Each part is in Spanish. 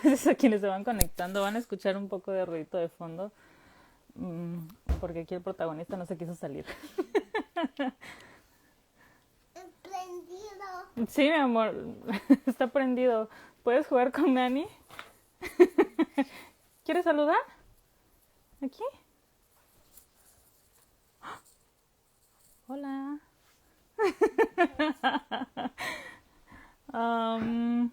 gracias a quienes se van conectando. Van a escuchar un poco de ruidito de fondo, mm, porque aquí el protagonista no se quiso salir. Prendido. Sí, mi amor, está prendido. ¿Puedes jugar con Nani? ¿Quieres saludar? ¿Aquí? Hola. Am,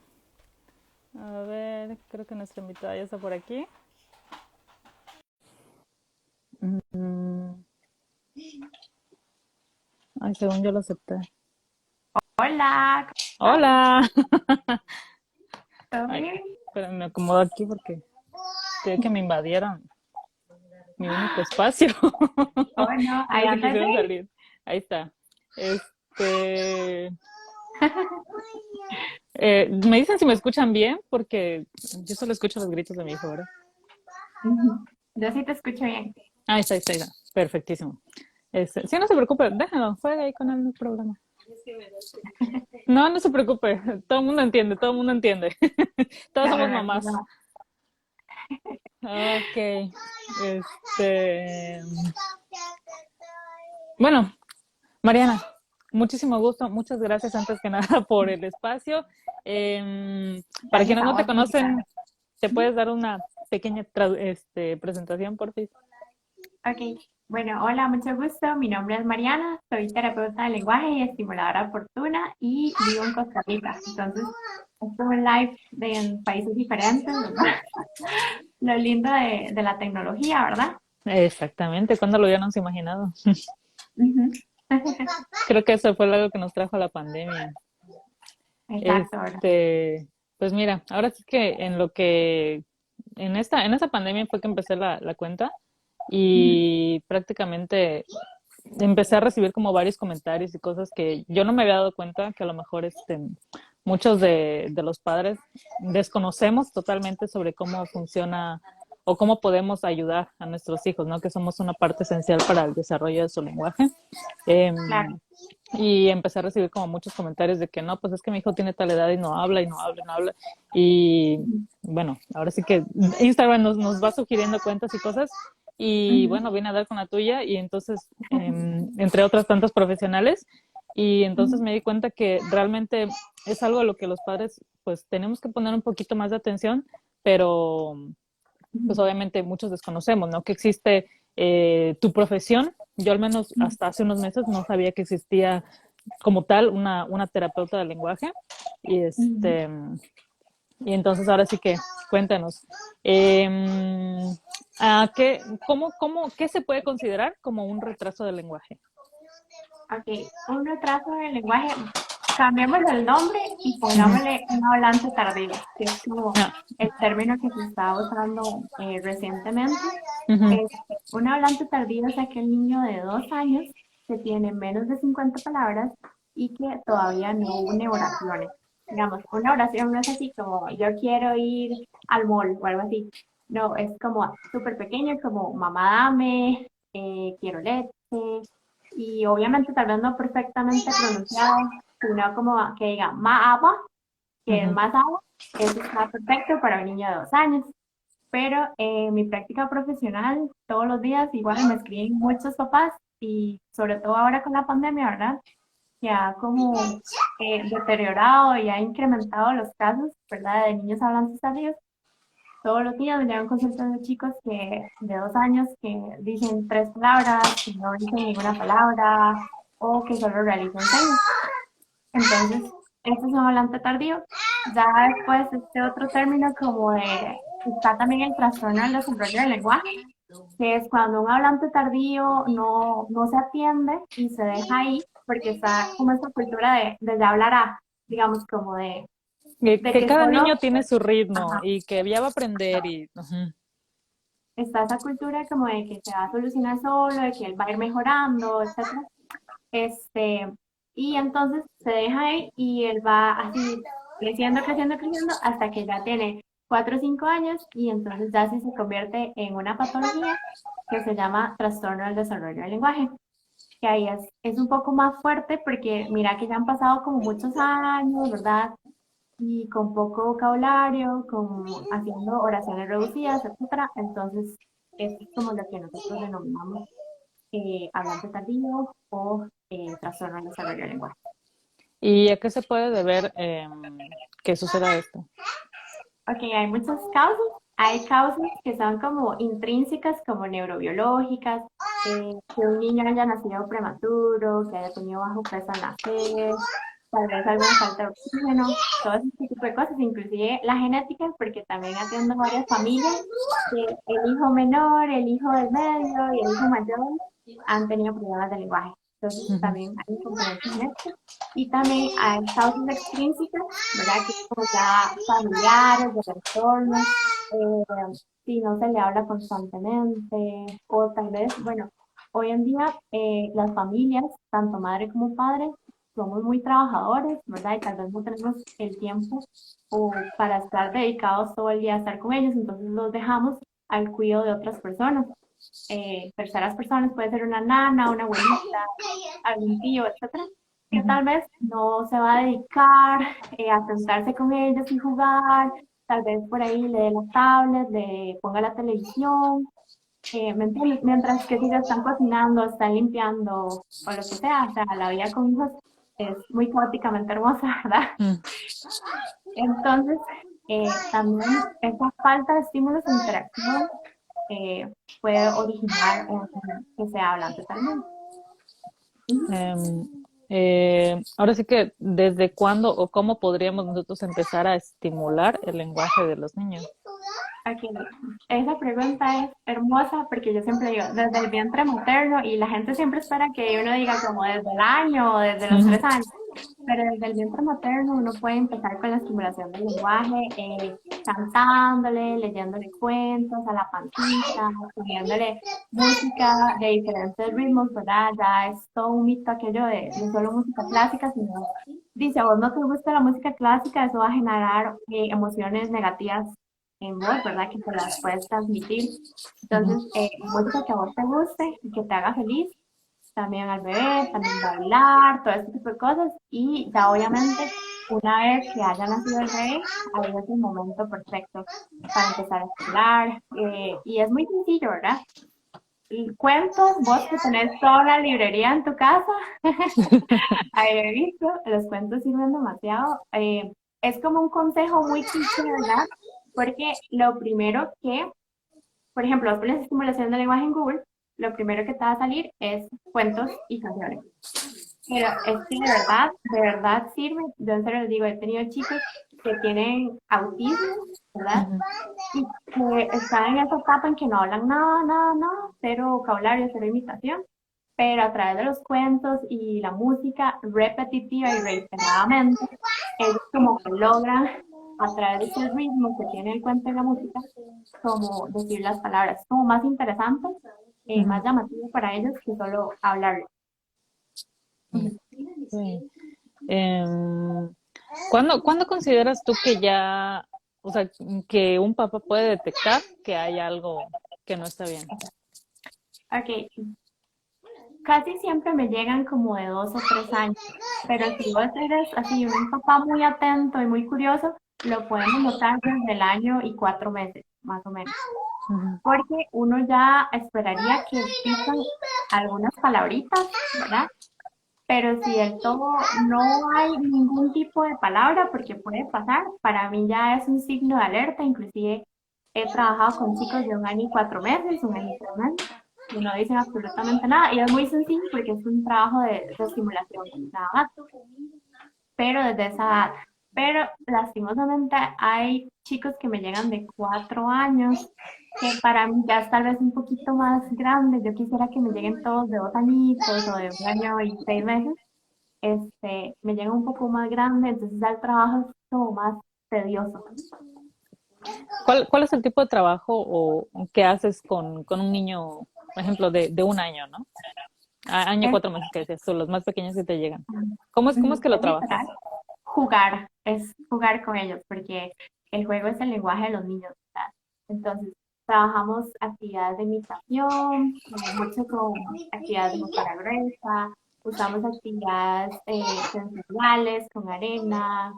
a ver, creo que nuestra invitada ya está por aquí. Mm, ay, según yo lo acepté. Hola, ¿cómo estás? Hola. ¿Todo Ay, bien? pero me acomodo aquí porque creo que me invadieron mi único espacio. Oh, no, Y ahí no se andas quisieron bien. salir. Ahí está. Este, me dicen si me escuchan bien porque yo solo escucho los gritos de mi hijo, ¿verdad? Ujú. Yo sí te escucho bien. Ahí está, ahí está. Perfectísimo. Sí, no se preocupe, déjalo, juegue ahí con él, no hay problema. No, no se preocupe, todo el mundo entiende, todo el mundo entiende. Todos Claro, somos no hay mamás. problema. Ok, bueno, Mariana, muchísimo gusto, muchas gracias antes que nada por el espacio. Para Gracias quienes a no te vos por conocen, invitarme. ¿te Ujú. puedes dar una pequeña presentación, por fin? Ok, bueno, hola, mucho gusto. Mi nombre es Mariana, soy terapeuta de lenguaje y estimuladora de fortuna y vivo en Costa Rica. Entonces, esto es un live en países diferentes, ¿verdad? Lo lindo de la tecnología, ¿verdad? Exactamente, ¿cuándo lo hubiéramos imaginado? Ujú. Creo que eso fue algo que nos trajo la pandemia. Exacto, ¿verdad? Este, pues mira, ahora sí que en esta pandemia fue que empecé la cuenta Ujú, y prácticamente empecé a recibir como varios comentarios y cosas que yo no me había dado cuenta que a lo mejor muchos de los padres desconocemos totalmente sobre cómo funciona o cómo podemos ayudar a nuestros hijos, ¿no? Que somos una parte esencial para el desarrollo de su lenguaje. Eh, claro. y empecé a recibir como muchos comentarios de que no, pues es que mi hijo tiene tal edad y no habla y no habla y no habla. Y Ujú, bueno, ahora sí que Instagram nos va sugiriendo cuentas y cosas. Y ujú, bueno, vine a dar con la tuya y entonces, entre otras tantas profesionales, y entonces ujú, me di cuenta que realmente es algo a lo que los padres pues tenemos que poner un poquito más de atención, pero pues ujú, obviamente muchos desconocemos, ¿no? Que existe tu profesión. Yo al menos ujú, hasta hace unos meses no sabía que existía como tal una terapeuta del lenguaje. Y ujú. y entonces ahora sí que cuéntanos. Eh, ¿Qué se puede considerar como un retraso del lenguaje? Ok, un retraso en el lenguaje, cambiemos el nombre y Ujú. pongámosle un hablante tardío, que es como Ah, el término que se está usando recientemente. ujú, Un hablante tardío es aquel niño de 2 años que tiene menos de 50 palabras y que todavía no une oraciones. Digamos, una oración no es así como yo quiero ir al mall o algo así. No, es como súper pequeño, como mamá dame, quiero leche, y obviamente tal vez no perfectamente pronunciado, sino como que diga ma agua, que es ujú. más agua, eso está perfecto para un niño de 2 años. Pero en mi práctica profesional, todos los días igual me escriben muchos papás y sobre todo ahora con la pandemia, ¿verdad? Que ha como deteriorado y ha incrementado los casos, ¿verdad? De niños hablantes tardíos. Todos los días me llegan consultas de chicos de 2 años que dicen tres palabras, que no dicen ninguna palabra o que solo realizan señas. Entonces, este es un hablante tardío. Ya después, este otro término como está también el trastorno del desarrollo del lenguaje, que es cuando un hablante tardío no se atiende y se deja ahí porque está como esta cultura de ya hablar digamos, como de Que que cada solo, niño tiene su ritmo ajá, y que ya va a aprender y ujú, está esa cultura como de que se va a solucionar solo, de que él va a ir mejorando, etcétera. Este, y entonces se deja ahí y él va así creciendo, creciendo, creciendo hasta que ya tiene 4 o 5 años y entonces ya sí se convierte en una patología que se llama trastorno del desarrollo del lenguaje, que ahí es un poco más fuerte porque mira que ya han pasado como muchos años, ¿verdad? y con poco vocabulario, como haciendo oraciones reducidas, etcétera. Entonces, es como lo que nosotros denominamos hablante tardío o trastorno en desarrollo del lenguaje. ¿Y a qué se puede deber que suceda esto? Ok, hay muchas causas. Hay causas que son como intrínsecas, como neurobiológicas, que un niño haya nacido prematuro, que haya tenido bajo peso al nacer, tal vez alguna falta de oxígeno, todo ese tipo de cosas, inclusive la genética, porque también atiendo varias familias, que el hijo menor, el hijo del medio y el hijo mayor han tenido problemas de lenguaje. Entonces Ujú, también hay un componente genético. Y también hay causas extrínsecas, ¿verdad? Que como ya familiares, del entorno, si no se le habla constantemente, o tal vez, bueno, hoy en día las familias, tanto madre como padre, somos muy trabajadores, ¿verdad? Y tal vez no tenemos el tiempo o para estar dedicados todo el día a estar con ellos, entonces los dejamos al cuidado de otras personas. Terceras personas, puede ser una nana, una abuelita, algún tío, etcétera, que ujú, tal vez no se va a dedicar a sentarse con ellos y jugar, tal vez por ahí le dé la tablet, le ponga la televisión, ¿me entiendes? Mientras que si ya están cocinando, están limpiando o lo que sea, o sea, la vida con hijos es muy caóticamente hermosa, ¿verdad? mm. Entonces, también esa falta de estímulos e interacción eh, puede originar que se hablan totalmente. Em, Ahora sí que, ¿desde cuándo o cómo podríamos nosotros empezar a estimular el lenguaje de los niños? Ok, esa pregunta es hermosa porque yo siempre digo desde el vientre materno y la gente siempre espera que uno diga como desde el año o desde los Ujú, 3 años, pero desde el vientre materno uno puede empezar con la estimulación del lenguaje, cantándole, leyéndole cuentos a la pancita, poniéndole música de diferentes ritmos, ¿verdad? Ya es todo un mito aquello de no solo música clásica, sino dice, a vos no te gusta la música clásica, eso va a generar emociones negativas en vos, ¿verdad? Que te las puedes transmitir. ujú, Entonces, música que a vos te guste y que te haga feliz, también al bebé, también bailar, todo ese tipo de cosas. Y ya obviamente, una vez que haya nacido el bebé, ahí es el momento perfecto para empezar a hablar. Y es muy sencillo, ¿verdad? Y cuentos, vos que tenés toda la librería en tu casa, ahí he visto, los cuentos sirven demasiado. Es como un consejo muy cliché, ¿verdad? Porque lo primero que, por ejemplo, vos pones estimulación de lenguaje en Google, lo primero que te va a salir es cuentos y canciones. Pero es que de verdad sirve. Yo en serio les digo, he tenido chicos que tienen autismo, ¿verdad? ujú, Y que están en esa etapa en que no hablan nada, nada, nada, cero vocabulario, cero imitación, pero a través de los cuentos y la música repetitiva y reiteradamente, ellos como que logran, a través de ese ritmo que tiene el cuento y la música, como decir las palabras, como más interesante, ujú. más llamativo para ellos que solo hablarlo. Sí. Em, ¿cuándo consideras tú que ya, o sea, que un papá puede detectar que hay algo que no está bien? Ok, casi siempre me llegan como de 2 o 3 años, pero si vos eres así un papá muy atento y muy curioso, lo podemos notar desde el año y 4 meses, más o menos. Ujú, Porque uno ya esperaría que existan algunas palabritas, ¿verdad? Pero si del todo no hay ningún tipo de palabra, porque puede pasar, para mí ya es un signo de alerta. Inclusive he trabajado con chicos de 1 año y 4 meses, 1 año y 3 meses, y no dicen absolutamente nada. Y es muy sencillo porque es un trabajo de estimulación, nada más, pero desde esa edad. Pero lastimosamente hay chicos que me llegan de 4 años, que para mí ya es tal vez un poquito más grande. Yo quisiera que me lleguen todos de 2 añitos o de 1 año y 6 meses. Me llega un poco más grande, entonces ya el trabajo es como más tedioso. ¿Cuál es el tipo de trabajo o que haces con un niño, por ejemplo, de un año, ¿no? Año Es, 4 meses que decías, son los más pequeños que te llegan. ¿Cómo es que lo es trabajas? literal jugar, es jugar con ellos, porque el juego es el lenguaje de los niños, ¿verdad? Entonces, trabajamos actividades de imitación, mucho con actividades de palabra gruesa, usamos actividades sensoriales con arena,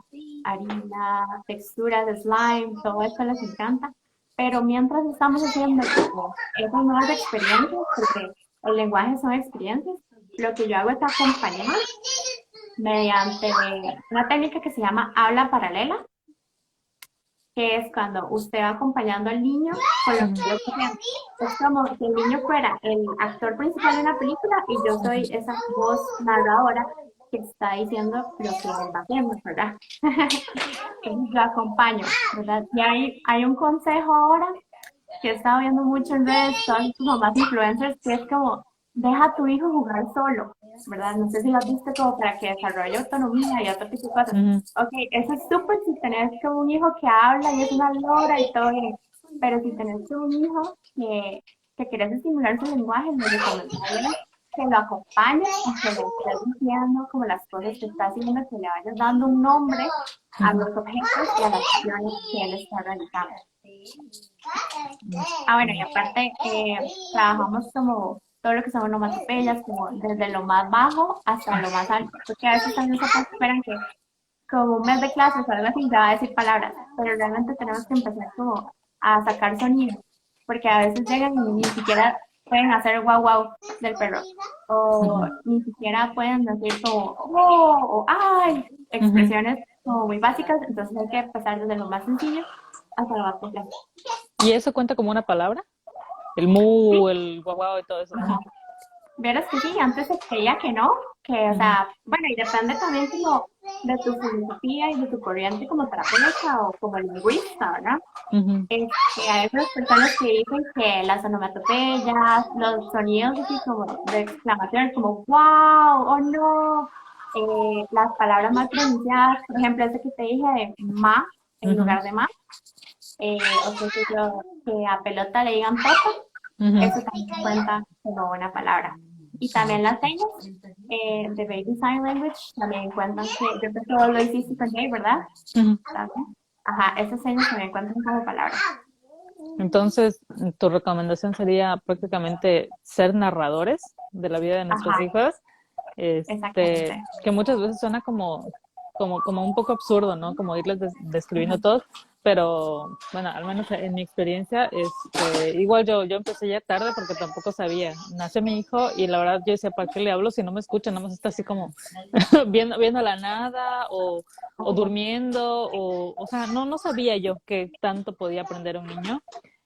harina, texturas de slime, todo esto les encanta. Pero mientras estamos haciendo como esas nuevas experiencias, porque el lenguaje son experiencias, lo que yo hago es acompañar mediante una técnica que se llama habla paralela, que es cuando usted va acompañando al niño con lo que yo creo. Es como si el niño fuera el actor principal de una película y yo soy esa voz narradora que está diciendo lo que él va haciendo, ¿verdad? Entonces yo acompaño, ¿verdad? Y hay un consejo ahora que he estado viendo mucho en redes, todas sus mamás influencers, que es como, deja a tu hijo jugar solo, ¿verdad? No sé si lo has visto como para que desarrolle autonomía y otro tipo de cosas. Ujú, Ok, eso es súper si tenés como un hijo que habla y es una lora y todo bien, pero si tenés como un hijo que quieres estimular su lenguaje, lo recomendable es que lo acompañes y que le estés diciendo como las cosas que está haciendo, que le vayas dando un nombre a ujú, los objetos y a las acciones que él está realizando. Ah, bueno, y aparte trabajamos como todo lo que son onomatopeyas, como desde lo más bajo hasta lo más alto, porque a veces también se esperan que como un mes de clases o algo así ya va a decir palabras, pero realmente tenemos que empezar como a sacar sonidos, porque a veces llegan y ni siquiera pueden hacer guau guau del perro, o ujú, ni siquiera pueden decir como oh o ay, ujú. expresiones como muy básicas, entonces hay que empezar desde lo más sencillo hasta lo más complejo. ¿Y eso cuenta como una palabra? El mu, ¿Sí? el guau guau y todo eso. Ajá. Vieras que sí, antes se creía que no, que, o Ujú, sea, bueno, y depende también como de tu filosofía y de tu corriente como terapeuta o como lingüista, ¿verdad? ujú, Hay otras personas que dicen que las onomatopeyas, los sonidos así como de exclamación, como wow, oh no, las palabras mal pronunciadas, por ejemplo, ese que te dije de ma en ujú, lugar de ma, o qué sé yo, que a pelota le digan toto, ujú. eso también cuenta como una palabra. Y también las señas de Baby Sign Language también cuentan que, yo creo que todo lo hiciste con Jay, ¿verdad? Ujú. También. Ajá, esas señas también cuentan como palabras. Entonces, tu recomendación sería prácticamente ser narradores de la vida de nuestros Ajá, hijos, exactamente. que muchas veces suena como un poco absurdo, ¿no? Como irles describiendo todo, pero bueno, al menos en mi experiencia, igual yo empecé ya tarde porque tampoco sabía. Nació mi hijo y la verdad yo decía, ¿para qué le hablo si no me escucha? Nada más está así como viendo la nada o Ajá. durmiendo, o sea, no sabía yo qué tanto podía aprender un niño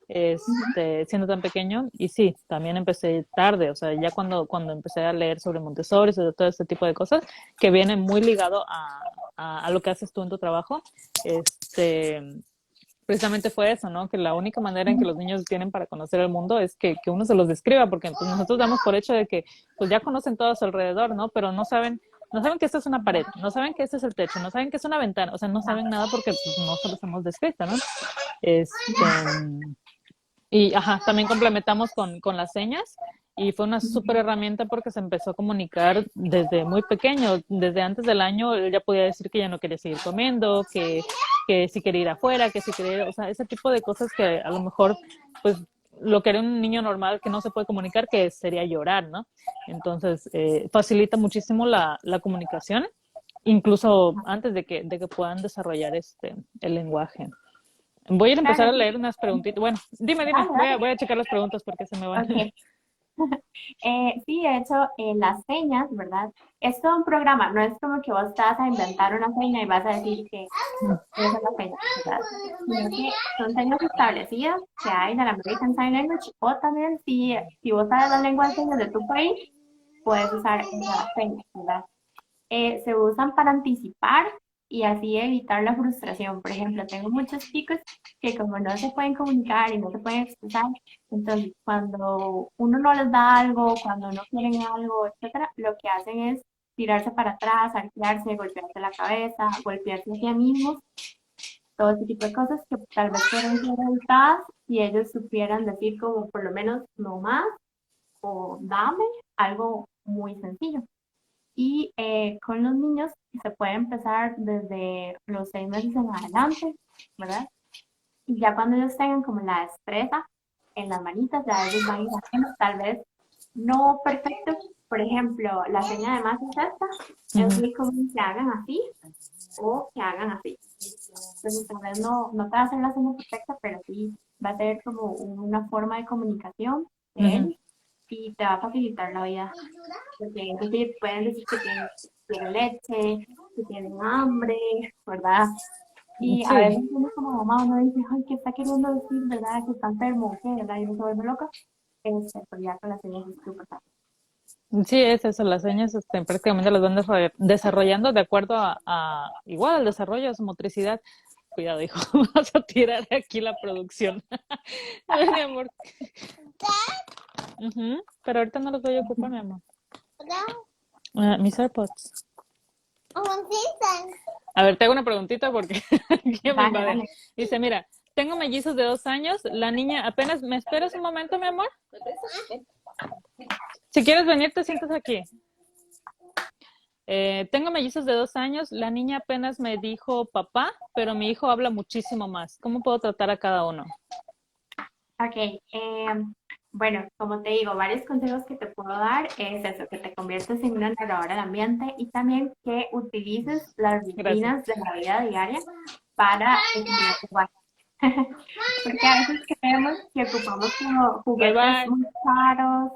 Ujú. siendo tan pequeño. Y sí, también empecé tarde, o sea, ya cuando empecé a leer sobre Montessori, sobre todo este tipo de cosas, que viene muy ligado a lo que haces tú en tu trabajo, este, precisamente fue eso, ¿no? Que la única manera en que los niños tienen para conocer el mundo es que uno se los describa, porque pues, nosotros damos por hecho de que pues ya conocen todo a su alrededor, ¿no? Pero no saben que esta es una pared, no saben que este es el techo, no saben que es una ventana, o sea, no Ajá. saben nada porque pues, no se los hemos descrito, ¿no? Este, Ujú. y ajá, también complementamos con las señas y fue una súper Ujú. herramienta porque se empezó a comunicar desde muy pequeño, desde antes del año él ya podía decir que ya no quería seguir comiendo, que si quería ir afuera, que si quería ir, o sea, ese tipo de cosas que a lo mejor pues lo que era un niño normal que no se puede comunicar, que sería llorar, ¿no? Entonces, facilita muchísimo la comunicación, incluso antes de que puedan desarrollar el lenguaje. Voy a ir a empezar Claro, a sí. leer unas preguntitas. Bueno, dime. Dale, Voy a, dale. voy a checar las preguntas porque se me van. Ok. Sí, de hecho, las señas, ¿verdad? Es todo un programa, no es como que vos te vas a inventar una seña y vas a decir que esa es la seña, ¿verdad? Sino que son señas establecidas que hay de la American Sign Language o también si vos sabes la lengua de señas de tu país, puedes usar esa seña, ¿verdad? Se usan para anticipar y así evitar la frustración. Por ejemplo, tengo muchos chicos que como no se pueden comunicar y no se pueden expresar, entonces cuando uno no les da algo, cuando no quieren algo, etcétera, lo que hacen es tirarse para atrás, arquearse, golpearse la cabeza, golpearse a sí mismos, todo ese tipo de cosas que tal vez pueden ser evitadas si ellos supieran decir como por lo menos no más o dame algo muy sencillo. Y con los niños se puede empezar desde los 6 meses en adelante, ¿verdad? Y ya cuando ellos tengan como la destreza en las manitas, ya ellos van a ir haciendo, tal vez no perfecto, por ejemplo, la seña de más es esta, es Ujú. muy común que hagan así o que hagan así. Entonces, tal vez no te va a hacer la seña perfecta, pero sí va a ser como una forma de comunicación de Ujú. él y te va a facilitar la vida. Porque es decir, pueden decir que tienen leche, que tienen hambre, ¿verdad? Y a Sí, veces uno como mamá, uno dice, ay, ¿qué está queriendo decir, verdad? Que está enfermo, ¿qué? ¿Verdad? Y uno se vuelve loca. Pues ya con las señas es súper fácil. sí, es eso, las señas prácticamente las van desarrollando de acuerdo igual al desarrollo de su motricidad. Cuidado, hijo, vas a tirar aquí la producción. A ver, mi amor. Ujú, pero ahorita no los voy a ocupar, mi amor. Mis AirPods. A ver, te hago una preguntita porque aquí me Dale, invaden. dale. Dice, mira, tengo mellizos de 2 años. La niña apenas, ¿me esperas un momento, mi amor? Si quieres venir, te sientas aquí. Tengo mellizos de 2 años. La niña apenas me dijo papá, pero mi hijo habla muchísimo más. ¿Cómo puedo tratar a cada uno? Ok, bueno, como te digo, varios consejos que te puedo dar es eso, que te conviertas en una narradora del ambiente y también que utilices las Gracias. rutinas de la vida diaria para estimular tu lenguaje. Porque a veces creemos que ocupamos como Bye juguetes bye. muy caros,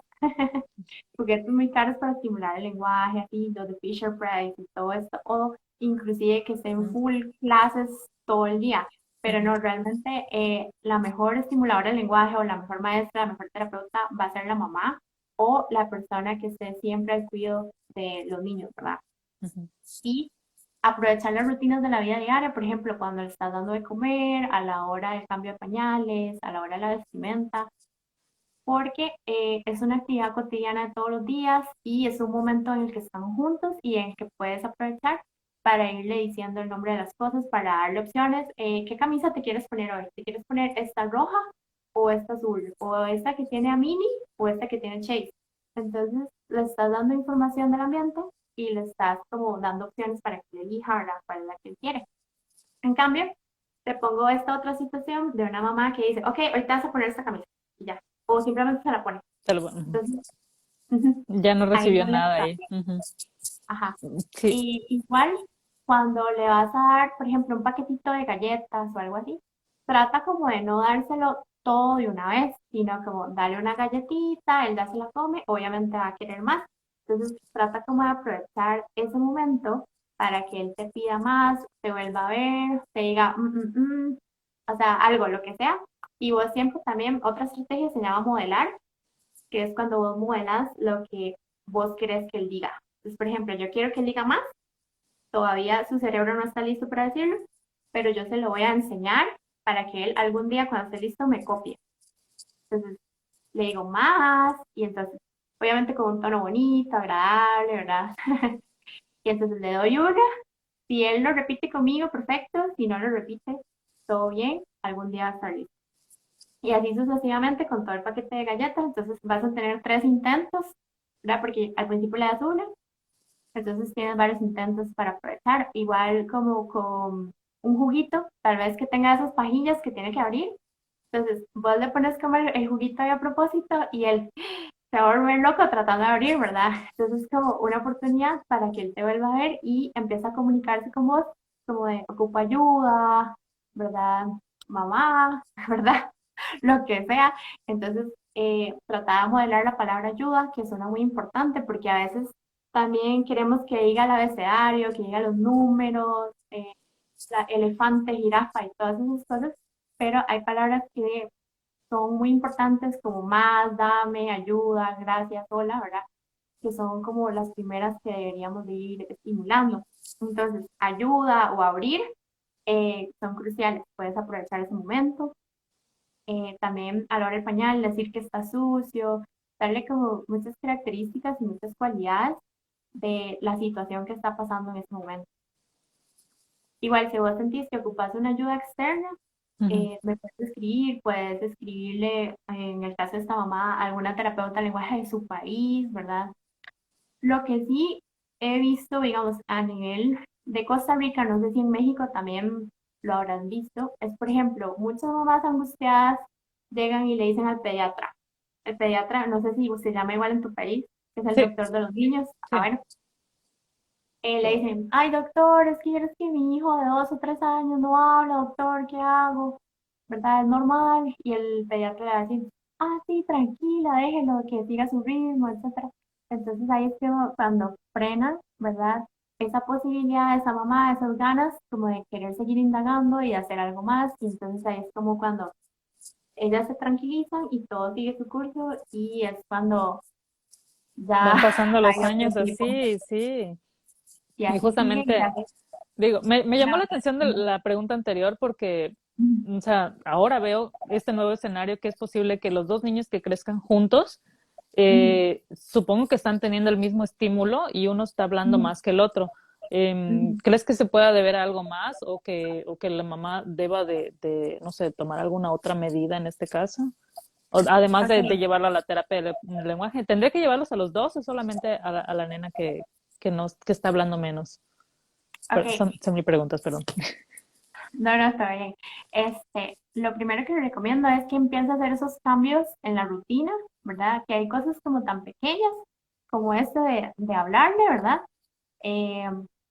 juguetes muy caros para estimular el lenguaje, así, los de Fisher Price y todo esto, o inclusive que estén full clases todo el día. Pero no, realmente la mejor estimuladora del lenguaje o la mejor maestra, la mejor terapeuta va a ser la mamá o la persona que esté siempre al cuidado de los niños, ¿verdad? Y aprovechar las rutinas de la vida diaria, por ejemplo, cuando le estás dando de comer, a la hora del cambio de pañales, a la hora de la vestimenta, porque es una actividad cotidiana de todos los días y es un momento en el que están juntos y en el que puedes aprovechar para irle diciendo el nombre de las cosas, para darle opciones. ¿Qué camisa te quieres poner hoy? ¿Te quieres poner esta roja o esta azul? ¿O esta que tiene a Minnie o esta que tiene Chase? Entonces, le estás dando información del ambiente y le estás como dando opciones para que elija, ¿verdad? Para la que él quiere. En cambio, te pongo esta otra situación de una mamá que dice, ok, hoy te vas a poner esta camisa y ya. O simplemente se la pone. Entonces, Ya no ahí recibió no le nada está. ahí. Ujú. Ajá. Sí. Y igual, cuando le vas a dar, por ejemplo, un paquetito de galletas o algo así, trata como de no dárselo todo de una vez, sino como darle una galletita, él ya se la come, obviamente va a querer más. Entonces, trata como de aprovechar ese momento para que él te pida más, te vuelva a ver, te diga, o sea, algo, lo que sea. Y vos siempre también, otra estrategia se llama modelar, que es cuando vos modelas lo que vos querés que él diga. Entonces, por ejemplo, yo quiero que él diga más, todavía su cerebro no está listo para decirlo, pero yo se lo voy a enseñar para que él algún día cuando esté listo me copie. Entonces, le digo más y entonces, obviamente con un tono bonito, agradable, ¿verdad? Y entonces le doy una. Si él lo repite conmigo, perfecto. Si no lo repite, todo bien. Algún día va a estar listo. Y así sucesivamente con todo el paquete de galletas. Entonces vas a tener 3 intentos, ¿verdad? Porque al principio le das una, entonces tienes varios intentos para aprovechar. Igual como con un juguito, tal vez que tenga esas pajillas que tiene que abrir. Entonces vos le pones como el juguito ahí a propósito y él se va a volver loco tratando de abrir, ¿verdad? Entonces es como una oportunidad para que él te vuelva a ver y empiece a comunicarse con vos como de ocupa ayuda, ¿verdad? Mamá, ¿verdad? Lo que sea. Entonces, trata de modelar la palabra ayuda, que suena muy importante porque a veces también queremos que diga el abecedario, que diga los números, elefante, jirafa y todas esas cosas, pero hay palabras que son muy importantes como más, dame, ayuda, gracias, hola, ¿verdad? Que son como las primeras que deberíamos de ir estimulando. Entonces, ayuda o abrir son cruciales. Puedes aprovechar ese momento. También a la hora del pañal, decir que está sucio, darle como muchas características y muchas cualidades de la situación que está pasando en ese momento. Igual, si vos sentís que ocupas una ayuda externa, Ujú. me puedes escribirle, en el caso de esta mamá, a alguna terapeuta de lenguaje de su país, ¿verdad? Lo que sí he visto, digamos, a nivel de Costa Rica, no sé si en México también lo habrán visto, es, por ejemplo, muchas mamás angustiadas llegan y le dicen al pediatra. El pediatra, no sé si se llama igual en tu país, que es el Sí, doctor de los niños. Ah, sí. bueno, le dicen, ay doctor, es que mi hijo de 2 o 3 años no habla, doctor, ¿qué hago? ¿Verdad? Es normal. Y el pediatra le va a decir, ah, sí, tranquila, déjelo, que siga su ritmo, etcétera. Entonces ahí es que cuando frenan, ¿verdad? Esa posibilidad, esa mamá, esas ganas como de querer seguir indagando y hacer algo más. Y entonces ahí es como cuando ellas se tranquilizan y todo sigue su curso y es cuando ya Van pasando los hay otro años tipo. así, sí. Y Y así sigue y justamente, así. digo, me La llamó la verdad, atención de la pregunta anterior porque, o sea, ahora veo este nuevo escenario que es posible que los dos niños que crezcan juntos, ujú, supongo que están teniendo el mismo estímulo y uno está hablando ujú, más que el otro. ujú. ¿Crees que se pueda deber a algo más o que la mamá deba no sé, tomar alguna otra medida en este caso? O, además Ok, de llevarla a la terapia de lenguaje, ¿tendría que llevarlos a los dos o solamente a la nena que está hablando menos? ok. Son mis preguntas, perdón. No, no, está bien. Lo primero que le recomiendo es que empiece a hacer esos cambios en la rutina, ¿verdad? Que hay cosas como tan pequeñas como esto de hablarle, ¿verdad? Eh,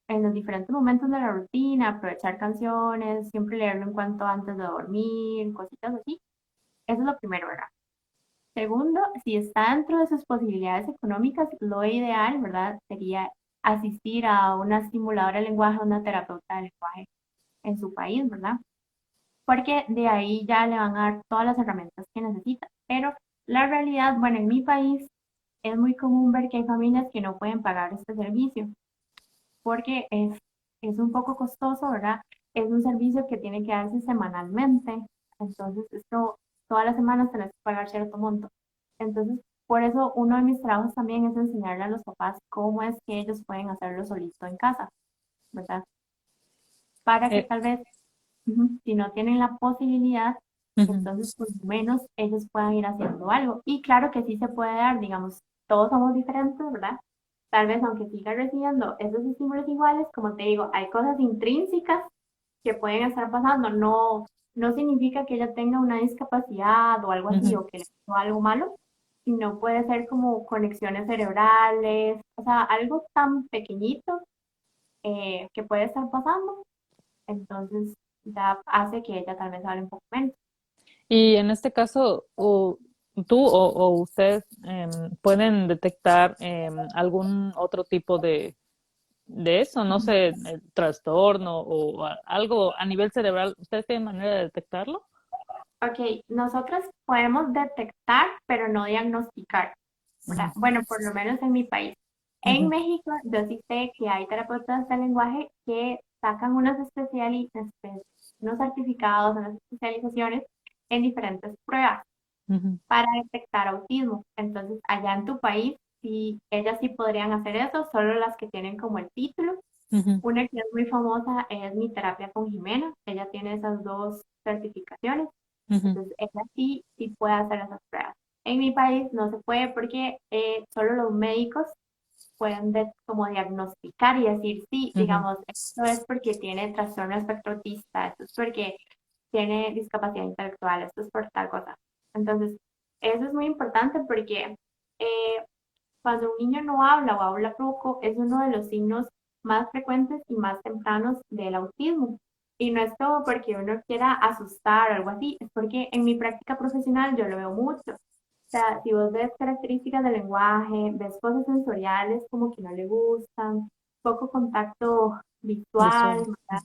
en los diferentes momentos de la rutina, aprovechar canciones, siempre leerlo en cuanto antes de dormir, cositas así. Eso es lo primero, ¿verdad? Segundo, si está dentro de sus posibilidades económicas, lo ideal, ¿verdad? Sería asistir a una estimuladora de lenguaje, una terapeuta de lenguaje en su país, ¿verdad? Porque de ahí ya le van a dar todas las herramientas que necesita. Pero la realidad, bueno, en mi país es muy común ver que hay familias que no pueden pagar este servicio porque es un poco costoso, ¿verdad? Es un servicio que tiene que darse semanalmente, entonces esto todas las semanas tenés que pagar cierto monto. Entonces, por eso uno de mis trabajos también es enseñarle a los papás cómo es que ellos pueden hacerlo solito en casa, ¿verdad? Para que Eh, tal vez si no tienen la posibilidad, Ujú. entonces por lo menos ellos puedan ir haciendo algo. Y claro que sí se puede dar, digamos, todos somos diferentes, ¿verdad? Tal vez aunque siga recibiendo esos estímulos iguales, como te digo, hay cosas intrínsecas que pueden estar pasando. No, no significa que ella tenga una discapacidad o algo así Ujú. o que le pasó algo malo, sino puede ser como conexiones cerebrales, o sea, algo tan pequeñito que puede estar pasando entonces ya hace que ella tal vez hable un poco menos. Y en este caso, tú o ustedes pueden detectar algún otro tipo de eso, no sé, trastorno o algo a nivel cerebral. ¿Ustedes tienen manera de detectarlo? Ok, nosotros podemos detectar, pero no diagnosticar, ¿verdad? Ujú, Bueno, por lo menos en mi país. En ujú, México, yo sí sé que hay terapeutas de lenguaje que sacan unos certificados, unas especializaciones en diferentes pruebas ujú, para detectar autismo. Entonces, allá en tu país, sí, ellas sí podrían hacer eso, solo las que tienen como el título. ujú, Una que es muy famosa es Mi Terapia con Jimena. Ella tiene esas dos certificaciones. ujú, Entonces, ella sí, sí puede hacer esas pruebas. En mi país no se puede porque solo los médicos pueden como diagnosticar y decir, sí, ujú, digamos, esto es porque tiene trastorno espectro autista, esto es porque tiene discapacidad intelectual, esto es por tal cosa. Entonces, eso es muy importante porque eh, cuando un niño no habla o habla poco, es uno de los signos más frecuentes y más tempranos del autismo. Y no es todo porque uno quiera asustar o algo así, es porque en mi práctica profesional yo lo veo mucho. O sea, si vos ves características del lenguaje, ves cosas sensoriales como que no le gustan, poco contacto visual, visual. ¿verdad?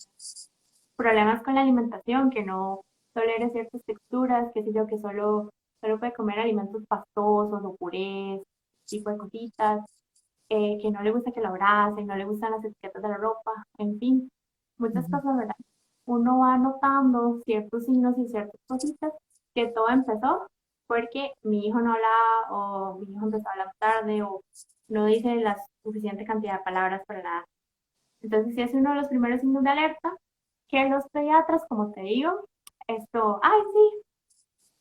Problemas con la alimentación, que no tolera ciertas texturas, qué sé yo, que solo puede comer alimentos pastosos o purés, tipo de cositas, que no le gusta que lo abracen, no le gustan las etiquetas de la ropa, en fin, muchas Ujú, cosas, ¿verdad? Uno va notando ciertos signos y ciertas cositas que todo empezó porque mi hijo no hablaba o mi hijo empezó a hablar tarde o no dice la suficiente cantidad de palabras para nada. Entonces, sí es uno de los primeros signos de alerta que los pediatras, como te digo, ay, sí,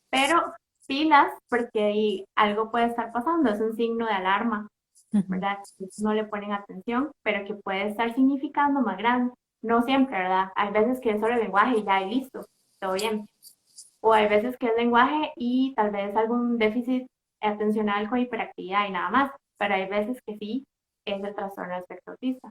pero pilas, porque ahí algo puede estar pasando, es un signo de alarma, ujú, ¿verdad? No le ponen atención, pero que puede estar significando más grande. No siempre, ¿verdad? Hay veces que es solo el lenguaje y ya, y listo, todo bien. O hay veces que es lenguaje y tal vez algún déficit atencional con hiperactividad y nada más. pero hay veces que sí es el trastorno del espectro autista.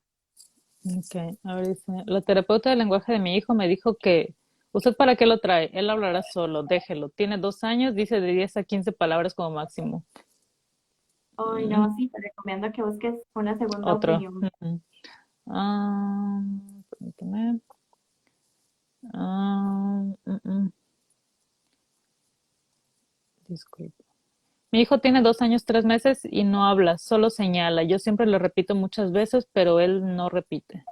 Ok, a ver, dice, la terapeuta del lenguaje de mi hijo me dijo que, ¿usted para qué lo trae? Él hablará solo, déjelo. Tiene 2 años, dice de 10 a 15 palabras como máximo. Ay, Mm, no, sí, te recomiendo que busques una segunda otro. opinión. Ah, permíteme. Ah, disculpe. Mi hijo tiene 2 años, 3 meses y no habla, solo señala. Yo siempre le repito muchas veces, pero él no repite.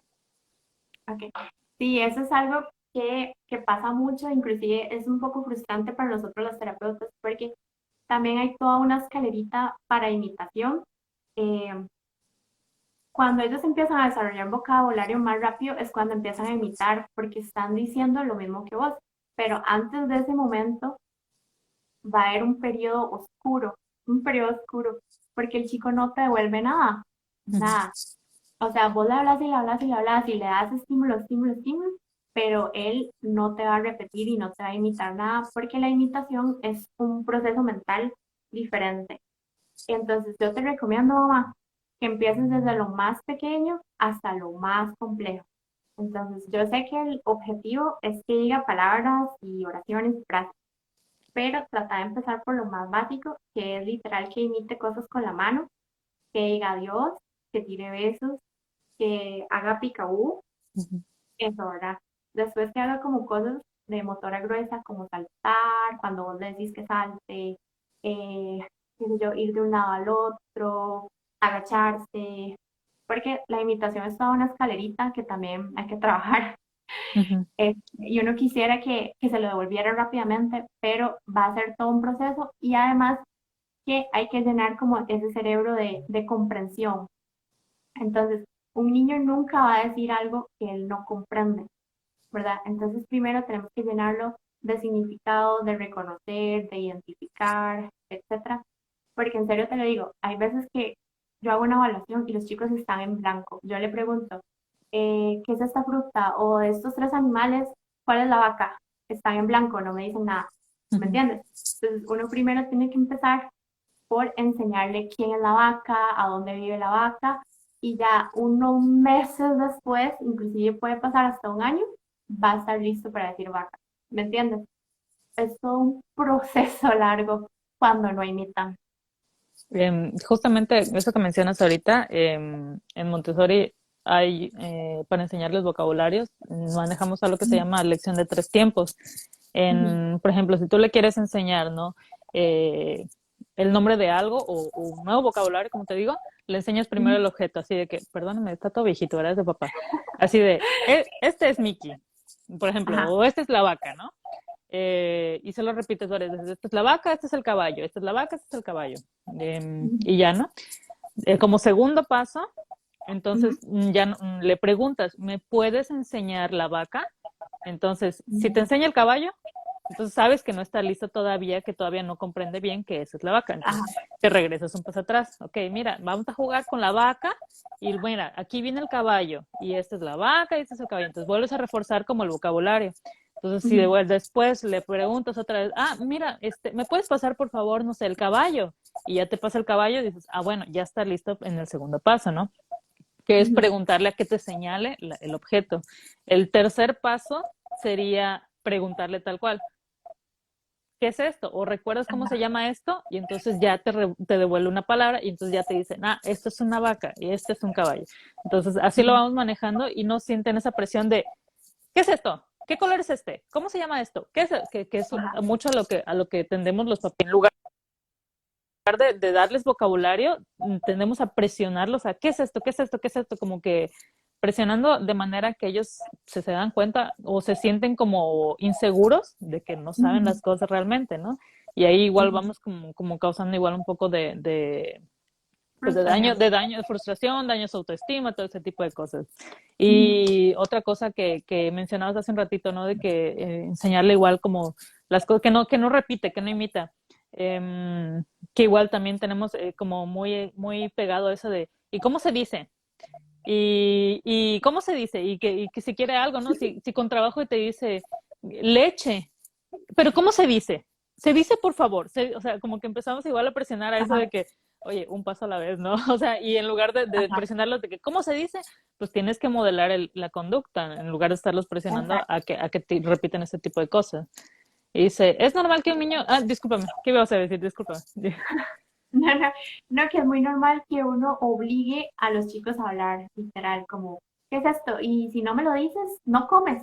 Ok. Sí, eso es algo que pasa mucho, inclusive es un poco frustrante para nosotros los terapeutas, porque también hay toda una escalerita para imitación. Eh, Cuando ellos empiezan a desarrollar vocabulario más rápido es cuando empiezan a imitar, porque están diciendo lo mismo que vos. Pero antes de ese momento va a haber un periodo oscuro, porque el chico no te devuelve nada, nada. O sea, vos le hablas y le hablas y le hablas y le das estímulo, estímulo, estímulo, pero él no te va a repetir y no te va a imitar nada, porque la imitación es un proceso mental diferente. Entonces, yo te recomiendo, mamá, que empieces desde lo más pequeño hasta lo más complejo. Entonces, yo sé que el objetivo es que diga palabras y oraciones y frases, pero trata de empezar por lo más básico, que es literal que imite cosas con la mano, que diga adiós, que tire besos, que haga picabú, eso, ¿verdad? Después que haga como cosas de motora gruesa, como saltar, cuando vos le decís que salte, qué sé yo, ir de un lado al otro, agacharse, porque la imitación es toda una escalerita que también hay que trabajar. Y uno quisiera que se lo devolviera rápidamente, pero va a ser todo un proceso y además que hay que llenar como ese cerebro de comprensión. Entonces, un niño nunca va a decir algo que él no comprende, ¿verdad? Entonces, primero tenemos que llenarlo de significado, de reconocer, de identificar, etcétera. Porque en serio te lo digo, hay veces que yo hago una evaluación y los chicos están en blanco. Yo le pregunto, ¿qué es esta fruta? O de estos tres animales, ¿cuál es la vaca? Están en blanco, no me dicen nada. ¿Me entiendes? Entonces, uno primero tiene que empezar por enseñarle quién es la vaca, a dónde vive la vaca, y ya unos meses después, inclusive puede pasar hasta un año, va a estar listo para decir vaca. ¿Me entiendes? Es todo un proceso largo cuando no imitan. Justamente eso que mencionas ahorita, en Montessori hay, para enseñarles vocabularios, manejamos algo que se llama lección de 3 tiempos. Por ejemplo, si tú le quieres enseñar, ¿no? Eh, el nombre de algo o un nuevo vocabulario, como te digo, le enseñas primero el objeto, así de que, perdóname, está todo viejito, ¿verdad? Es de papá. Así de, este es Mickey, por ejemplo, Ajá. o esta es la vaca, ¿no? Y se lo repites varias veces. Esta es la vaca, este es el caballo, esta es la vaca, este es el caballo. Y ya, ¿no? Como segundo paso, entonces ya le preguntas, ¿me puedes enseñar la vaca? Entonces, si te enseña el caballo, entonces sabes que no está listo todavía, que todavía no comprende bien que esa es la vaca. Entonces, Ajá. te regresas un paso atrás. Ok, mira, vamos a jugar con la vaca y mira, aquí viene el caballo y esta es la vaca y este es el caballo. Entonces, vuelves a reforzar como el vocabulario. Entonces, si después le preguntas otra vez, mira, ¿me puedes pasar por favor, no sé, el caballo? Y ya te pasa el caballo y dices, bueno, ya está listo en el segundo paso, ¿no? Que es preguntarle a que te señale el objeto. El tercer paso sería preguntarle tal cual, ¿qué es esto? ¿O recuerdas cómo se llama esto? Y entonces ya te devuelve una palabra y entonces ya te dicen, esto es una vaca y este es un caballo. Entonces así lo vamos manejando y no sienten esa presión de, ¿qué es esto? ¿Qué color es este? ¿Cómo se llama esto? ¿Qué es? Que es mucho a lo que tendemos los papás. En lugar de darles vocabulario, tendemos a presionarlos a, ¿qué es esto? ¿Qué es esto? ¿Qué es esto? Como que presionando de manera que ellos se dan cuenta o se sienten como inseguros de que no saben las cosas realmente, ¿no? Y ahí igual vamos como causando igual un poco pues Frustración. de frustración, daños de autoestima, todo ese tipo de cosas. Y otra cosa que mencionabas hace un ratito, ¿no? De que enseñarle igual como las cosas, que no repite, que no imita. Que igual también tenemos como muy pegado eso de, ¿y cómo se dice? Y cómo se dice, y que si quiere algo, ¿no? Si con trabajo y te dice leche, pero ¿cómo se dice? Se dice por favor, o sea, como que empezamos igual a presionar a eso Ajá. de que, Oye, un paso a la vez, ¿no? O sea, y en lugar de Ajá, presionarlos de que, ¿cómo se dice? Pues tienes que modelar la conducta, en lugar de estarlos presionando exacto. a que te repiten ese tipo de cosas. Y dice, es normal que un niño, discúlpame, ¿qué ibas a decir? Discúlpame. No, no, no, que es muy normal que uno obligue a los chicos a hablar, literal, como, ¿qué es esto? Y si no me lo dices, no comes,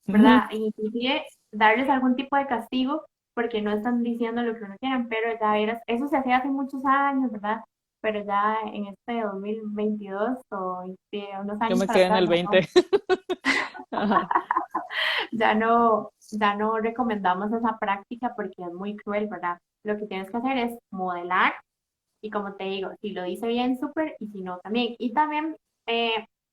¿verdad? Y inclusive darles algún tipo de castigo porque no están diciendo lo que uno quieren, pero ya verás, eso se hacía hace muchos años, ¿verdad? Pero ya en este 2022 o unos Yo años me para quedé en atrás, el 20. Ajá. ya no recomendamos esa práctica porque es muy cruel, ¿verdad? Lo que tienes que hacer es modelar y como te digo, si lo dice bien, súper, y si no, también. Y también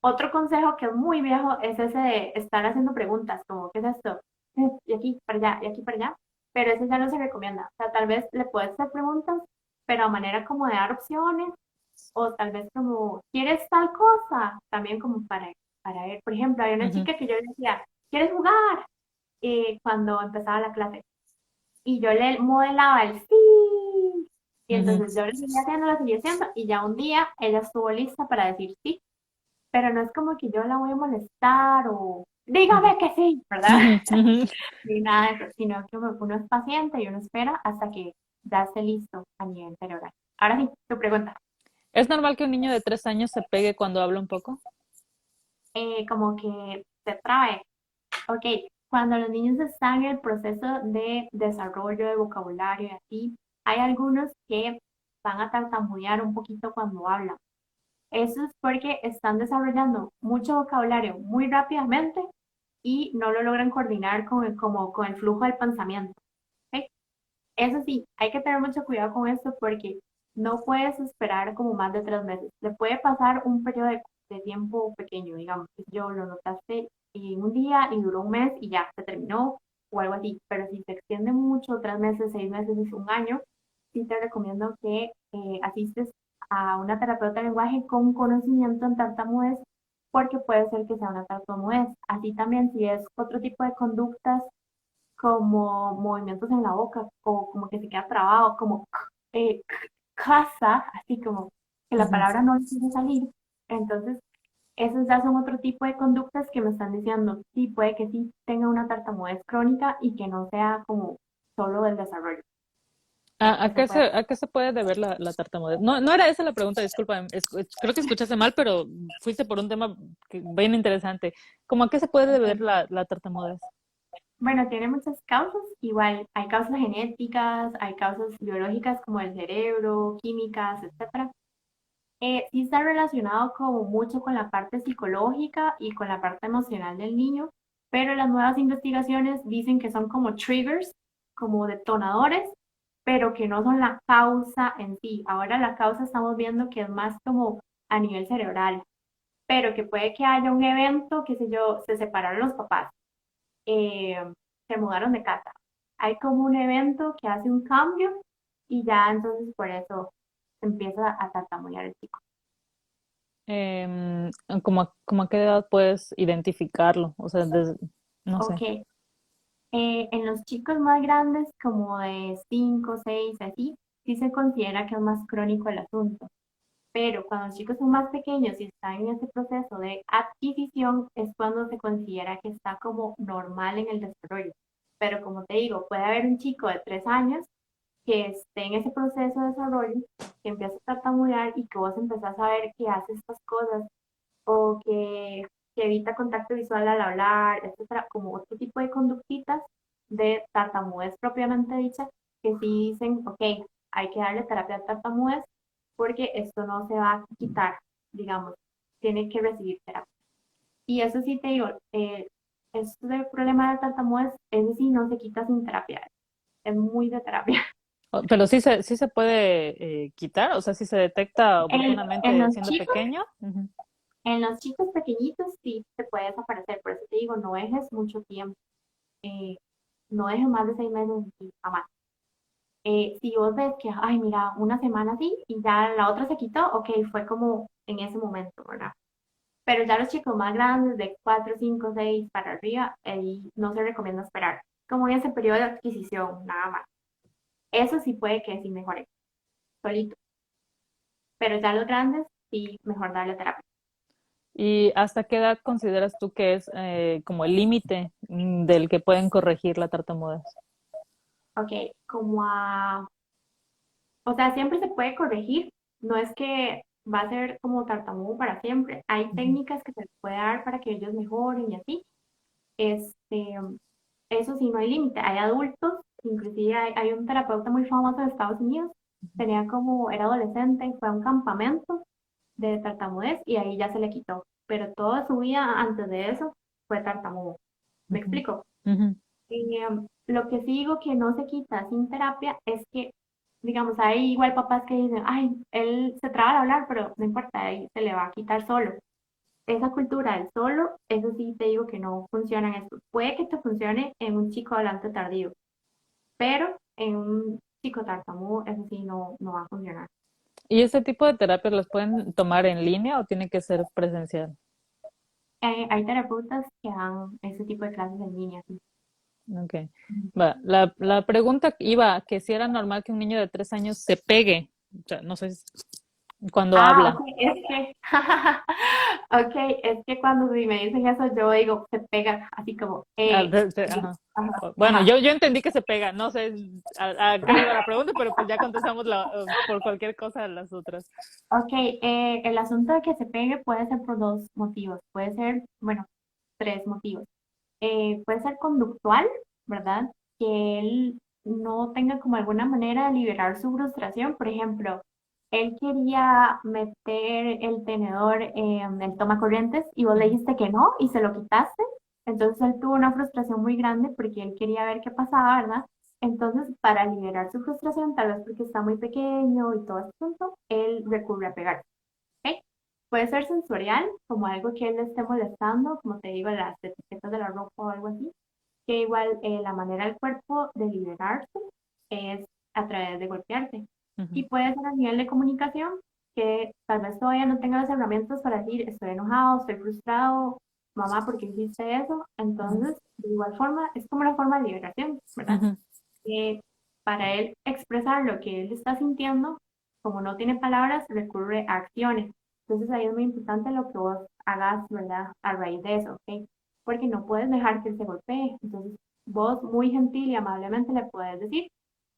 otro consejo que es muy viejo es ese de estar haciendo preguntas, como, ¿qué es esto? Y aquí para allá, y aquí para allá. Pero eso ya no se recomienda. O sea, tal vez le puedes hacer preguntas, pero a manera como de dar opciones, o tal vez como, ¿quieres tal cosa? También como para ver. Por ejemplo, hay una Ujú, chica que yo le decía, ¿quieres jugar? Cuando empezaba la clase y yo le modelaba el sí. Y ujú. entonces yo lo seguía haciendo, y ya un día ella estuvo lista para decir sí, pero no es como que yo la voy a molestar o Ujú, dígame que sí, ¿verdad? ujú, ujú. Ni nada de eso, sino que uno es paciente y uno espera hasta que ya esté listo a nivel cerebral. Ahora sí, tu pregunta. ¿Es normal que un niño de 3 años se pegue cuando habla un poco? Como que se trabe. Ok, cuando los niños están en el proceso de desarrollo de vocabulario y así, hay algunos que van a tartamudear un poquito cuando hablan. Eso es porque están desarrollando mucho vocabulario muy rápidamente y no lo logran coordinar como con el flujo del pensamiento. ¿Ok? Eso sí, hay que tener mucho cuidado con esto porque no puedes esperar como más de 3 meses. Le puede pasar un periodo de tiempo pequeño, digamos, que yo lo notaste en un día y duró un mes y ya se terminó o algo así. Pero si se extiende mucho, 3 meses, 6 meses, un año, sí te recomiendo que asistes a una terapeuta de lenguaje con conocimiento en tartamudez porque puede ser que sea una tartamudez. Así también si es otro tipo de conductas como movimientos en la boca o como que se queda trabado, como casa, así como que la Ujú. palabra no le quiere salir. Entonces, esos ya son otro tipo de conductas que me están diciendo, sí, puede que sí tenga una tartamudez crónica y que no sea como solo del desarrollo. Eso puede. A qué se puede deber la tartamudez? No, no era esa la pregunta, disculpa. Creo que escuchaste mal, pero fuiste por un tema bien interesante. ¿Cómo a qué se puede deber la tartamudez? Bueno, tiene muchas causas. Igual hay causas genéticas, hay causas biológicas como el cerebro, químicas, etcétera. Sí está relacionado como mucho con la parte psicológica y con la parte emocional del niño, pero las nuevas investigaciones dicen que son como triggers, como detonadores, pero que no son la causa en sí. Ahora la causa estamos viendo que es más como a nivel cerebral, pero que puede que haya un evento, qué sé yo, se separaron los papás, eh, se mudaron de casa. Hay como un evento que hace un cambio y ya entonces por eso empieza a tartamudear el chico. ¿Cómo a qué edad puedes identificarlo? O sea, no sé. Ok, en los chicos más grandes, como de 5, 6, así, sí se considera que es más crónico el asunto. Pero cuando los chicos son más pequeños y están en ese proceso de adquisición, es cuando se considera que está como normal en el desarrollo. Pero como te digo, puede haber un chico de 3 años que esté en ese proceso de desarrollo, que empieza a tartamudear y que vos empezás a ver que hace estas cosas o que evita contacto visual al hablar, etcétera, como otro tipo de conductitas de tartamudez propiamente dicha, que sí dicen, ok, hay que darle terapia de tartamudez porque esto no se va a quitar, digamos, tiene que recibir terapia. Y eso sí te digo, este problema de tartamudez, ese sí no se quita sin terapia, es muy de terapia. Pero sí se puede quitar, o sea, si se detecta En oportunamente los siendo chicos, pequeño. Ujú. en los chicos pequeñitos sí se puede desaparecer, por eso te digo, no dejes mucho tiempo, eh, no dejes más de 6 meses y jamás. Si vos ves que, ay, mira, una semana sí y ya la otra se quitó, ok, fue como en ese momento, ¿verdad? Pero ya los chicos más grandes, de 4 5 6 para arriba, no se recomienda esperar, como en ese periodo de adquisición, nada más. Eso sí puede que sí mejore, solito. pero ya los grandes sí, mejor darle terapia. ¿Y hasta qué edad consideras tú que es como el límite del que pueden corregir la tartamudez? Ok, como a, o sea, siempre se puede corregir, no es que va a ser como tartamudo para siempre, hay Ujú, técnicas que se les puede dar para que ellos mejoren y así, este, eso sí, no hay límite, hay adultos, inclusive hay un terapeuta muy famoso de Estados Unidos, tenía como, era adolescente, fue a un campamento de tartamudez y ahí ya se le quitó, pero toda su vida antes de eso fue tartamudo. ¿Me ujú, explico? ujú. Lo que sí digo que no se quita sin terapia es que, digamos, hay igual papás que dicen, ay, él se traba al hablar, pero no importa, ahí se le va a quitar solo. Esa cultura del solo, eso sí te digo que no funciona en esto. Puede que te funcione en un chico hablante tardío, pero en un chico tartamudo, eso sí no va a funcionar. ¿Y ese tipo de terapias las pueden tomar en línea o tiene que ser presencial? Hay terapeutas que dan ese tipo de clases en línea, sí. Okay. Va, la pregunta iba a que si era normal que un niño de 3 años se pegue, o sea, no sé, cuando Ah, habla. ok, es que, ok, es que cuando me dicen eso, yo digo, se pega así como, Ajá. ajá, Bueno, ajá. yo entendí que se pega, no sé a qué iba la pregunta, pero pues ya contestamos por cualquier cosa las otras. Ok, el asunto de que se pegue puede ser por dos motivos, puede ser, bueno, tres motivos. Puede ser conductual, ¿verdad? Que él no tenga como alguna manera de liberar su frustración. Por ejemplo, él quería meter el tenedor en el tomacorrientes y vos le Ujú, dijiste que no y se lo quitaste. Entonces él tuvo una frustración muy grande porque él quería ver qué pasaba, ¿verdad? Entonces, para liberar su frustración, tal vez porque está muy pequeño y todo este asunto, él recurre a pegar. ¿Ok? Puede ser sensorial, como algo que él le esté molestando, como te digo, las etiquetas de la ropa o algo así, que igual la manera del cuerpo de liberarse es a través de golpearse. ujú, Y puede ser a nivel de comunicación, que tal vez todavía no tenga las herramientas para decir estoy enojado, estoy frustrado, mamá, ¿por qué hiciste eso? ujú, Entonces, de igual forma, es como una forma de liberación, ¿verdad? ujú, Para él expresar lo que él está sintiendo, como no tiene palabras, recurre a acciones. Entonces ahí es muy importante lo que vos hagas, ¿verdad? A raíz de eso, ¿ok? Porque no puedes dejar que él se golpee. Entonces vos muy gentil y amablemente le puedes decir,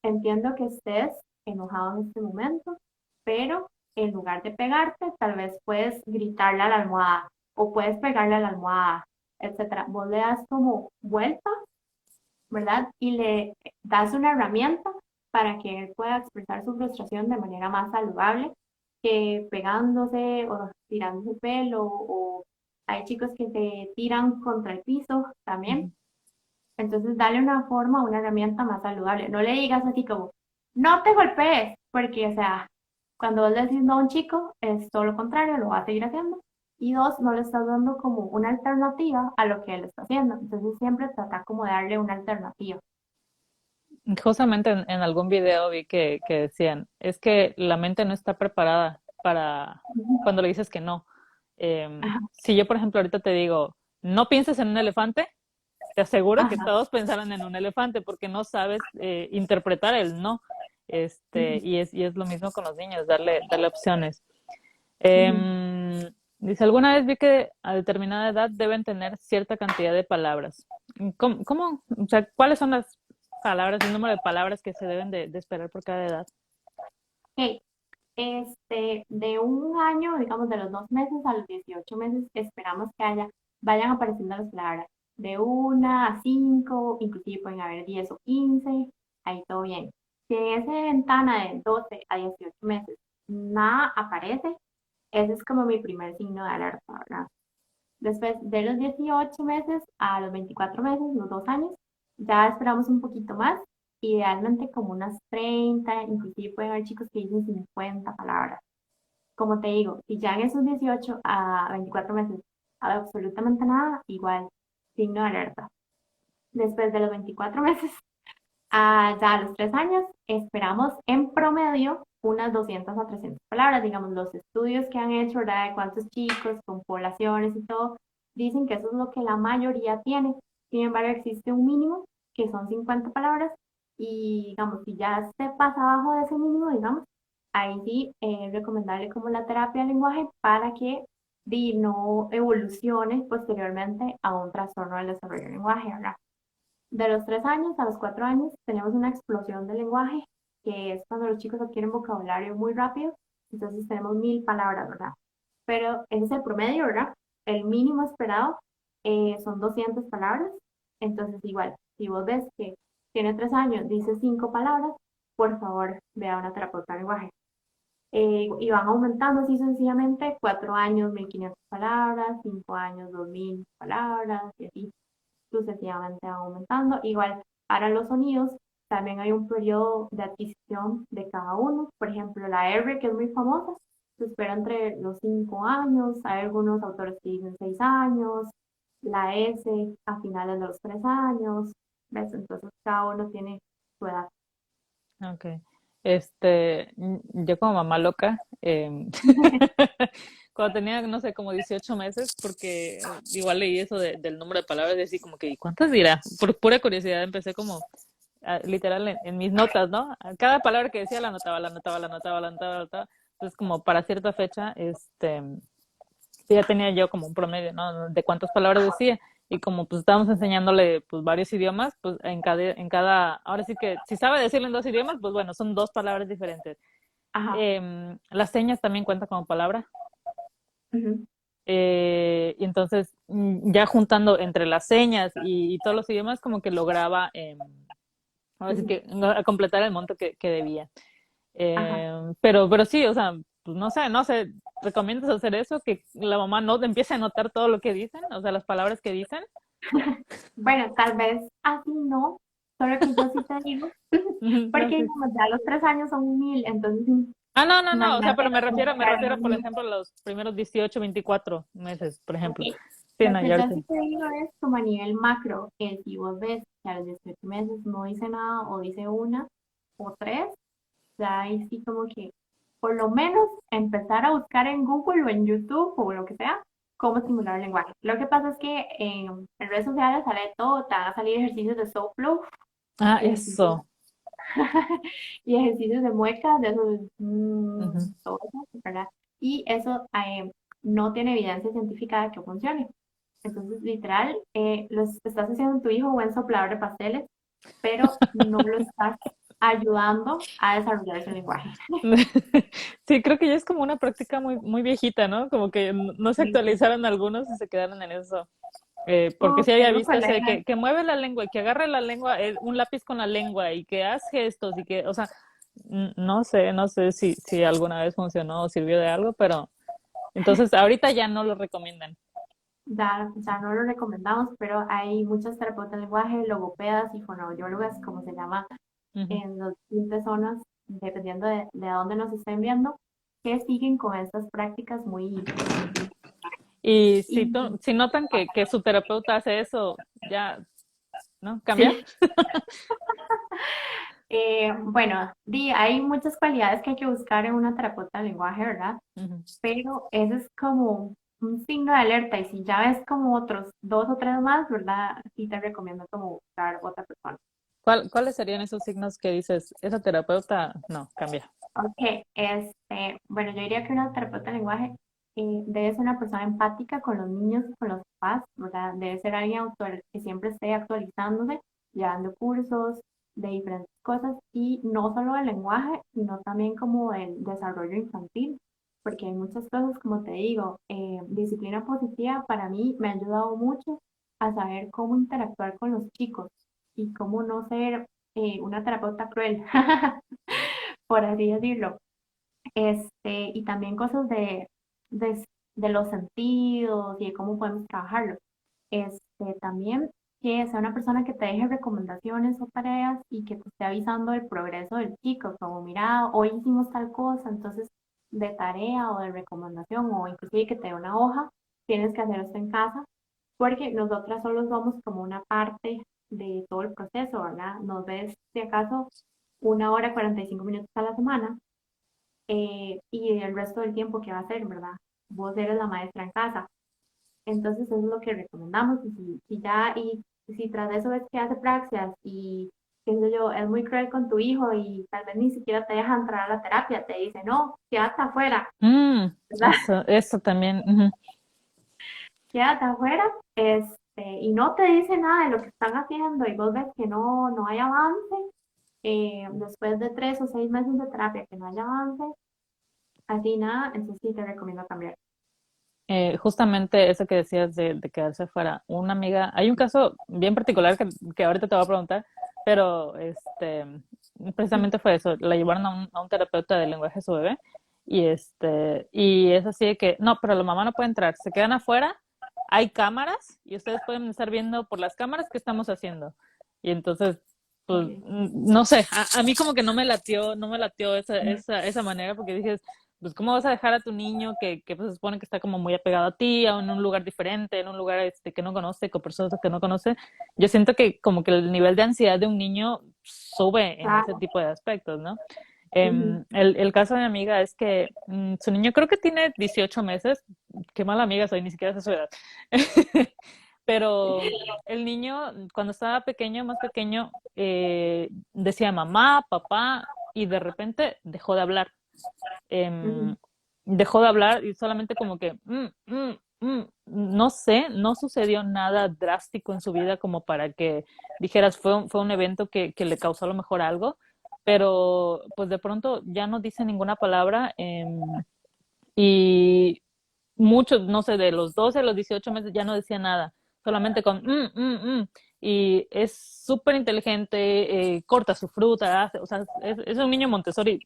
entiendo que estés enojado en este momento, pero en lugar de pegarte, tal vez puedes gritarle a la almohada o puedes pegarle a la almohada, etcétera. Vos le das como vuelta, ¿verdad? Y le das una herramienta para que él pueda expresar su frustración de manera más saludable que pegándose o tirándose el pelo o hay chicos que se tiran contra el piso también. ujú. Entonces, dale una forma, una herramienta más saludable. No le digas así como, no te golpees, porque, o sea, cuando vos le decís no a un chico, es todo lo contrario, lo va a seguir haciendo. Y dos, no le estás dando como una alternativa a lo que él está haciendo. Entonces, siempre trata como de darle una alternativa. Justamente en algún video vi que decían, es que la mente no está preparada para cuando le dices que no. Ajá, Si yo, por ejemplo, ahorita te digo, no pienses en un elefante, te aseguro que ajá, todos pensaron en un elefante porque no sabes interpretar el no. ujú, Y es lo mismo con los niños, darle opciones. ujú. Dice, alguna vez vi que a determinada edad deben tener cierta cantidad de palabras. O sea, ¿cuáles son las palabras, el número de palabras que se deben de esperar por cada edad? Ok, de un año, digamos de los 2 meses a los 18 meses, esperamos que vayan apareciendo las palabras. De 1 a 5, inclusive pueden haber 10 o 15, ahí todo bien. Si en esa ventana de 12 a 18 meses nada aparece, ese es como mi primer signo de alerta, ¿verdad? Después de los 18 meses a los 24 meses, los 2 años, ya esperamos un poquito más, idealmente como unas 30, inclusive pueden haber chicos que dicen 50 palabras. Como te digo, si ya en esos 18 a 24 meses hay absolutamente nada, igual, signo de alerta. Después de los 24 meses ya a los 3 años, esperamos en promedio unas 200 a 300 palabras. Digamos, los estudios que han hecho, ¿verdad? De cuántos chicos con poblaciones y todo, dicen que eso es lo que la mayoría tiene. Sin embargo, existe un mínimo que son 50 palabras y, digamos, si ya se pasa abajo de ese mínimo, digamos, ahí sí es recomendable como la terapia del lenguaje para que no evolucione posteriormente a un trastorno del desarrollo del lenguaje, ¿verdad? De los 3 años a los 4 años tenemos una explosión del lenguaje, que es cuando los chicos adquieren vocabulario muy rápido, entonces tenemos 1000 palabras, ¿verdad? Pero ese es el promedio, ¿verdad? El mínimo esperado son 200 palabras, entonces igual, si vos ves que tiene 3 años, dice 5 palabras, por favor, vea a una terapeuta de lenguaje. Y van aumentando así sencillamente, 4 años, 1500 palabras, 5 años, 2000 palabras, y así sucesivamente van aumentando. Igual para los sonidos también hay un periodo de adquisición de cada uno. Por ejemplo, la R, que es muy famosa, se espera entre los 5 años. Hay algunos autores que dicen 6 años. La S a finales de los 3 años. ¿Ves? Entonces cada uno tiene su edad. Ok. Yo como mamá loca, cuando tenía, no sé, como 18 meses, porque igual leí eso del número de palabras y así como que, ¿y cuántas dirá? Por pura curiosidad empecé como, literal, en mis notas, ¿no? Cada palabra que decía la anotaba, la anotaba, la anotaba, la anotaba, la anotaba. Entonces, como para cierta fecha, sí, ya tenía yo como un promedio, ¿no? De cuántas palabras decía. Y como pues estábamos enseñándole pues varios idiomas, pues ahora sí que si sabe decirlo en 2 idiomas, pues bueno, son 2 palabras diferentes. Ajá. Las señas también cuentan como palabra. Ujú, Y entonces ya juntando entre las señas y todos los idiomas, como que lograba, ahora sí ujú. que a completar el monto que debía. Ajá. Pero sí, o sea, pues no sé, ¿recomiendas hacer eso? Que la mamá no empiece a anotar todo lo que dicen, o sea, las palabras que dicen. Bueno, tal vez así no, solo que yo sí te digo, No, porque sí. digamos, ya los 3 años son 1000, entonces No, o sea, imagínate pero me multiplicar refiero, por 1000. ejemplo, a los primeros 18 24 meses, por Ok, ejemplo. Sí, lo no, que ya yo ahorita. sí te digo es como a nivel macro, que si vos ves que a los 18 meses no dice nada o dice una o tres, ya ahí sí como que por lo menos empezar a buscar en Google o en YouTube o lo que sea cómo estimular el lenguaje. Lo que pasa es que en redes sociales sale todo, te van a salir ejercicios de soft flow Ah, y ejercicios, eso. y ejercicios de muecas, de esos, Ujú. todo eso, ¿verdad? Y eso no tiene evidencia científica de que funcione. Entonces, literal, los estás haciendo tu hijo buen soplador de pasteles, pero no lo estás ayudando a desarrollar su lenguaje. Sí, creo que ya es como una práctica muy, muy viejita, ¿no? Como que no se Sí, sí. actualizaron algunos y se quedaron en eso. Porque Uf, sí había tengo visto ese colegas. que mueve la lengua y que agarre la lengua, un lápiz con la lengua y que hace gestos y que, o sea, no sé si alguna vez funcionó o sirvió de algo, pero entonces ahorita ya no lo recomiendan. Ya no lo recomendamos, pero hay muchas terapeutas de lenguaje, logopedas y fonoaudiólogas, como se llama, Ujú. en las distintas zonas, dependiendo de dónde nos estén viendo, que siguen con estas prácticas muy... Y Y, si notan que su terapeuta hace eso, ya, ¿no? ¿Cambia? sí, bueno, hay muchas cualidades que hay que buscar en una terapeuta de lenguaje, ¿verdad? Ujú. Pero ese es como un signo de alerta y si ya ves como otros dos o tres más, ¿verdad? Sí te recomiendo como buscar otra persona. ¿Cuáles serían esos signos que dices, esa terapeuta, no, cambia? Ok, bueno, yo diría que una terapeuta de lenguaje debe ser una persona empática con los niños y con los papás, ¿verdad? Debe ser alguien que siempre esté actualizándose, llevando cursos de diferentes cosas y no solo del lenguaje, sino también como del desarrollo infantil, porque hay muchas cosas, como te digo, disciplina positiva para mí me ha ayudado mucho a saber cómo interactuar con los chicos y cómo no ser una terapeuta cruel. Por así decirlo. Y también cosas de, de los sentidos y de cómo podemos trabajarlo. También que sea una persona que te deje recomendaciones o tareas y que te esté avisando del progreso del chico, como mira, hoy hicimos tal cosa, entonces de tarea o de recomendación o inclusive que te dé una hoja, tienes que hacer esto en casa, porque nosotras solo somos como una parte de todo el proceso, ¿verdad? Nos ves, si acaso, 1 hora 45 minutos a la semana y el resto del tiempo, ¿qué va a hacer, verdad? Vos eres la maestra en casa. Entonces, eso es lo que recomendamos. Y si tras de eso ves que hace praxias y qué sé yo, es muy cruel con tu hijo y tal vez ni siquiera te deja entrar a la terapia, te dice, no, quédate afuera, ¿verdad? Eso también. Ujú. Quédate afuera, y no te dice nada de lo que están haciendo y vos ves que no hay avance, después de 3 o 6 meses de terapia que no haya avance, así nada, entonces sí te recomiendo cambiar. Justamente eso que decías de quedarse fuera. Una amiga, hay un caso bien particular que ahorita te voy a preguntar, pero precisamente fue eso. La llevaron a un terapeuta de lenguaje a su bebé y es así de que, no, pero la mamá no puede entrar, se quedan afuera, hay cámaras y ustedes pueden estar viendo por las cámaras qué estamos haciendo. Y entonces, pues, Ok. no sé, a mí como que no me latió esa manera porque dije, pues cómo vas a dejar a tu niño que pues, se supone que está como muy apegado a ti, en un lugar diferente, en un lugar que no conoce, con personas que no conoce. Yo siento que como que el nivel de ansiedad de un niño sube en ese Claro. tipo de aspectos, ¿no? Ujú. El caso de mi amiga es que su niño creo que tiene 18 meses, qué mala amiga soy, ni siquiera sé su edad. Pero el niño, cuando estaba pequeño, más pequeño, decía mamá, papá, y de repente dejó de hablar Ujú. em, dejó de hablar y solamente como que, no sé, no sucedió nada drástico en su vida como para que dijeras fue un evento que le causó a lo mejor algo, pero pues de pronto ya no dice ninguna palabra y muchos, no sé, de los 12 a los 18 meses ya no decía nada, solamente con y es súper inteligente, corta su fruta, o sea, es un niño Montessori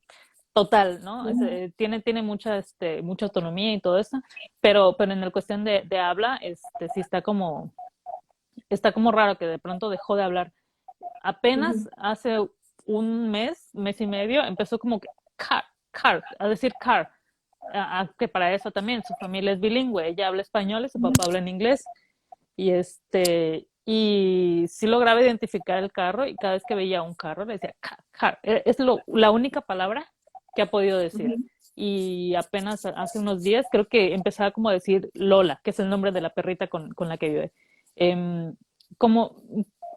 total, ¿no? Ujú. Tiene mucha, mucha autonomía y todo eso, pero en el cuestión de habla, sí está como raro que de pronto dejó de hablar. Ujú. Apenas hace un mes y medio, empezó como que a decir car, que para eso también su familia es bilingüe, ella habla español y su papá habla en inglés, y sí lograba identificar el carro y cada vez que veía un carro le decía car. Es la única palabra que ha podido decir. Ujú. Y apenas hace unos días creo que empezaba como a decir Lola, que es el nombre de la perrita con la que vive. Eh, como,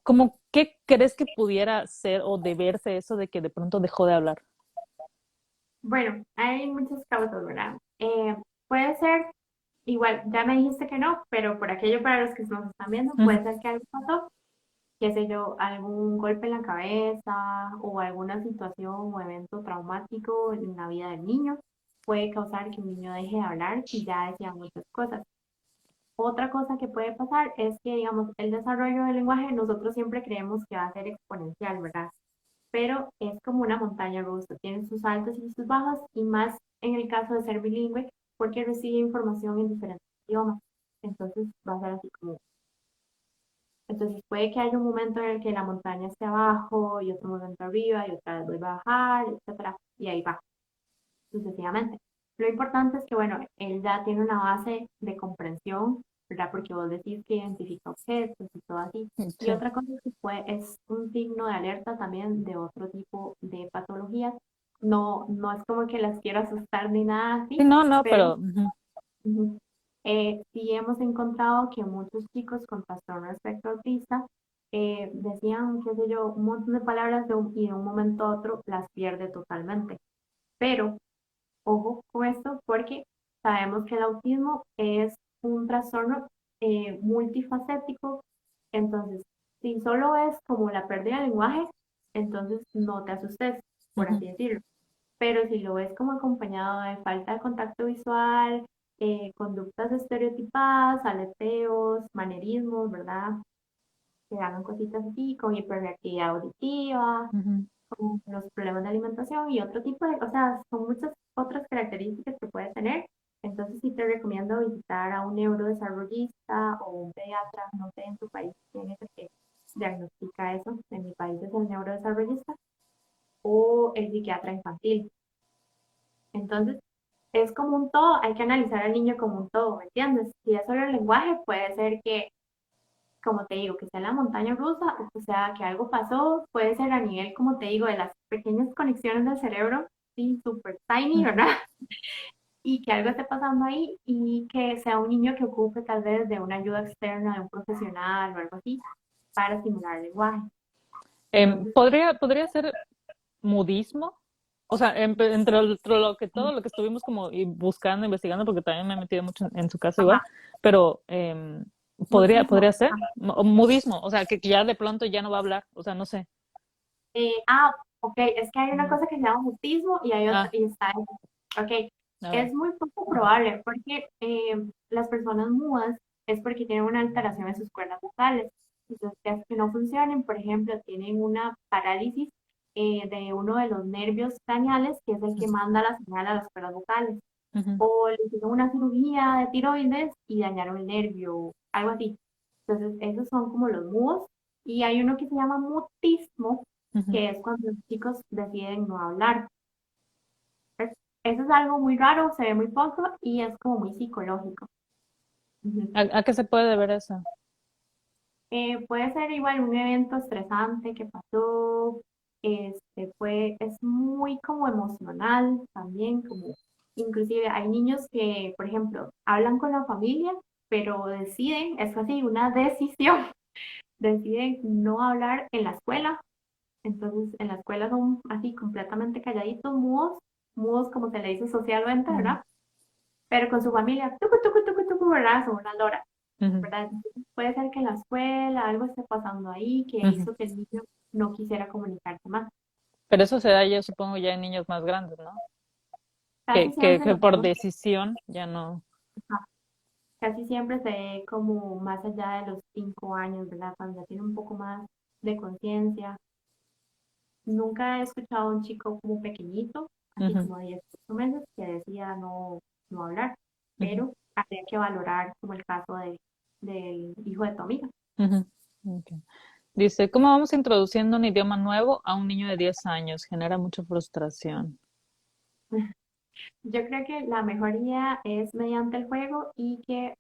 como, ¿qué crees que pudiera ser o deberse eso de que de pronto dejó de hablar? Bueno, hay muchas causas, ¿verdad? Puede ser, igual, ya me dijiste que no, pero por aquello para los que nos están viendo, Ujú. puede ser que algo pasó, qué sé yo, algún golpe en la cabeza o alguna situación o evento traumático en la vida del niño puede causar que un niño deje de hablar y ya decía muchas cosas. Otra cosa que puede pasar es que, digamos, el desarrollo del lenguaje nosotros siempre creemos que va a ser exponencial, ¿verdad? Pero es como una montaña rusa, tiene sus altos y sus bajos, y más en el caso de ser bilingüe, porque recibe información en diferentes idiomas. Entonces va a ser así como, entonces puede que haya un momento en el que la montaña esté abajo y otro momento arriba y otra vez vuelva a bajar, etcétera, y ahí va, sucesivamente. Lo importante es que, bueno, él ya tiene una base de comprensión, ¿verdad? Porque vos decís que identifica objetos y todo así. Y Sí. otra cosa es que es un signo de alerta también de otro tipo de patologías. No es como que las quiero asustar ni nada Sí, así, no, no, pero pero ujú, ujú, sí hemos encontrado que muchos chicos con trastorno espectro autista decían, qué sé yo, un montón de palabras y de un momento a otro las pierde totalmente. Pero ojo con esto porque sabemos que el autismo es un trastorno multifacético, entonces si solo es como la pérdida de lenguaje, entonces no te asustes, por ujú. así decirlo. Pero si lo ves como acompañado de falta de contacto visual, conductas estereotipadas, aleteos, manerismos, ¿verdad? Que hagan cositas así, con hiperreactividad auditiva, Ujú. con los problemas de alimentación y otro tipo de, o sea, son muchas otras características que puede tener. Entonces sí te recomiendo visitar a un neurodesarrollista o un pediatra, no sé en tu país quién es el que diagnostica eso, en mi país es el neurodesarrollista o el psiquiatra infantil. Entonces es como un todo, hay que analizar al niño como un todo, ¿me entiendes? Si es solo el lenguaje, puede ser que como te digo, que sea la montaña rusa, o sea, que algo pasó, puede ser a nivel, como te digo, de las pequeñas conexiones del cerebro, sí, súper tiny, Ujú. ¿verdad? Y que algo esté pasando ahí y que sea un niño que ocupe tal vez de una ayuda externa de un profesional o algo así para estimular el lenguaje. Entonces, ¿Podría ser mudismo? O sea, entre lo que todo lo que estuvimos como buscando, investigando, porque también me he metido mucho en su caso igual, ajá, pero podría mutismo. ser mudismo, o sea, que ya de pronto ya no va a hablar, o sea, no sé. Ah, ok, es que hay una Ujú. cosa que se llama mutismo y hay otra, Ah, y está eso. Ok, a ver. es muy poco probable porque las personas mudas es porque tienen una alteración en sus cuerdas vocales. Entonces, que hace que no funcionen, por ejemplo, tienen una parálisis de uno de los nervios craneales, que es el que manda la señal a las cuerdas vocales. Ujú, O le hicieron una cirugía de tiroides y dañaron el nervio, algo así. Entonces, esos son como los mudos. Y hay uno que se llama mutismo, ujú. que es cuando los chicos deciden no hablar. Es- Eso es algo muy raro, se ve muy poco y es como muy psicológico. Ujú. ¿A qué se puede deber eso? Puede ser igual un evento estresante que pasó, es muy como emocional también, como inclusive hay niños que, por ejemplo, hablan con la familia, pero deciden, es así, una decisión, deciden no hablar en la escuela. Entonces, en la escuela son así completamente calladitos, mudos, mudos como se le dice socialmente, Ujú, ¿verdad? Pero con su familia, tucu, tucu, tucu, tucu, ¿verdad? Son una lora, ujú, ¿verdad? Entonces, puede ser que en la escuela algo esté pasando ahí que ujú. hizo que el niño no quisiera comunicarse más. Pero eso se da, yo supongo, ya en niños más grandes, ¿no? Casi Que, siempre que lo por vemos, decisión ya no. ajá, casi siempre se ve como más allá de los 5 años, ¿verdad? Cuando ya tiene un poco más de conciencia. Nunca he escuchado a un chico como pequeñito, así Ujú, como de 18 meses, que decía no hablar, ujú, pero habría que valorar como el caso del hijo de tu amiga. ujú. Ok. Dice, ¿cómo vamos introduciendo un idioma nuevo a un niño de 10 años? Genera mucha frustración. Yo creo que la mejor idea es mediante el juego y que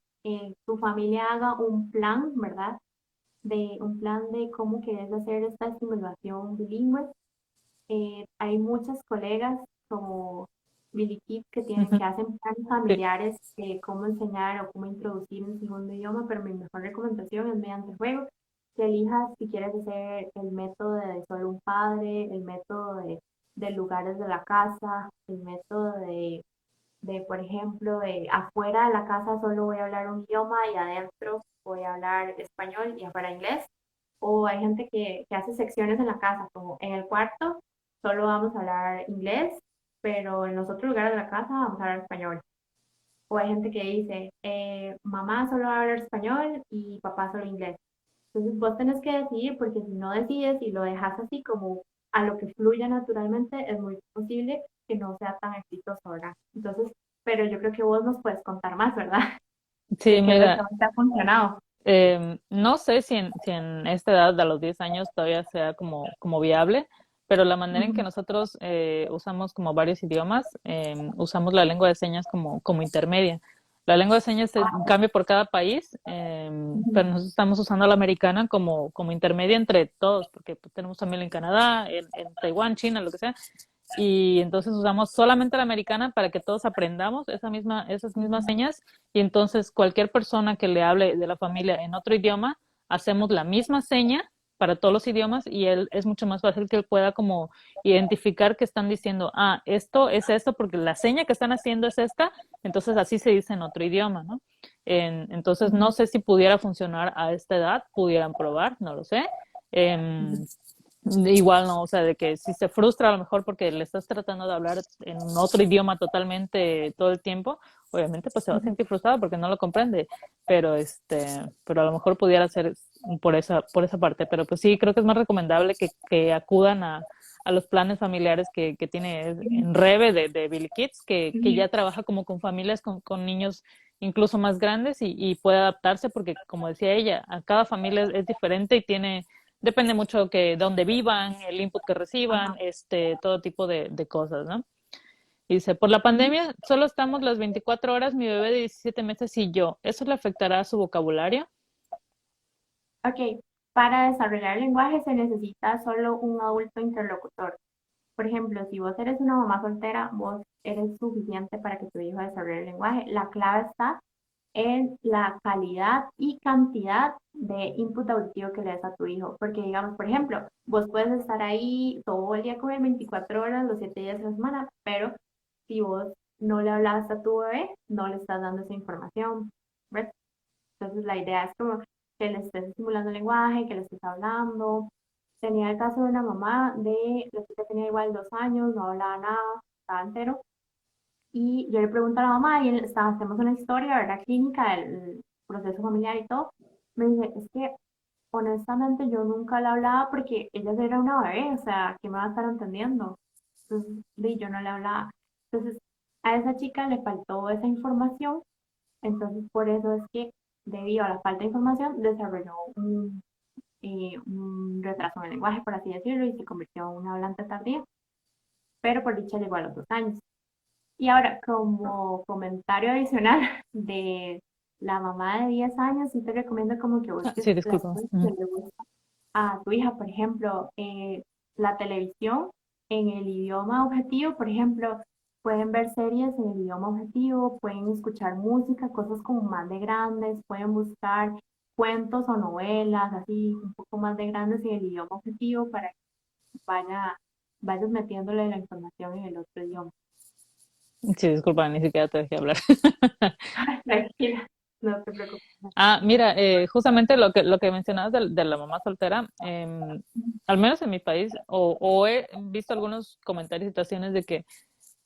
tu familia haga un plan, ¿verdad? De un plan de cómo quieres hacer esta estimulación bilingüe. Hay muchas colegas como Billy Kids Ujú, que hacen planes sí. familiares de cómo enseñar o cómo introducir un segundo idioma, pero mi mejor recomendación es mediante el juego, que elijas si quieres hacer el método de solo un padre, el método de lugares de la casa, el método por ejemplo, afuera de la casa solo voy a hablar un idioma y adentro voy a hablar español y afuera inglés. O hay gente que hace secciones en la casa, como en el cuarto solo vamos a hablar inglés, pero en los otros lugares de la casa vamos a hablar español. O hay gente que dice, mamá solo va a hablar español y papá solo inglés. Entonces vos tenés que decidir porque si no decides y lo dejas así como a lo que fluya naturalmente, es muy posible que no sea tan exitoso, ¿verdad? Entonces, pero yo creo que vos nos puedes contar más, ¿verdad? Sí, De qué es lo que mira, más te ha funcionado. no sé si en esta edad, de los 10 años, todavía sea como viable, pero la manera en que Ujú. nosotros usamos como varios idiomas, usamos la lengua de señas como intermedia. La lengua de señas Ah, cambia por cada país, ujú. pero nosotros estamos usando la americana como intermedia entre todos, porque pues, tenemos también en Canadá, en Taiwán, China, lo que sea, y entonces usamos solamente la americana para que todos aprendamos esas mismas señas y entonces cualquier persona que le hable de la familia en otro idioma, hacemos la misma seña para todos los idiomas y él es mucho más fácil que él pueda como identificar que están diciendo, ah, esto es esto porque la seña que están haciendo es esta, entonces así se dice en otro idioma, ¿no? Entonces no sé si pudiera funcionar a esta edad, pudieran probar, no lo sé. Ujú. Igual no, o sea, de que si se frustra a lo mejor porque le estás tratando de hablar en otro idioma totalmente todo el tiempo, obviamente pues se va a Ujú. sentir frustrado porque no lo comprende, pero a lo mejor pudiera ser por esa parte, pero pues sí, creo que es más recomendable que acudan a los planes familiares que tiene en Reve de Billy Kids, que Ujú. ya trabaja como con familias con niños incluso más grandes y puede adaptarse porque como decía ella, a cada familia es diferente y depende mucho que dónde vivan, el input que reciban, Ajá. todo tipo de cosas, ¿no? Y dice, por la Ujú. pandemia solo estamos las 24 horas, mi bebé de 17 meses y yo. ¿Eso le afectará a su vocabulario? Ok, para desarrollar el lenguaje se necesita solo un adulto interlocutor. Por ejemplo, si vos eres una mamá soltera, vos eres suficiente para que tu hijo desarrolle el lenguaje. La clave está en la calidad y cantidad de input auditivo que le des a tu hijo. Porque, digamos, por ejemplo, vos puedes estar ahí todo el día con él, 24 horas, los 7 días de la semana, pero si vos no le hablas a tu bebé, no le estás dando esa información, ¿ves? Entonces, la idea es como que le estés estimulando el lenguaje, que le estés hablando. Tenía el caso de una mamá de la chica tenía igual 2 años, no hablaba nada, estaba entero. Y yo le pregunto a la mamá, y hacemos una historia, ¿verdad? Clínica, del proceso familiar y todo. Me dice, es que honestamente yo nunca le hablaba porque ella era una bebé, o sea, ¿qué me va a estar entendiendo? Entonces, yo no le hablaba. Entonces, a esa chica le faltó esa información, entonces por eso es que debido a la falta de información desarrolló un retraso en el lenguaje, por así decirlo, y se convirtió en una hablante tardía, pero por dicha llegó a los 2 años. Y ahora, como comentario adicional de la mamá de 10 años, sí te recomiendo como que Ah, busques sí, las disculpa. cosas que le gustan a tu hija. Por ejemplo, la televisión en el idioma objetivo, por ejemplo, pueden ver series en el idioma objetivo, pueden escuchar música, cosas como más de grandes, pueden buscar cuentos o novelas, así un poco más de grandes en el idioma objetivo para que vayas metiéndole la información en el otro idioma. Sí, disculpa, ni siquiera te dejé hablar. Tranquila, no te preocupes. Ah, mira, justamente lo que mencionabas de la mamá soltera, al menos en mi país, o he visto algunos comentarios y situaciones de que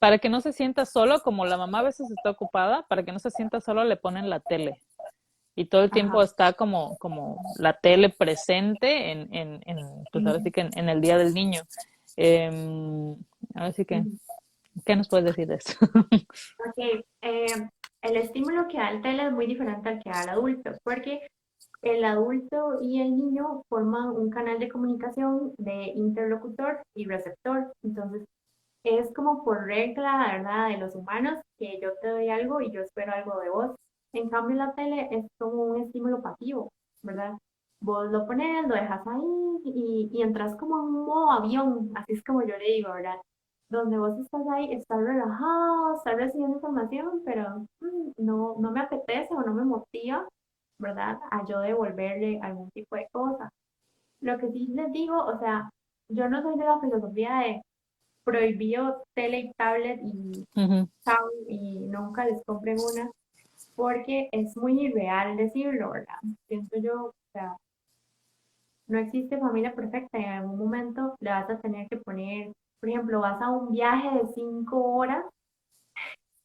para que no se sienta solo, como la mamá a veces está ocupada, para que no se sienta solo le ponen la tele y todo el tiempo Ajá. está como la tele presente pues ahora sí que en el día del niño. Eh, Ahora sí que, Ujú. ¿qué nos puedes decir de eso? Ok, el estímulo que da el tele es muy diferente al que da el adulto, porque el adulto y el niño forman un canal de comunicación de interlocutor y receptor. Entonces, es como por regla, ¿verdad?, de los humanos, que yo te doy algo y yo espero algo de vos. En cambio, la tele es como un estímulo pasivo, ¿verdad? Vos lo pones, lo dejas ahí y entras como en un modo avión, así es como yo le digo, ¿verdad? Donde vos estás ahí, estás relajado, estás recibiendo información, pero no me apetece o no me motiva, ¿verdad? A yo devolverle algún tipo de cosa. Lo que sí les digo, o sea, yo no soy de la filosofía de prohibió tele y tablet y Ujú. tablet y nunca les compren una, porque es muy irreal decirlo, ¿verdad? Pienso yo, o sea, no existe familia perfecta, en algún momento le vas a tener que poner, por ejemplo, vas a un viaje de 5 horas,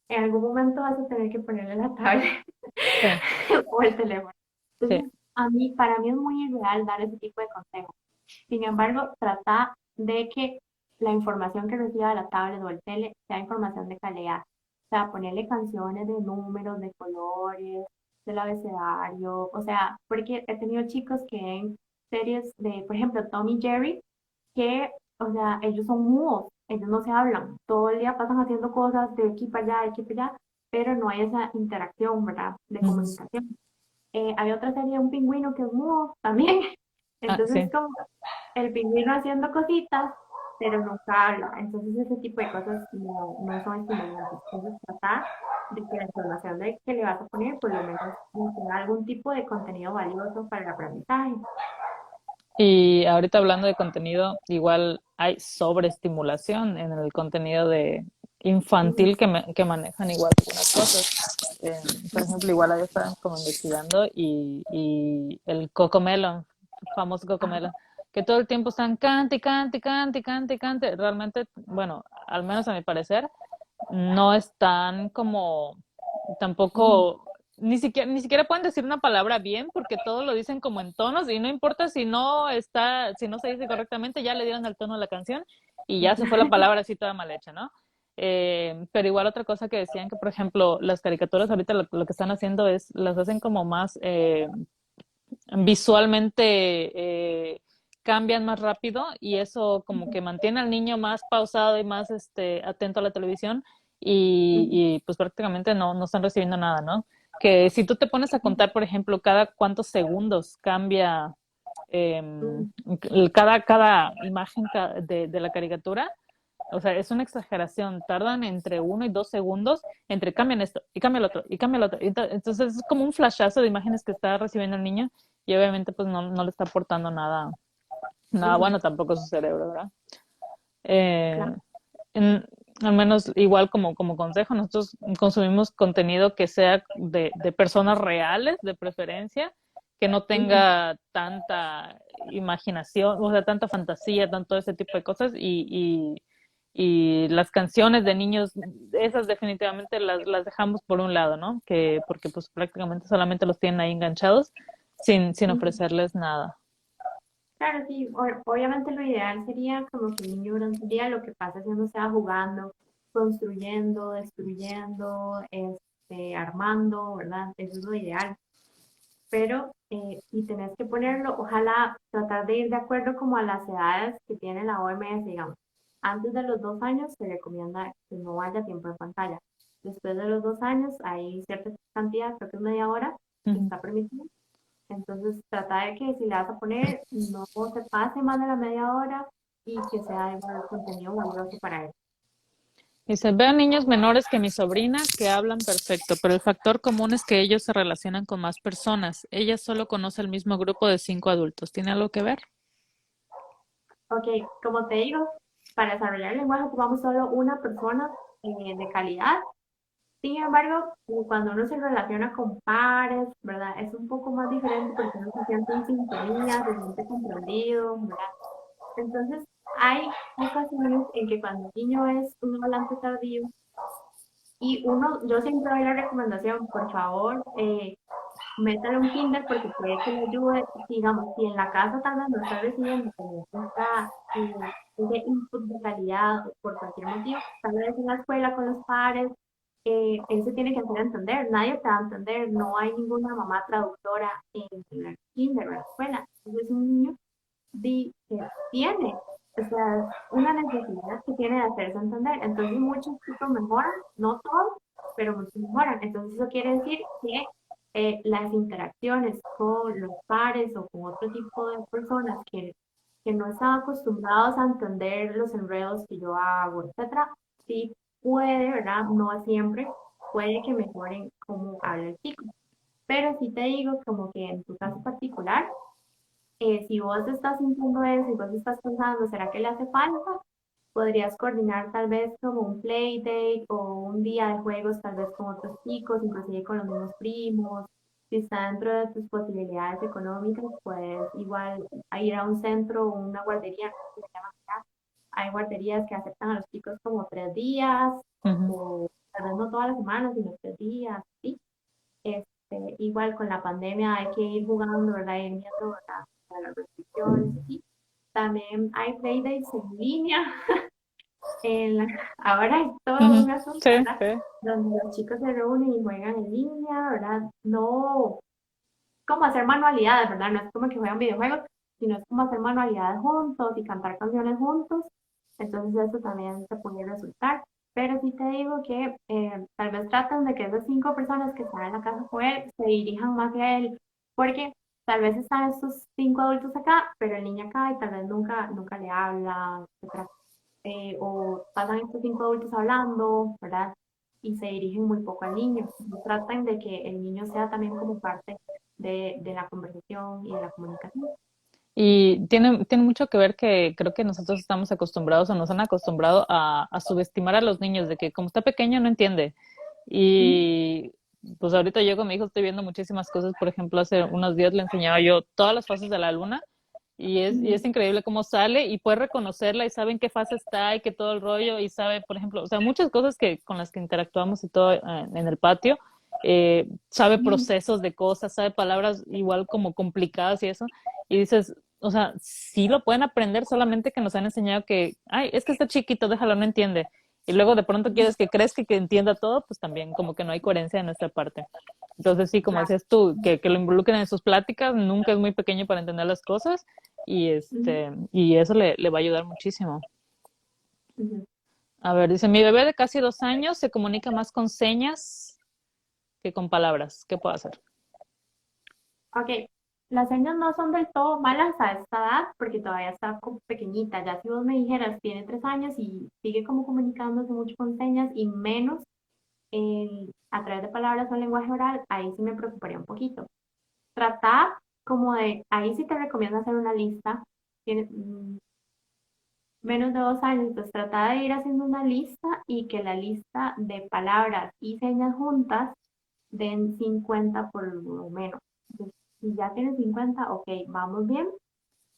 en algún momento vas a tener que ponerle la tablet Sí, o el teléfono. sí. Entonces, para mí es muy irreal dar ese tipo de consejos. Sin embargo, trata de que la información que reciba de la tablet o el tele sea información de calidad. O sea, ponerle canciones de números, de colores, del abecedario. O sea, porque he tenido chicos que ven series de, por ejemplo, Tom y Jerry, que, o sea, ellos son mudos, ellos no se hablan. Todo el día pasan haciendo cosas de aquí para allá, de aquí para allá, pero no hay esa interacción, ¿verdad? De Ujú. comunicación. Hay otra serie de un pingüino que es mudo también. Ah, Entonces, sí. como el pingüino haciendo cositas, pero nunca habla. Entonces, ese tipo de cosas no son estimulantes. Entonces, tratar de que la información de que le vas a poner, por lo menos, tenga algún tipo de contenido valioso para el aprendizaje. Y ahorita hablando de contenido, igual hay sobreestimulación en el contenido de Ujú. infantil que manejan igual algunas cosas. Por ejemplo, igual ahí estaban como investigando y el Cocomelon, famoso Ajá. Cocomelon, que todo el tiempo están cante, y cante, y cante, y cante, y cante. Realmente, bueno, al menos a mi parecer, no están como Ujú. tampoco ni siquiera pueden decir una palabra bien porque todo lo dicen como en tonos y no importa si no se dice correctamente, ya le dieron el tono a la canción y ya se fue la palabra así toda mal hecha, ¿no? Pero igual otra cosa que decían que, por ejemplo, las caricaturas ahorita lo que están haciendo es, las hacen como más visualmente, cambian más rápido y eso como que mantiene al niño más pausado y más atento a la televisión Ujú. y pues prácticamente no están recibiendo nada, ¿no? Que si tú te pones a contar, por ejemplo, cada cuántos segundos cambia eh, Ujú. cada imagen de la caricatura, o sea, es una exageración. Tardan entre 1 y 2 segundos entre cambian esto y cambia el otro y cambia el otro. Entonces es como un flashazo de imágenes que está recibiendo el niño y obviamente pues no le está aportando nada, nada Ujú, bueno tampoco a su cerebro, ¿verdad? Eh, claro. en- Al menos igual como consejo, nosotros consumimos contenido que sea de personas reales, de preferencia, que no Ujú, tenga tanta imaginación, o sea, tanta fantasía, tanto ese tipo de cosas, y las canciones de niños, esas definitivamente las dejamos por un lado, ¿no? Porque pues prácticamente solamente los tienen ahí enganchados sin ujú. ofrecerles nada. Claro, sí, obviamente lo ideal sería como que el niño durante el día lo que pasa haciendo sea jugando, construyendo, destruyendo, armando, ¿verdad? Eso es lo ideal. Pero si tenés que ponerlo, ojalá tratar de ir de acuerdo como a las edades que tiene la OMS, digamos. Antes de los 2 años se recomienda que no haya tiempo de pantalla. Después de los 2 años hay cierta cantidad, creo que es media hora, que Ujú. está permitida. Entonces trata de que si le vas a poner no se pase más de la media hora y que sea igual contenido valioso para él. Dice, veo niños menores que mi sobrina que hablan perfecto, pero el factor común es que ellos se relacionan con más personas. Ella solo conoce el mismo grupo de 5 adultos. ¿Tiene algo que ver? Ok, como te digo, para desarrollar el lenguaje ocupamos solo una persona de calidad. Sin embargo, cuando uno se relaciona con pares, ¿verdad? Es un poco más diferente porque uno se siente en sintonía, se siente comprendido, ¿verdad? Entonces, hay ocasiones en que cuando el niño es un hablante tardío y uno, yo siempre doy la recomendación, por favor, métale un kinder porque puede que le ayude, digamos, si en la casa tal vez no está recibiendo como ese input de calidad por cualquier motivo, tal vez en la escuela con los padres, él se tiene que hacer entender, nadie te va a entender, no hay ninguna mamá traductora en el kinder o en la escuela, entonces un niño que tiene, o sea, una necesidad que tiene de hacerse entender, entonces muchos chicos mejoran, no todos, pero muchos mejoran, entonces eso quiere decir que las interacciones con los pares o con otro tipo de personas que no están acostumbrados a entender los enredos que yo hago, etcétera, sí puede, ¿verdad? No siempre, puede que mejoren cómo habla el chico. Pero sí te digo como que en tu caso particular, si vos estás sintiendo eso y vos estás pensando, ¿será que le hace falta? Podrías coordinar tal vez como un play date o un día de juegos tal vez con otros chicos, inclusive con los mismos primos. Si está dentro de tus posibilidades económicas, puedes igual ir a un centro o una guardería, que se llama acá. Hay guarderías que aceptan a los chicos como 3 días Ujú. o tal vez no todas las semanas, sino 3 días, ¿sí? Igual con la pandemia hay que ir jugando, ¿verdad? Ir viendo, ¿verdad? Las restricciones, ¿sí? También hay playdates en línea. Ahora es todo Ujú. un asunto, Sí, ¿verdad? sí. Donde los chicos se reúnen y juegan en línea, ¿verdad? No como hacer manualidades, ¿verdad? No es como que juegan videojuegos, sino es como hacer manualidades juntos y cantar canciones juntos. Entonces eso también te puede resultar. Pero sí te digo que tal vez traten de que esas 5 personas que están en la casa con él se dirijan más a él, porque tal vez están estos 5 adultos acá, pero el niño acá y tal vez nunca le habla, etcétera. O pasan estos 5 adultos hablando, ¿verdad? Y se dirigen muy poco al niño. No tratan de que el niño sea también como parte de la conversación y de la comunicación. Y tiene mucho que ver que creo que nosotros estamos acostumbrados o nos han acostumbrado a subestimar a los niños, de que como está pequeño no entiende. Ujú, Y pues ahorita yo con mi hijo estoy viendo muchísimas cosas. Por ejemplo, hace unos días le enseñaba yo todas las fases de la luna y es ujú, increíble cómo sale y puede reconocerla y sabe en qué fase está y que todo el rollo y sabe, por ejemplo, o sea, muchas cosas que con las que interactuamos y todo en el patio. Sabe ujú. procesos de cosas, sabe palabras igual como complicadas y eso. Y dices, o sea, sí lo pueden aprender, solamente que nos han enseñado que, ay, es que está chiquito, déjalo, no entiende. Y luego de pronto quieres que crezca y que entienda todo, pues también como que no hay coherencia de nuestra parte. Entonces sí, como Claro. decías tú, que lo involucren en sus pláticas, nunca es muy pequeño para entender las cosas Ujú, y eso le va a ayudar muchísimo. ujú. A ver, dice, mi bebé de casi 2 años se comunica más con señas que con palabras. ¿Qué puedo hacer? Ok. las señas no son del todo malas a esta edad porque todavía está como pequeñita. Ya si vos me dijeras, tiene 3 años y sigue como comunicándose mucho con señas y menos a través de palabras o lenguaje oral, ahí sí me preocuparía un poquito. Tratar como de, ahí sí te recomiendo hacer una lista. Tiene, menos de 2 años, entonces trata de ir haciendo una lista y que la lista de palabras y señas juntas den 50 por lo menos. Entonces, si ya tienes 50, ok, vamos bien.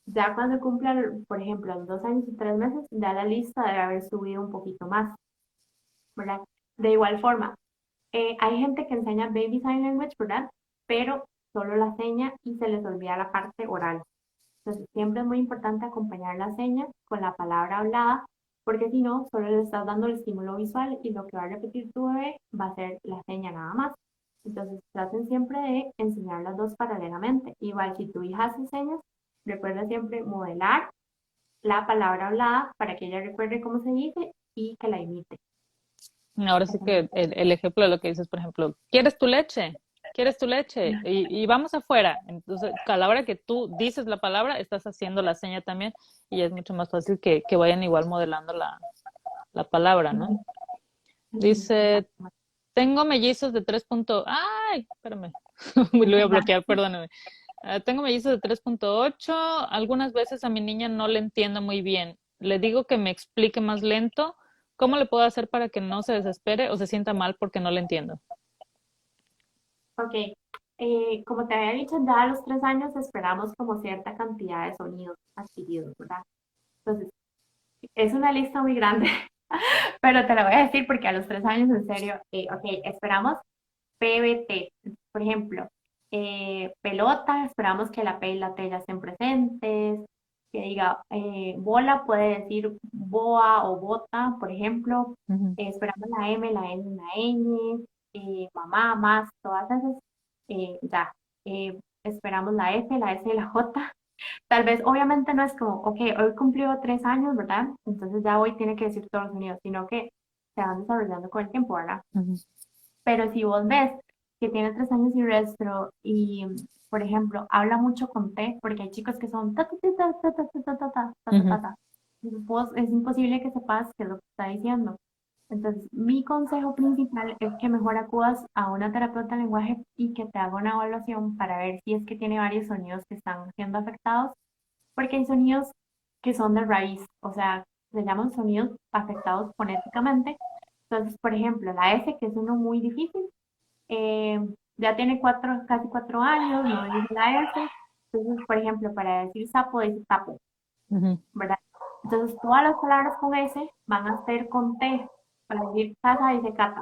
Ya cuando cumpla, por ejemplo, los 2 años y 3 meses, ya la lista debe haber subido un poquito más, ¿verdad? De igual forma, hay gente que enseña Baby Sign Language, ¿verdad? Pero solo la seña y se les olvida la parte oral. Entonces, siempre es muy importante acompañar la seña con la palabra hablada, porque si no, solo le estás dando el estímulo visual y lo que va a repetir tu bebé va a ser la seña nada más. Entonces, traten siempre de enseñar las dos paralelamente. Igual, si tu hija hace señas, recuerda siempre modelar la palabra hablada para que ella recuerde cómo se dice y que la imite. Ahora sí que el ejemplo de lo que dices, por ejemplo, ¿quieres tu leche? ¿Quieres tu leche? Y vamos afuera. Entonces, a la hora que tú dices la palabra, estás haciendo la seña también y es mucho más fácil que vayan igual modelando la palabra, ¿no? Dice, Exacto. tengo mellizos de 3 Ay, espérame, lo voy a bloquear, perdóname. Tengo mellizos de 3.8. Algunas veces a mi niña no le entiendo muy bien. Le digo que me explique más lento. ¿Cómo le puedo hacer para que no se desespere o se sienta mal porque no le entiendo? Ok, como te había dicho, ya a los 3 años esperamos como cierta cantidad de sonidos adquiridos, ¿verdad? Entonces, es una lista muy grande, pero te la voy a decir porque a los 3 años, en serio, ok, esperamos PBT, por ejemplo, pelota, esperamos que la P y la T ya estén presentes, que diga bola, puede decir boa o bota, por ejemplo, Ujú, esperamos la M, la N, la Ñ, mamá, más, todas esas, ya, esperamos la F, la S y la J. Tal vez, obviamente no es como, ok, hoy cumplió 3 años, ¿verdad? Entonces ya hoy tiene que decir todos los sonidos, sino que se van desarrollando con el tiempo, ¿verdad? ujú, Pero si vos ves que tiene 3 años y resto y, por ejemplo, habla mucho con T, porque hay chicos que son ta ta ta ta ta ta ta ta ta ta ta ujú. ta ta. Vos es imposible que sepas qué es lo que está diciendo. Entonces, mi consejo principal es que mejor acudas a una terapeuta de lenguaje y que te haga una evaluación para ver si es que tiene varios sonidos que están siendo afectados, porque hay sonidos que son de raíz, o sea, se llaman sonidos afectados fonéticamente. Entonces, por ejemplo, la S, que es uno muy difícil, eh, ya tiene casi 4 años, no dice la S. Entonces, por ejemplo, para decir sapo, dice sapo, Ujú, ¿verdad? Entonces, todas las palabras con S van a ser con T. Para decir casa, dice cata.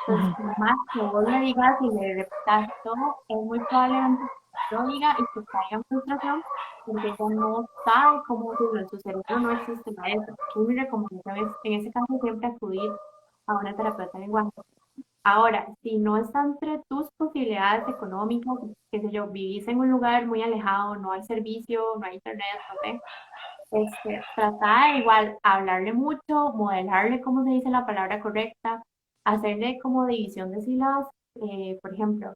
Entonces, ujú. por más que vos le digas y le repitas todo, es muy probablemente que lo diga y que caiga en frustración porque ella no sabe cómo decirlo. En su cerebro no existe la S. Aquí mi recomendación es, en ese caso, siempre acudir a una terapeuta de lenguaje. Ahora, si no está entre tus posibilidades económicas, qué sé yo, vivís en un lugar muy alejado, no hay servicio, no hay internet, no sé, trata de igual hablarle mucho, modelarle cómo se dice la palabra correcta, hacerle como división de sílabas, por ejemplo,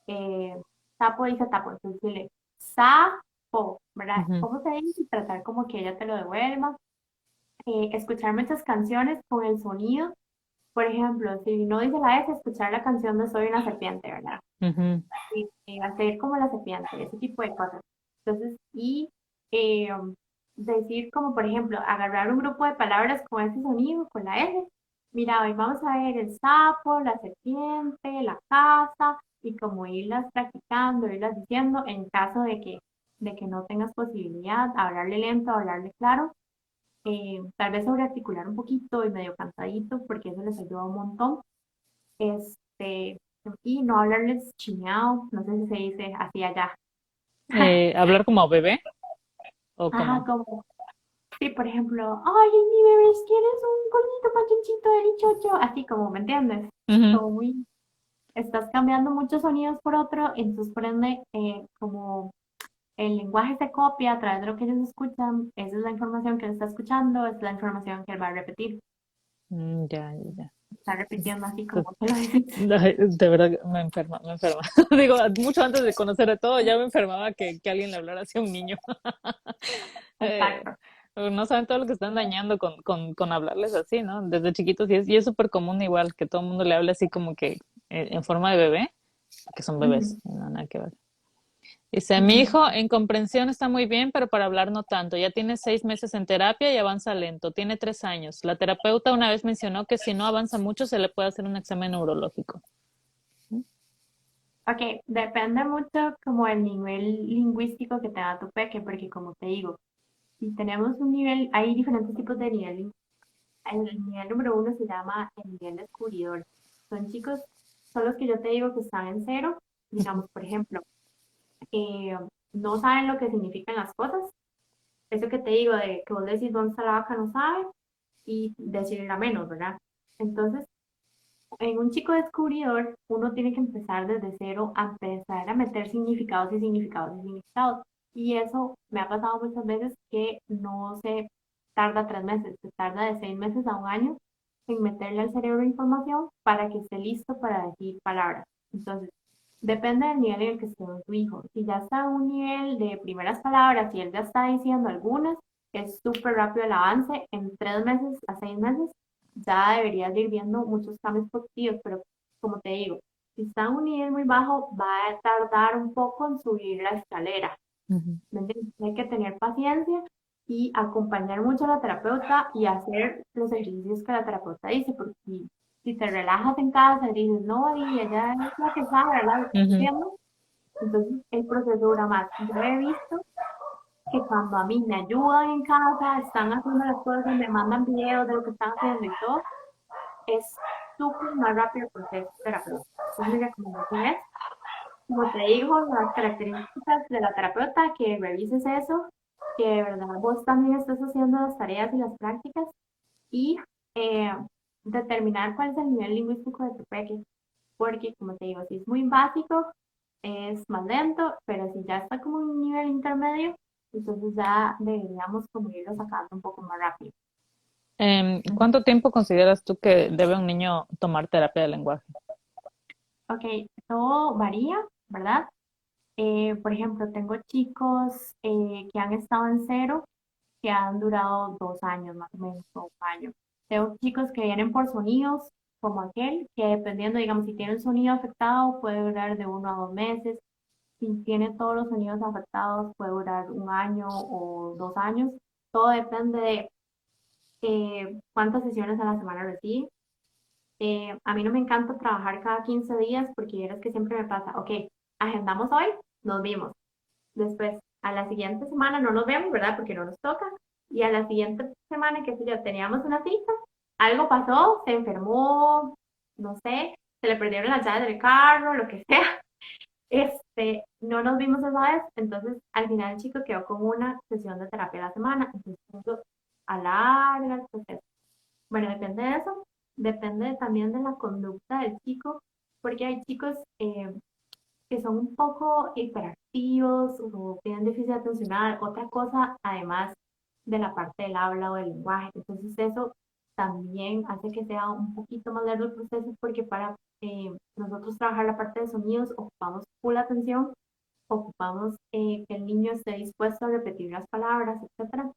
eh, sapo dice tapo, entonces dile sapo, ¿verdad? Ujú. ¿Cómo se dice? Y tratar como que ella te lo devuelva. Escuchar muchas canciones con el sonido, por ejemplo, si no dice la S, escuchar la canción de Soy una serpiente, ¿verdad? Ujú. Y hacer como la serpiente, ese tipo de cosas. Entonces, y eh, decir como, por ejemplo, agarrar un grupo de palabras con ese sonido, con la S. Mira, hoy vamos a ver el sapo, la serpiente, la casa, y como irlas practicando, irlas diciendo en caso de que no tengas posibilidad, hablarle lento, hablarle claro, tal vez sobrearticular un poquito y medio cansadito, porque eso les ayuda un montón. Este, y no hablarles chineado, no sé si se dice así allá. ¿Hablar como bebé o Ajá, como? como, sí, por ejemplo, ay, mi bebé, ¿quieres un colito pachuchito de bichocho? Así como, ¿me entiendes? Ujú. Como muy, estás cambiando muchos sonidos por otro, entonces por ende, como el lenguaje se copia a través de lo que ellos escuchan, esa es la información que él está escuchando, es la información que él va a repetir. Ya, ya, ya. está repitiendo así Pues, como tú lo dices. ay, de verdad que me enferma, me enferma. Digo, mucho antes de conocer de todo, ya me enfermaba que alguien le hablara así a un niño. Eh, Exacto. no saben todo lo que están dañando con hablarles así, ¿no? Desde chiquitos, y es súper común igual que todo el mundo le hable así como que en forma de bebé, que son bebés, Ujú, no nada que ver. Dice, mi ujú. hijo en comprensión está muy bien, pero para hablar no tanto. Ya tiene 6 meses en terapia y avanza lento. Tiene 3 años. La terapeuta una vez mencionó que si no avanza mucho se le puede hacer un examen neurológico. Ok, depende mucho como el nivel lingüístico que tenga tu peque, porque como te digo, si tenemos un nivel, hay diferentes tipos de nivel. El nivel número uno se llama el nivel descubridor. Son chicos, son los que yo te digo que están en cero, digamos, por ejemplo, eh, no saben lo que significan las cosas. Eso que te digo de que vos decís dónde está la vaca no sabe y decirla menos, ¿verdad? Entonces, en un chico descubridor, uno tiene que empezar desde cero a empezar a meter significados y significados y significados. Y eso me ha pasado muchas veces que no se tarda 3 meses, se tarda de 6 meses a un año en meterle al cerebro información para que esté listo para decir palabras. Entonces, depende del nivel en el que esté tu hijo. Si ya está a un nivel de primeras palabras y él ya está diciendo algunas, es súper rápido el avance. En 3 meses a 6 meses ya deberías ir viendo muchos cambios positivos, pero como te digo, si está a un nivel muy bajo, va a tardar un poco en subir la escalera. Ujú. ¿Me entiendes? Hay que tener paciencia y acompañar mucho a la terapeuta y hacer los ejercicios que la terapeuta dice, porque si te relajas en casa y dices, no, y ella es la que sabe, ¿verdad? Lo que está Ujú. haciendo, entonces el proceso dura más. Yo he visto que cuando a mí me ayudan en casa, están haciendo las cosas, me mandan videos de lo que están haciendo y todo, es súper más rápido el proceso terapéutico. Entonces mi recomendación es, como te digo, las características de la terapeuta, que revises eso, que de verdad vos también estés haciendo las tareas y las prácticas y eh, determinar cuál es el nivel lingüístico de tu peque, porque como te digo, si es muy básico, es más lento, pero si ya está como en un nivel intermedio, entonces ya deberíamos como irlo sacando un poco más rápido. ¿Cuánto tiempo consideras tú que debe un niño tomar terapia de lenguaje? Ok, todo varía, ¿verdad? Por ejemplo, tengo chicos que han estado en cero, que han durado 2 años más o menos, o un año. Tengo chicos que vienen por sonidos, como aquel, que dependiendo, digamos, si tiene un sonido afectado, puede durar de 1 a 2 meses. Si tiene todos los sonidos afectados, puede durar un año o 2 años. Todo depende de cuántas sesiones a la semana recibe. A mí no me encanta trabajar cada 15 días porque vieras que siempre me pasa, ok, agendamos hoy, nos vimos. Después, a la siguiente semana no nos vemos, ¿verdad? Porque no nos toca. Y a la siguiente semana, qué sé yo, teníamos una cita, algo pasó, se enfermó, no sé, se le perdieron las llaves del carro, lo que sea. No nos vimos esa vez, entonces al final el chico quedó con una sesión de terapia a la semana, entonces eso alarga el proceso. Bueno, depende de eso, depende también de la conducta del chico, porque hay chicos que son un poco hiperactivos o tienen déficit atencional, otra cosa además de la parte del habla o del lenguaje. Entonces eso también hace que sea un poquito más largo el proceso porque para nosotros trabajar la parte de sonidos ocupamos full atención, ocupamos que el niño esté dispuesto a repetir las palabras, etcétera.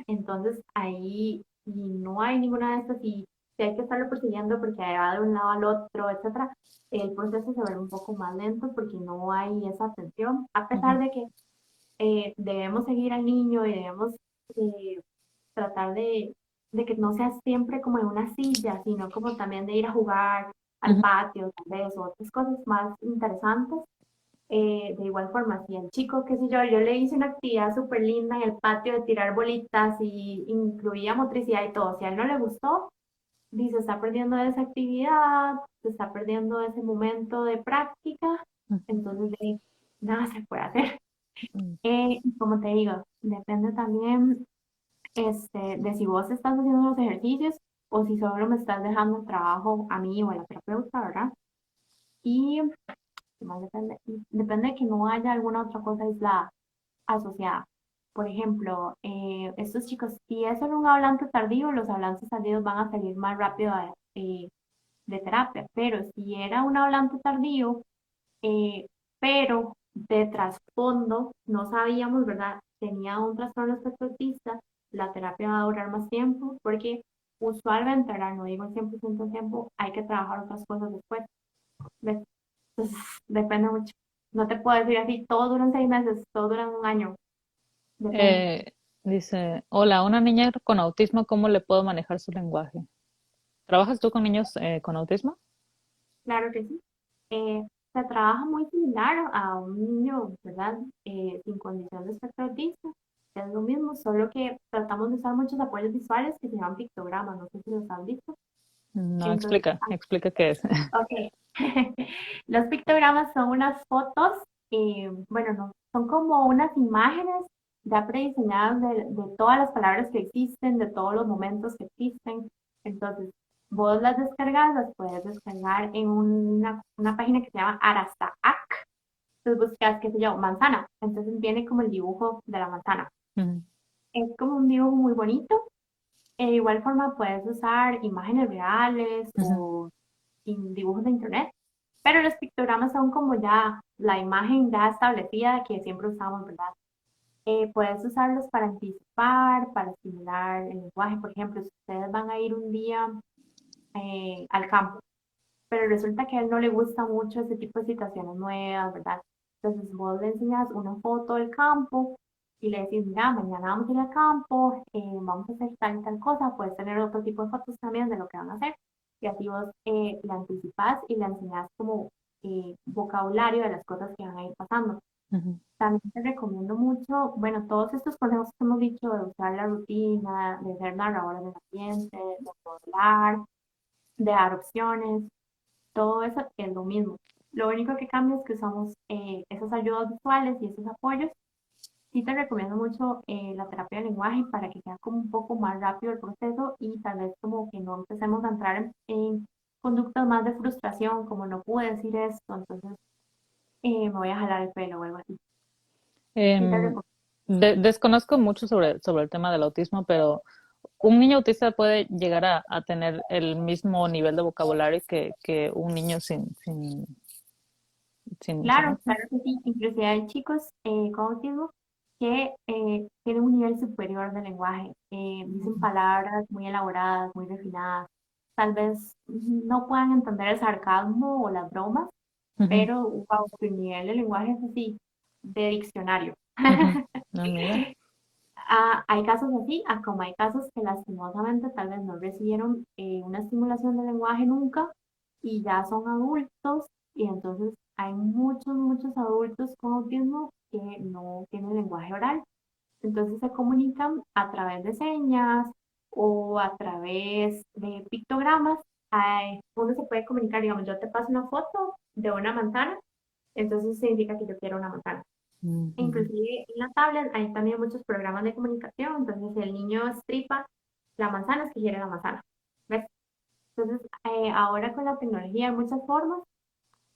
Entonces ahí, si no hay ninguna de estas y si hay que estarlo persiguiendo porque va de un lado al otro, etcétera, el proceso se vuelve un poco más lento porque no hay esa atención, a pesar Ujú, de que debemos seguir al niño y debemos eh, tratar de que no sea siempre como en una silla, sino como también de ir a jugar al ujú. patio, tal vez, o otras cosas más interesantes. De igual forma, si el chico, qué sé yo le hice una actividad súper linda en el patio de tirar bolitas y incluía motricidad y todo, si a él no le gustó, dice, se está perdiendo esa actividad, se está perdiendo ese momento de práctica, entonces nada se puede hacer. Y como te digo, depende también de si vos estás haciendo los ejercicios o si solo me estás dejando el trabajo a mí o a la terapeuta, ¿verdad? Y más depende, depende de que no haya alguna otra cosa aislada asociada. Por ejemplo, estos chicos, si es solo un hablante tardío, los hablantes tardíos van a salir más rápido, de terapia, pero si era un hablante tardío, eh, pero de trasfondo no sabíamos, ¿verdad? Tenía un trastorno espectro autista, la terapia va a durar más tiempo porque usualmente, ¿verdad? No digo el 100% del tiempo, hay que trabajar otras cosas después. ¿Ves? Entonces, depende mucho. No te puedo decir así, todo duran 6 meses, todo duran un año, depende. Eh, Dice, hola, una niña con autismo, ¿cómo le puedo manejar su lenguaje? ¿Trabajas tú con niños con autismo? Claro que sí. Se trabaja muy similar a un niño, ¿verdad? Sin condición de espectro autista. Es lo mismo, solo que tratamos de usar muchos apoyos visuales que se llaman pictogramas. No sé si los han visto. No, Entonces, explica qué es. ok. Los pictogramas son unas fotos, bueno, no, son como unas imágenes ya prediseñadas de todas las palabras que existen, de todos los momentos que existen. Entonces, vos las descargas, las puedes descargar en una página que se llama Arastaak. Entonces buscas, qué sé yo, manzana. Entonces viene como el dibujo de la manzana. Ujú, Es como un dibujo muy bonito. De igual forma puedes usar imágenes reales ujú, o dibujos de internet, pero los pictogramas son como ya la imagen ya establecida que siempre usamos, ¿verdad? Puedes usarlos para anticipar, para estimular el lenguaje. Por ejemplo, si ustedes van a ir un día al campo, pero resulta que a él no le gusta mucho ese tipo de situaciones nuevas, ¿verdad? Entonces vos le enseñas una foto del campo y le decís, mira, mañana vamos a ir al campo, vamos a hacer tal y tal cosa, puedes tener otro tipo de fotos también de lo que van a hacer. Y así vos le anticipás y le enseñás como vocabulario de las cosas que van a ir pasando. ujú. También te recomiendo mucho, bueno, todos estos consejos que hemos dicho de usar la rutina, de ser narradora del ambiente, de modelar, de dar opciones, todo eso es lo mismo. Lo único que cambia es que usamos esas ayudas visuales y esos apoyos. Sí te recomiendo mucho la terapia de lenguaje para que sea como un poco más rápido el proceso y tal vez como que no empecemos a entrar en conductas más de frustración, como no pude decir esto, entonces me voy a jalar el pelo o algo así. Sí te Em, recomiendo. Desconozco mucho sobre el tema del autismo, pero un niño autista puede llegar a tener el mismo nivel de vocabulario que un niño sin Claro, esto. claro que sí. Inclusive hay chicos con autismo que tienen un nivel superior de lenguaje. Dicen palabras muy elaboradas, muy refinadas. Tal vez no puedan entender el sarcasmo o las bromas, Ujú, pero wow, su nivel de lenguaje es así, de diccionario. ujú. No, mira. Hay casos así, como hay casos que lastimosamente tal vez no recibieron una estimulación de lenguaje nunca y ya son adultos y entonces hay muchos adultos con autismo que no tienen lenguaje oral. Entonces se comunican a través de señas o a través de pictogramas. Uno se puede comunicar, digamos, yo te paso una foto de una manzana, entonces significa que yo quiero una manzana. Ujú. Inclusive en la tablet hay también muchos programas de comunicación, entonces el niño estripa la manzana es que quiere la manzana. ¿Ves? Entonces, ahora con la tecnología hay muchas formas,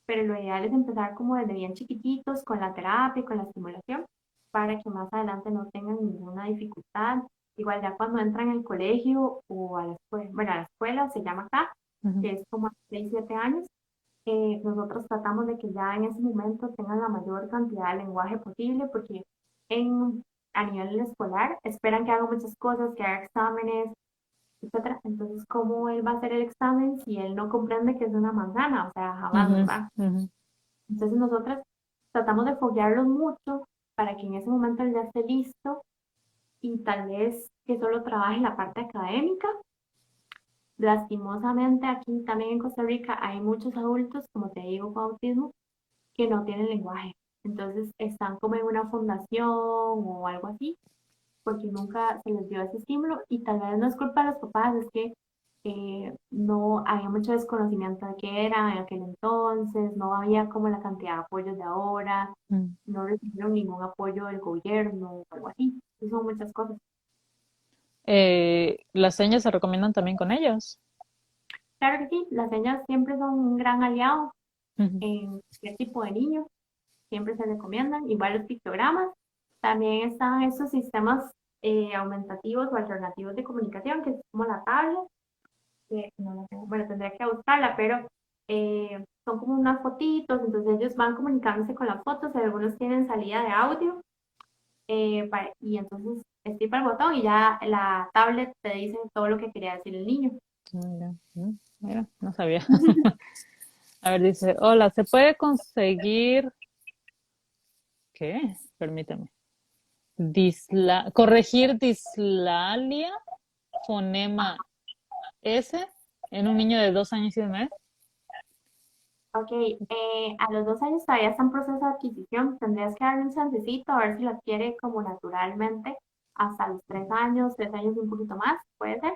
pero lo ideal es empezar como desde bien chiquititos con la terapia y con la estimulación para que más adelante no tengan ninguna dificultad. Igual ya cuando entran al colegio o a la escuela, bueno, a la escuela se llama acá, Ujú, que es como a 6 7 años, nosotros tratamos de que ya en ese momento tengan la mayor cantidad de lenguaje posible porque a nivel escolar esperan que haga muchas cosas, que haga exámenes, etcétera. Entonces, ¿cómo él va a hacer el examen si él no comprende que es una manzana? O sea, jamás, ujú, ¿verdad? ujú. Entonces, nosotros tratamos de foguearlos mucho para que en ese momento él ya esté listo y tal vez que solo trabaje la parte académica. Lastimosamente, aquí también en Costa Rica hay muchos adultos, como te digo, con autismo que no tienen lenguaje. Entonces están como en una fundación o algo así, porque nunca se les dio ese estímulo y tal vez no es culpa de los papás, es que no había mucho desconocimiento de qué era en aquel entonces, no había como la cantidad de apoyos de ahora, Mm. no recibieron ningún apoyo del gobierno o algo así. Eso son muchas cosas. Las señas se recomiendan también con ellos. Claro que sí, las señas siempre son un gran aliado Ujú. en cualquier tipo de niño, siempre se recomiendan, igual los pictogramas. También están estos sistemas aumentativos o alternativos de comunicación, que es como la tablet. que no la tengo, bueno, tendría que buscarla, pero son como unas fotitos, entonces ellos van comunicándose con las fotos, y algunos tienen salida de audio, y entonces estipa el botón y ya la tablet te dice todo lo que quería decir el niño. Mira, mira, no sabía. A ver, dice, hola, ¿se puede conseguir, qué? Permítame. Corregir dislalia, fonema S, en un niño de 2 años y 1 mes. Ok, a los 2 años todavía está en proceso de adquisición, tendrías que darle un chancecito a ver si lo adquiere como naturalmente hasta los 3 años, 3 años y un poquito más, puede ser.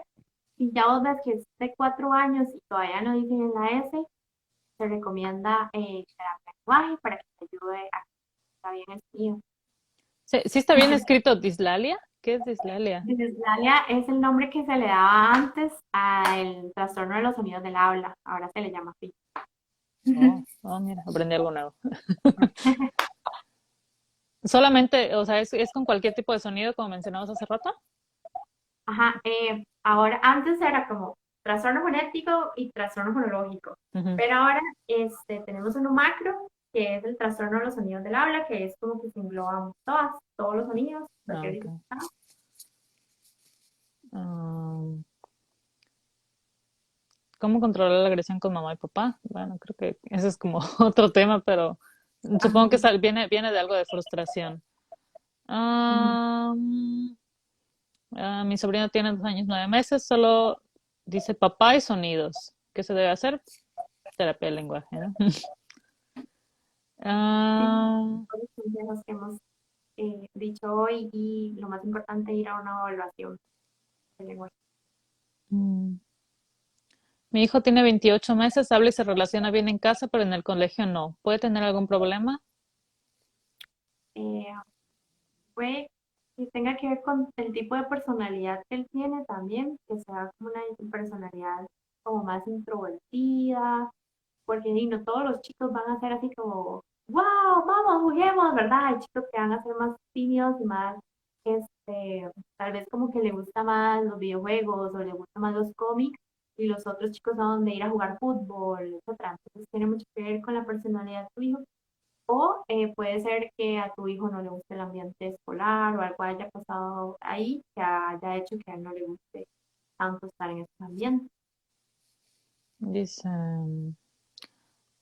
Si ya vos ves que es de 4 años y todavía no dicen en la S, se recomienda terapia de lenguaje para que te ayude a que está bien escrito. Sí, sí está bien escrito dislalia. ¿Qué es dislalia? Dislalia es el nombre que se le daba antes al trastorno de los sonidos del habla, ahora se le llama así. Oh, oh, mira, aprendí algo nuevo. Solamente, o sea, es con cualquier tipo de sonido, como mencionamos hace rato. Ajá, ahora, antes era como trastorno fonético y trastorno fonológico, Ujú. pero ahora tenemos uno macro, que es el trastorno de los sonidos del habla, que es como que se engloban todos los sonidos, Ah, cualquier ok. dificultad. Um, ¿Cómo controlar la agresión con mamá y papá? Bueno, creo que ese es como otro tema, pero supongo que Ajá. viene de algo de frustración. Mm. Um, Mi sobrino tiene 2 años 9 meses, solo dice papá y sonidos. ¿Qué se debe hacer? Terapia del lenguaje, ¿no? Sí, Ah, todos los consejos que hemos dicho hoy y lo más importante, ir a una evaluación del lenguaje. mm. Mi hijo tiene 28 meses, habla y se relaciona bien en casa, pero en el colegio no. ¿Puede tener algún problema? Eh, Puede que tenga que ver con el tipo de personalidad que él tiene también, que sea como una personalidad como más introvertida, porque y no todos los chicos van a ser así como, wow, vamos, juguemos, ¿verdad? Hay chicos que van a ser más tímidos y más, tal vez como que le gusta más los videojuegos o le gustan más los cómics, y los otros chicos son de ir a jugar fútbol, etcétera. Entonces tiene mucho que ver con la personalidad de tu hijo. O puede ser que a tu hijo no le guste el ambiente escolar o algo haya pasado ahí que haya hecho que a él no le guste tanto estar en este ambiente. Dice,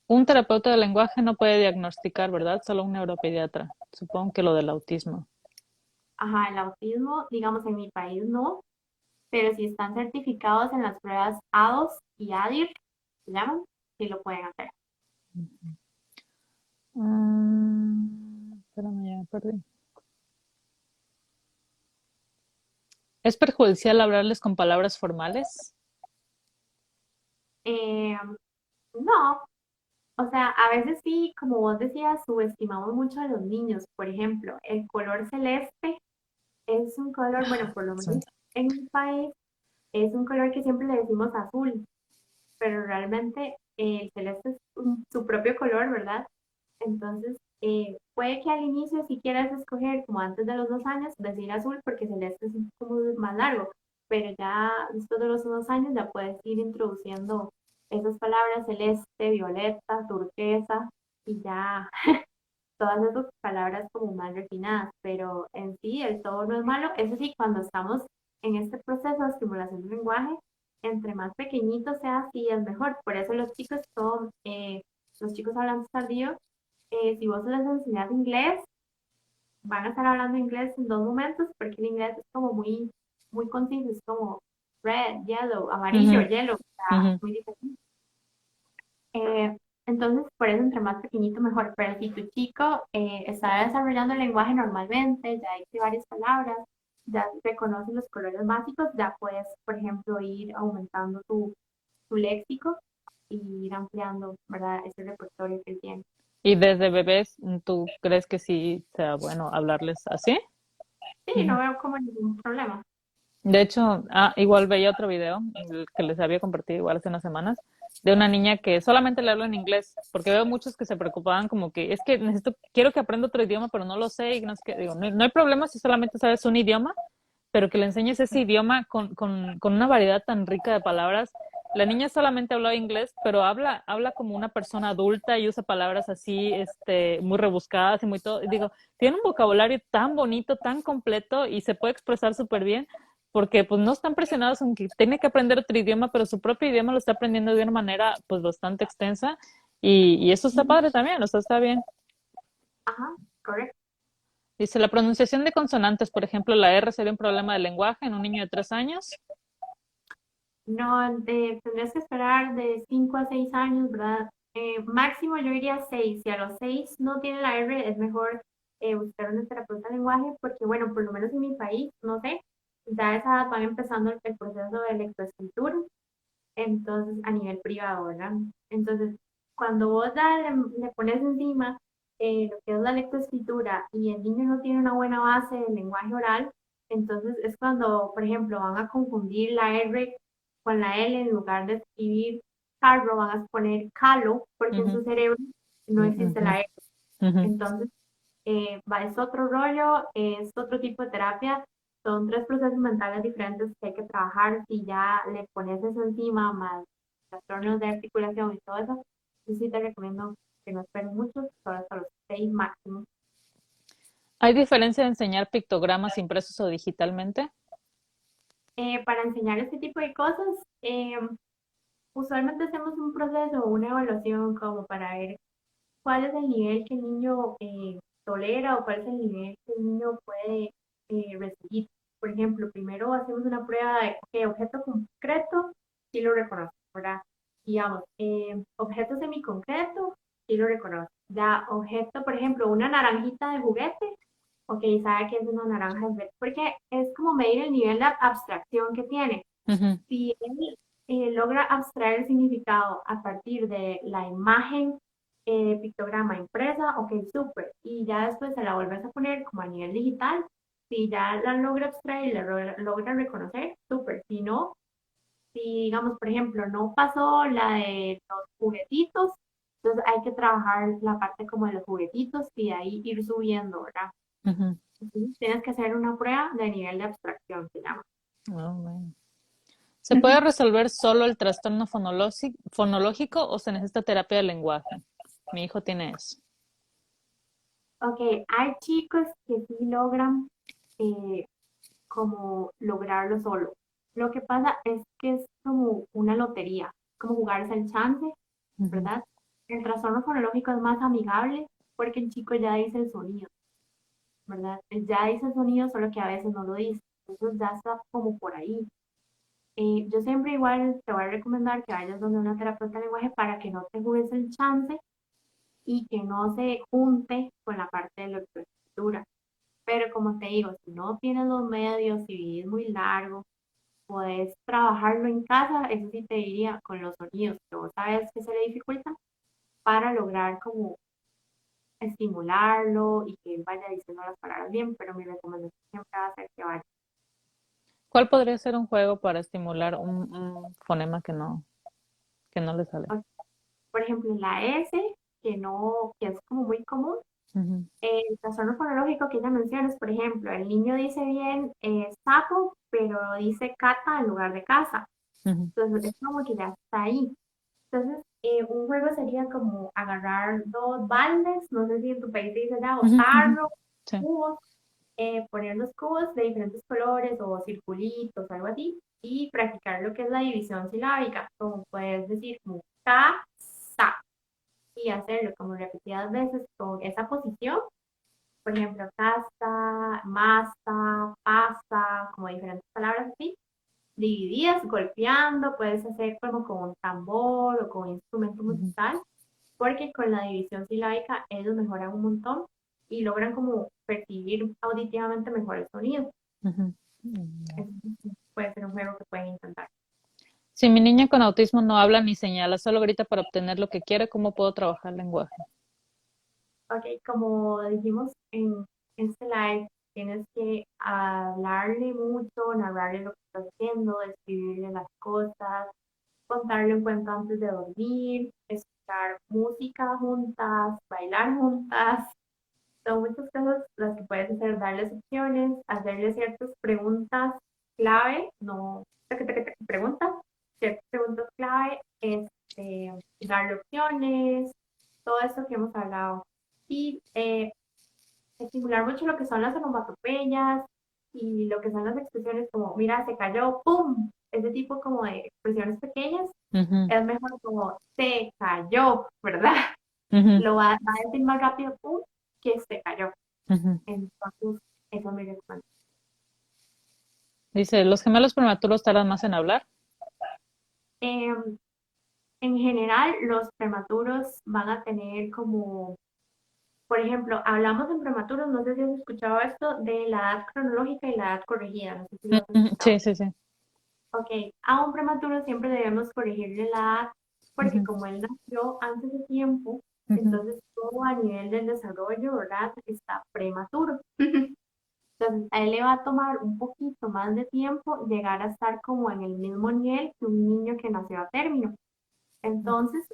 un terapeuta de lenguaje no puede diagnosticar, ¿verdad? Solo un neuropediatra. Supongo que lo del autismo. Ajá, el autismo, digamos, en mi país no, pero si están certificados en las pruebas ADOS y ADIR, se llaman, sí lo pueden hacer. Espérame, ya me perdí. ¿Es perjudicial hablarles con palabras formales? Eh, no, o sea, a veces sí, como vos decías, subestimamos mucho a los niños. Por ejemplo, el color celeste es un color, bueno, por lo Sí. menos en mi país, es un color que siempre le decimos azul, pero realmente el celeste es su propio color, ¿verdad? Entonces, puede que al inicio si quieras escoger, como antes de los 2 años, decir azul porque celeste es un poco más largo, pero ya después de los 2 años ya puedes ir introduciendo esas palabras celeste, violeta, turquesa y ya todas esas palabras como más refinadas, pero en sí el todo no es malo. Eso sí, cuando estamos en este proceso de estimulación del lenguaje, entre más pequeñito sea, sí es mejor. Por eso los chicos hablantes tardíos, si vos les enseñas inglés, van a estar hablando inglés en 2 momentos, porque el inglés es como muy conciso, es como red, yellow, amarillo, Ujú, yellow, o sea, ujú. muy diferente. Eh, entonces, por eso entre más pequeñito mejor. Pero si tu chico está desarrollando el lenguaje normalmente, ya dice varias palabras, ya reconoce los colores básicos, ya puedes, por ejemplo, ir aumentando tu léxico y ir ampliando, ¿verdad? Ese repertorio que él tiene. ¿Y desde bebés tú crees que sí sea bueno hablarles así? Sí, Ujú. no veo como ningún problema. De hecho, igual veía otro video el que les había compartido igual hace unas semanas de una niña que solamente le habla en inglés, porque veo muchos que se preocupaban como que es que quiero que aprenda otro idioma, pero no lo sé y no es que digo, no hay problema si solamente sabes un idioma, pero que le enseñes ese idioma con una variedad tan rica de palabras La niña solamente hablaba inglés, pero habla como una persona adulta y usa palabras así, muy rebuscadas y muy todo. Y digo, tiene un vocabulario tan bonito, tan completo y se puede expresar súper bien porque pues no están presionados en que tiene que aprender otro idioma, pero su propio idioma lo está aprendiendo de una manera pues bastante extensa y eso está Ujú. padre también, o sea, está bien. Ajá, correcto. Dice, la pronunciación de consonantes, por ejemplo, la R sería un problema de lenguaje en un niño de 3 años. No, tendrías que esperar de 5 a 6 años, ¿verdad? Máximo yo diría 6. Si a los 6 no tiene la R, es mejor buscar una terapeuta de lenguaje porque, bueno, por lo menos en mi país, no sé, ya a esa edad van empezando el proceso de lectoescritura, entonces a nivel privado, ¿verdad? Entonces, cuando vos ya le pones encima lo que es la lectoescritura y el niño no tiene una buena base del lenguaje oral, entonces es cuando, por ejemplo, van a confundir la R con la L en lugar de escribir carro, van a poner calo, porque en Ujú, su cerebro no existe ujú, la R. ujú. Entonces, es otro rollo, es otro tipo de terapia, son tres procesos mentales diferentes que hay que trabajar. Si ya le pones eso encima, más trastornos de articulación y todo eso, yo sí te recomiendo que no esperes mucho, solo hasta los 6 máximo. ¿Hay diferencia de enseñar pictogramas impresos o digitalmente? Para enseñar este tipo de cosas, usualmente hacemos un proceso o una evaluación como para ver cuál es el nivel que el niño tolera o cuál es el nivel que el niño puede recibir. Por ejemplo, primero hacemos una prueba de qué objeto concreto sí lo reconoce, ¿verdad? Digamos, objeto semiconcreto sí lo reconoce. Ya, objeto, por ejemplo, una naranjita de juguete, ok, sabe que es una naranja de juguete, porque es como medir el nivel de abstracción que tiene. Ujú, Si él logra abstraer el significado a partir de la imagen pictograma impresa, ok, súper. Y ya después se la vuelves a poner como a nivel digital. Si ya la logra abstraer y la logra reconocer, súper. Si no, si digamos, por ejemplo, no pasó la de los juguetitos, entonces hay que trabajar la parte como de los juguetitos y de ahí ir subiendo, ¿verdad? ujú. Entonces, tienes que hacer una prueba de nivel de abstracción, se llama. Ah, bueno. ¿Se puede resolver solo el trastorno fonológico o se necesita terapia de lenguaje? Mi hijo tiene eso. Ok, hay chicos que sí logran eh, como lograrlo solo. Lo que pasa es que es como una lotería, como jugarse el chance, Ujú, ¿verdad? El trastorno fonológico es más amigable porque el chico ya dice el sonido, ¿verdad? Él ya dice el sonido, solo que a veces no lo dice. Entonces ya está como por ahí. Yo siempre igual te voy a recomendar que vayas donde una terapeuta de lenguaje para que no te juegues el chance y que no se junte con la parte de la escritura. Pero como te digo, si no tienes los medios, si vivís muy largo, puedes trabajarlo en casa, eso sí te diría, con los sonidos, que vos sabes que se le dificulta, para lograr como estimularlo y que él vaya diciendo las palabras bien, pero mi recomendación siempre va a ser que vaya. ¿Cuál podría ser un juego para estimular un fonema que no le sale? Por ejemplo, la S, que no, que es como muy común, Ujú, el trastorno fonológico que ella menciona es, por ejemplo, el niño dice bien sapo, pero dice cata en lugar de casa. ujú, Entonces, es como que ya está ahí. Entonces, un juego sería como agarrar dos baldes, no sé si en tu país se dice ya, o ujú, ujú. tarro, Sí. cubos, poner los cubos de diferentes colores o circulitos, algo así, y practicar lo que es la división silábica, como puedes decir, como ca, sa, y hacerlo como repetidas veces con esa posición, por ejemplo, casa, masa, pasa, como diferentes palabras así, divididas, golpeando, puedes hacer como con un tambor o con un instrumento Ujú, musical, porque con la división silábica ellos mejoran un montón y logran como percibir auditivamente mejor el sonido. ujú. Mm. Entonces, puede ser un juego que pueden intentar. Si mi niña con autismo no habla ni señala, solo grita para obtener lo que quiere, ¿cómo puedo trabajar el lenguaje? Ok, como dijimos en este live, tienes que hablarle mucho, narrarle lo que estás haciendo, describirle las cosas, contarle un cuento antes de dormir, escuchar música juntas, bailar juntas. Son muchas cosas las que puedes hacer, darles opciones, hacerle ciertas preguntas clave, no preguntas, ciertos segundos clave, darle opciones, todo esto que hemos hablado. Y estimular mucho lo que son las onomatopeyas y lo que son las expresiones como, mira, se cayó, ¡pum! Ese tipo como de expresiones pequeñas, Ujú, es mejor como, se cayó, ¿verdad? ujú, Va a decir más rápido, ¡pum! Que se cayó. ujú. Entonces, eso me recomiendo. Dice, ¿los gemelos prematuros tardan más en hablar? Eh, en general, los prematuros van a tener como, por ejemplo, hablamos en prematuros, no sé si has escuchado esto, de la edad cronológica y la edad corregida, no sé si lo has Ujú, escuchado. sí, sí, sí. Ok, a un prematuro siempre debemos corregirle la edad, porque Ujú, como él nació antes de tiempo, ujú, entonces todo a nivel del desarrollo, ¿verdad? Está prematuro. Entonces, a él le va a tomar un poquito más de tiempo llegar a estar como en el mismo nivel que un niño que nació a término. Entonces,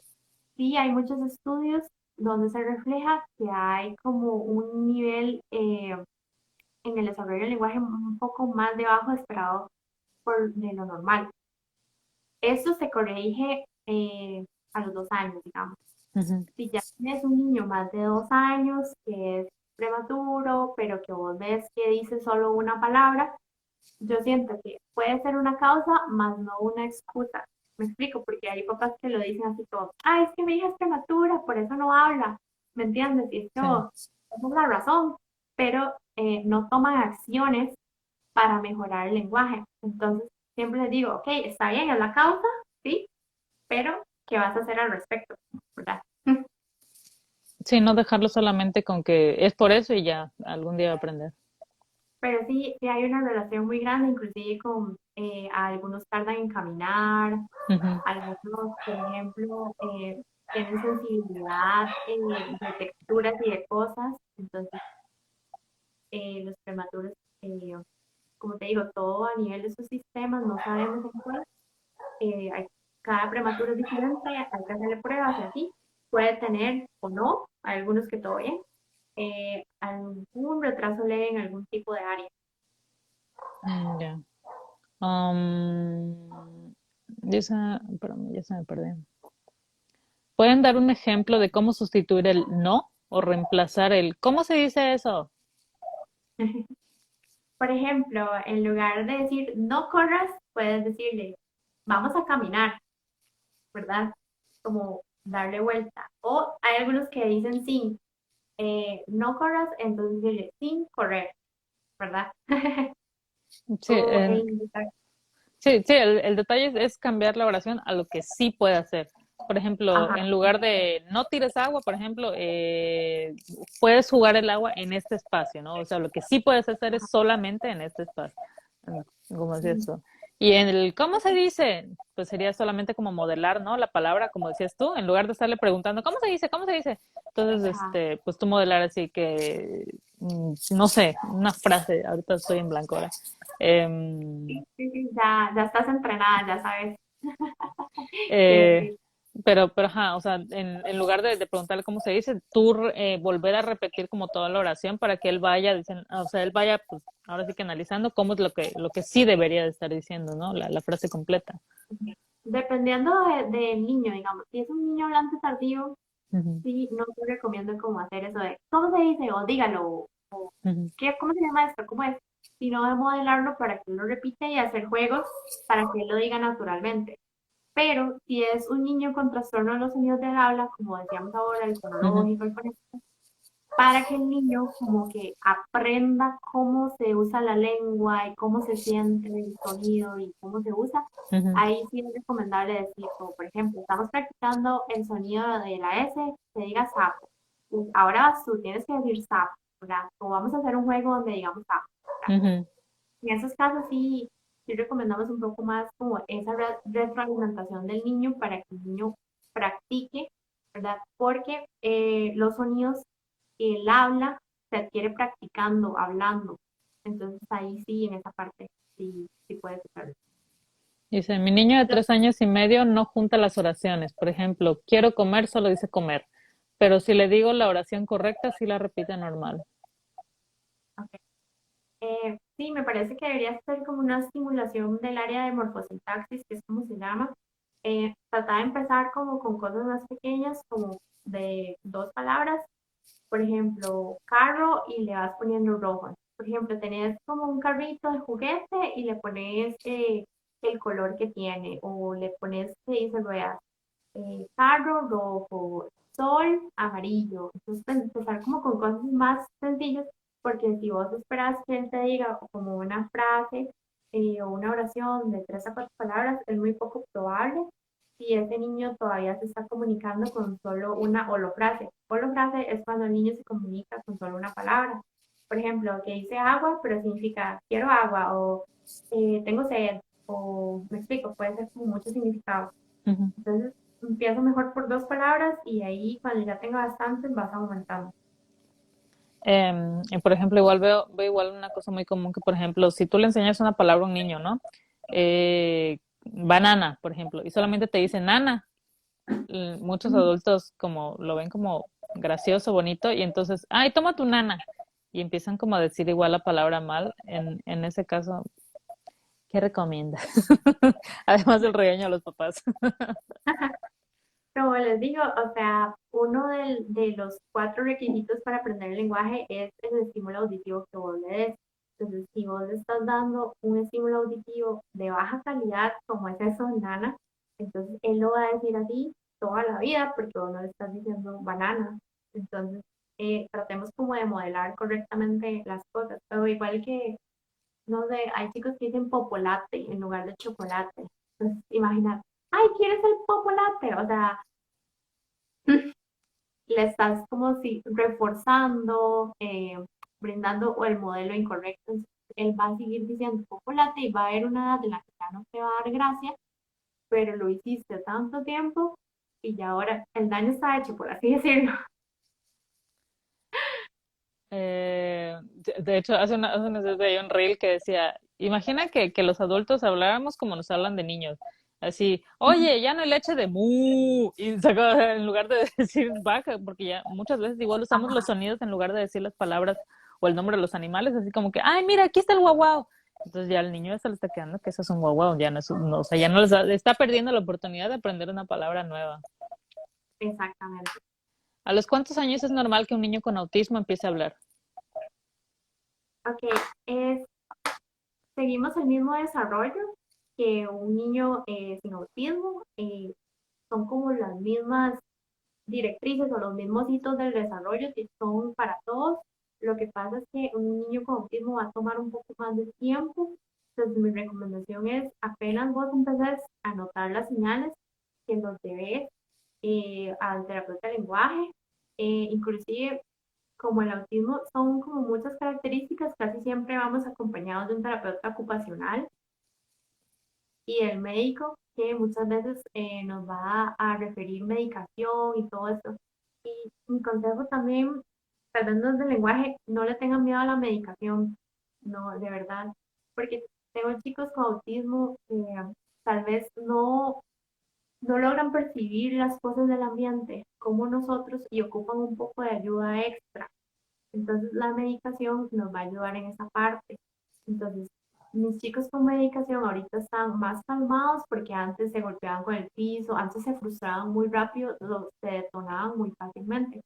sí, hay muchos estudios donde se refleja que hay como un nivel en el desarrollo del lenguaje un poco más debajo esperado por de lo normal. Eso se corrige a los 2 años, digamos. ujú. Si ya tienes un niño más de 2 años que es prematuro, pero que vos ves que dice solo una palabra, yo siento que puede ser una causa, más no una excusa. Me explico, porque hay papás que lo dicen así todo, ah, es que mi hija es prematura, por eso no habla, ¿me entiendes? Y Sí. esto, esa es la razón, pero no toman acciones para mejorar el lenguaje. Entonces, siempre les digo, ok, está bien, es la causa, ¿sí? Pero, ¿qué vas a hacer al respecto? ¿Verdad? Sí, no dejarlo solamente con que es por eso y ya, algún día va a aprender. Pero sí, sí hay una relación muy grande, inclusive con algunos tardan en caminar, Ujú. algunos, por ejemplo, tienen sensibilidad de texturas y de cosas, entonces los prematuros, eh, como te digo, todo a nivel de sus sistemas, no sabemos en cuál, cada prematuro es diferente, hay que hacerle pruebas y así, puede tener o no, hay algunos que todo bien, algún retraso leve en algún tipo de área. Ya. Dice, espérame, ya se me perdió. ¿Pueden dar un ejemplo de cómo sustituir el no o reemplazar el ¿cómo se dice eso? Por ejemplo, en lugar de decir no corras, puedes decirle vamos a caminar, ¿verdad? Como darle vuelta. O hay algunos que dicen sin, no corras, entonces dile sin correr, ¿verdad? Sí, O en sí, sí, el detalle es cambiar la oración a lo que sí puede hacer. Por ejemplo, ajá, en lugar de no tires agua, por ejemplo, puedes jugar el agua en este espacio, ¿no? O sea, lo que sí puedes hacer es solamente en este espacio, como decías sí, tú. Y en el ¿cómo se dice? Pues sería solamente como modelar, ¿no? La palabra, como decías tú, en lugar de estarle preguntando ¿cómo se dice? ¿Cómo se dice? Entonces, ajá, pues tú modelar así que, no sé, una frase, ahorita estoy en blanco ahora. sí, sí, sí, ya estás entrenada, ya sabes qué Eh, decir. pero, ajá, o sea, en lugar de preguntarle cómo se dice, tú volver a repetir como toda la oración para que él vaya, dicen, o sea, él vaya, pues, ahora sí que analizando cómo es lo que sí debería de estar diciendo, ¿no? La frase completa. Dependiendo del niño, digamos, si es un niño hablante tardío, Ujú, sí, no te recomiendo como hacer eso de, ¿cómo se dice? O dígalo, ujú, ¿qué, cómo se llama esto? ¿Cómo es? Sino de modelarlo para que él lo repita y hacer juegos para que él lo diga naturalmente. Pero si es un niño con trastorno de los sonidos del habla, como decíamos ahora, el ujú, fonológico, el fonético, para que el niño como que aprenda cómo se usa la lengua y cómo se siente el sonido y cómo se usa, ujú, ahí sí es recomendable decir, como por ejemplo, estamos practicando el sonido de la S, que diga sapo. Y ahora vas tú, tienes que decir sapo, ¿verdad? O vamos a hacer un juego donde digamos sapo, ¿verdad? ujú. En esos casos sí, sí recomendamos un poco más como esa retroalimentación del niño para que el niño practique, ¿verdad? Porque los sonidos, el habla se adquiere practicando, hablando. Entonces ahí sí, en esa parte, sí, sí puedes usar. Dice, mi niño de 3 años y medio no junta las oraciones. Por ejemplo, quiero comer, solo dice comer. Pero si le digo la oración correcta, sí la repite normal. Sí, Sí, me parece que debería ser como una simulación del área de morfosintaxis, que es como se llama. Tratar de empezar como con cosas más pequeñas, como de dos palabras. Por ejemplo, carro y le vas poniendo rojo. Por ejemplo, tenés como un carrito de juguete y le pones el color que tiene, o le pones, que dice ruedas, carro rojo, sol amarillo. Entonces, pues, empezar como con cosas más sencillas, porque si vos esperas que él te diga como una frase o una oración de 3 a 4 palabras, es muy poco probable si ese niño todavía se está comunicando con solo una holofrase. Holofrase es cuando el niño se comunica con solo una palabra. Por ejemplo, que dice agua, pero significa quiero agua, o tengo sed, o me explico, puede ser como muchos significados. Ujú. Entonces, empiezo mejor por 2 palabras y ahí cuando ya tenga bastantes vas aumentando. Y por ejemplo, igual veo igual una cosa muy común que, por ejemplo, si tú le enseñas una palabra a un niño, ¿no? Banana, por ejemplo, y solamente te dice nana, muchos adultos como lo ven como gracioso, bonito, y entonces, ay, toma tu nana, y empiezan como a decir igual la palabra mal. En ese caso, ¿qué recomiendas? Además del regaño a los papás. Como les digo, o sea, uno de los 4 requisitos para aprender el lenguaje es el estímulo auditivo que vos le des. Entonces, si vos le estás dando un estímulo auditivo de baja calidad, como es eso, nana, entonces él lo va a decir así toda la vida porque vos no le estás diciendo banana. Entonces, tratemos como de modelar correctamente las cosas. O igual que, no sé, hay chicos que dicen popolate en lugar de chocolate. Entonces, imagínate, ay, ¿quieres el popolate? O sea, le estás como si reforzando, brindando o el modelo incorrecto. Entonces, él va a seguir diciendo chocolate y va a haber una edad en la que ya no te va a dar gracia, pero lo hiciste tanto tiempo y ya ahora el daño está hecho, por así decirlo. De hecho, hace unos días veía un reel que decía, imagina que los adultos habláramos como nos hablan de niños. Así, oye, ya no hay leche de mu, y en lugar de decir vaca, porque ya muchas veces igual usamos los Ajá, sonidos en lugar de decir las palabras o el nombre de los animales, así como que, ay, mira, aquí está el guau guau. Entonces ya el niño se le está quedando que eso es un guau guau, ya no es, no, o sea, ya no está perdiendo la oportunidad de aprender una palabra nueva. exactamente. ¿A los cuántos años es normal que un niño con autismo empiece a hablar? Ok, es, seguimos el mismo desarrollo que un niño sin autismo. Son como las mismas directrices o los mismos hitos del desarrollo que son para todos. Lo que pasa es que un niño con autismo va a tomar un poco más de tiempo. Entonces, mi recomendación es, apenas vos empezás a notar las señales, que los debes al terapeuta de lenguaje. Inclusive, como el autismo son como muchas características, casi siempre vamos acompañados de un terapeuta ocupacional y el médico que muchas veces nos va a referir medicación y todo esto. Y mi consejo también, tratando del lenguaje, no le tengan miedo a la medicación, no, de verdad, porque tengo chicos con autismo tal vez no logran percibir las cosas del ambiente como nosotros y ocupan un poco de ayuda extra. Entonces la medicación nos va a ayudar en esa parte. Entonces, mis chicos con medicación ahorita están más calmados porque antes se golpeaban con el piso, antes se frustraban muy rápido, se detonaban muy fácilmente.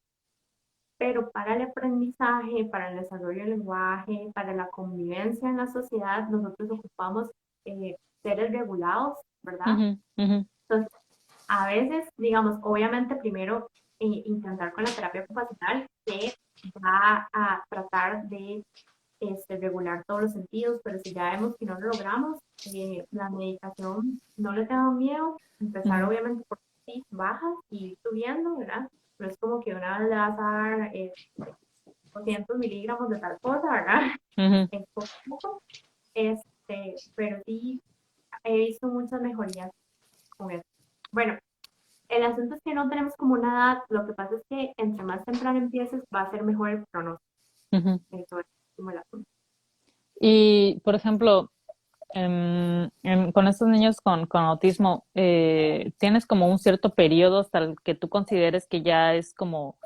Pero para el aprendizaje, para el desarrollo del lenguaje, para la convivencia en la sociedad, nosotros ocupamos seres regulados, ¿verdad? Ujú, ujú. Entonces, a veces, digamos, obviamente primero intentar con la terapia ocupacional que va a tratar de regular todos los sentidos, pero si ya vemos que no lo logramos, la medicación no le tengo miedo, empezar Ujú, obviamente por sí, bajas y ir subiendo, ¿verdad? No es como que una vez le vas a dar 200 miligramos de tal cosa, ¿verdad? ujú. Es poco a poco, pero sí he visto muchas mejorías con eso. Bueno, el asunto es que no tenemos como una edad, lo que pasa es que entre más temprano empieces va a ser mejor el pronóstico. Ujú. Eso es como el asunto. Y, por ejemplo, con estos niños con autismo, ¿tienes como un cierto periodo hasta el que tú consideres que ya es como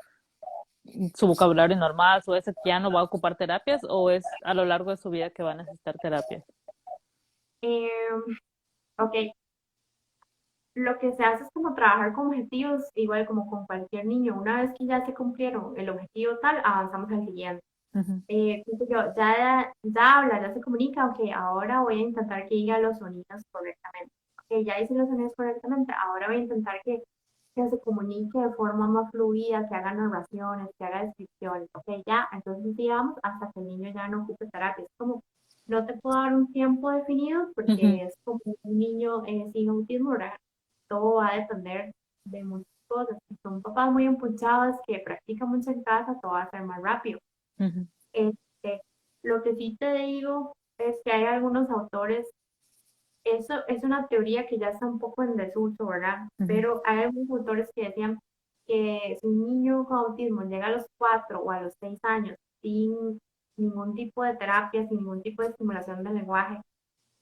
su vocabulario normal, su ese que ya no va a ocupar terapias o es a lo largo de su vida que va a necesitar terapias? Eh, ok, lo que se hace es como trabajar con objetivos, igual como con cualquier niño. Una vez que ya se cumplieron el objetivo tal, avanzamos al siguiente. Ujú, Qué sé yo, ya habla, ya se comunica, ok, ahora voy a intentar que diga los sonidos correctamente. Ok, ya hice los sonidos correctamente, ahora voy a intentar que se comunique de forma más fluida, que haga narraciones, que haga descripciones. Ok, ya, entonces digamos hasta que el niño ya no ocupe terapia. Es como, no te puedo dar un tiempo definido ujú, porque es como un niño sin autismo, ¿verdad? Todo va a depender de muchas cosas. Si son papás muy empuchados que practican mucho en casa, todo va a ser más rápido. ujú, Este, lo que sí te digo es que hay algunos autores, eso es una teoría que ya está un poco en desuso, ¿verdad? ujú, Pero hay algunos autores que decían que si un niño con autismo llega a los 4 o a los 6 años sin ningún tipo de terapia, sin ningún tipo de estimulación del lenguaje,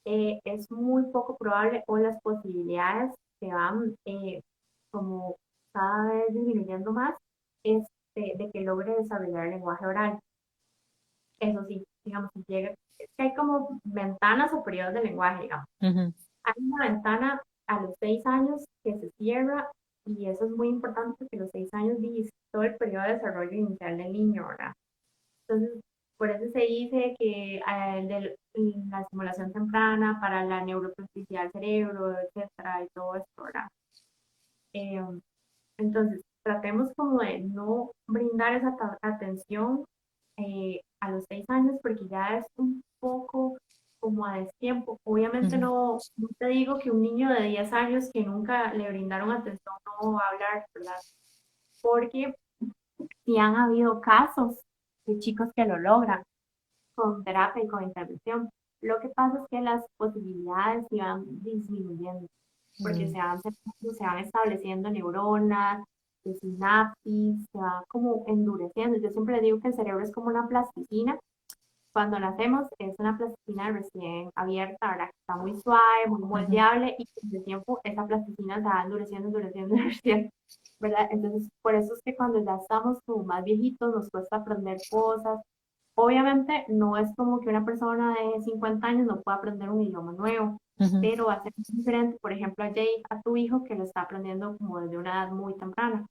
es muy poco probable o las posibilidades se van como cada vez disminuyendo más de que logre desarrollar el lenguaje oral. Eso sí, digamos, si llega, es que hay como ventanas o periodos de lenguaje, digamos. ujú, Hay una ventana a los 6 años que se cierra y eso es muy importante porque los 6 años es todo el periodo de desarrollo inicial del niño, ¿verdad? Entonces, por eso se dice que la estimulación temprana para la neuroplasticidad del cerebro, etcétera, y todo esto, ¿verdad? Eh, entonces, tratemos como de no brindar esa atención a los 6 años porque ya es un poco como a destiempo. Obviamente ujú, no te digo que un niño de 10 años que nunca le brindaron atención no va a hablar, ¿verdad? Porque sí han habido casos de chicos que lo logran con terapia y con intervención. Lo que pasa es que las posibilidades se van disminuyendo porque ujú, se van estableciendo neuronas, de sinapsis, se va como endureciendo. Yo siempre digo que el cerebro es como una plasticina. Cuando nacemos es una plasticina recién abierta, ¿verdad? Está muy suave, muy ujú. moldeable y con el tiempo esa plasticina se va endureciendo, endureciendo, endureciendo, ¿verdad? Entonces, por eso es que cuando ya estamos como más viejitos nos cuesta aprender cosas. Obviamente no es como que una persona de 50 años no pueda aprender un idioma nuevo, Ujú. pero va a ser diferente, por ejemplo, a Jay, a tu hijo que lo está aprendiendo como desde una edad muy temprana.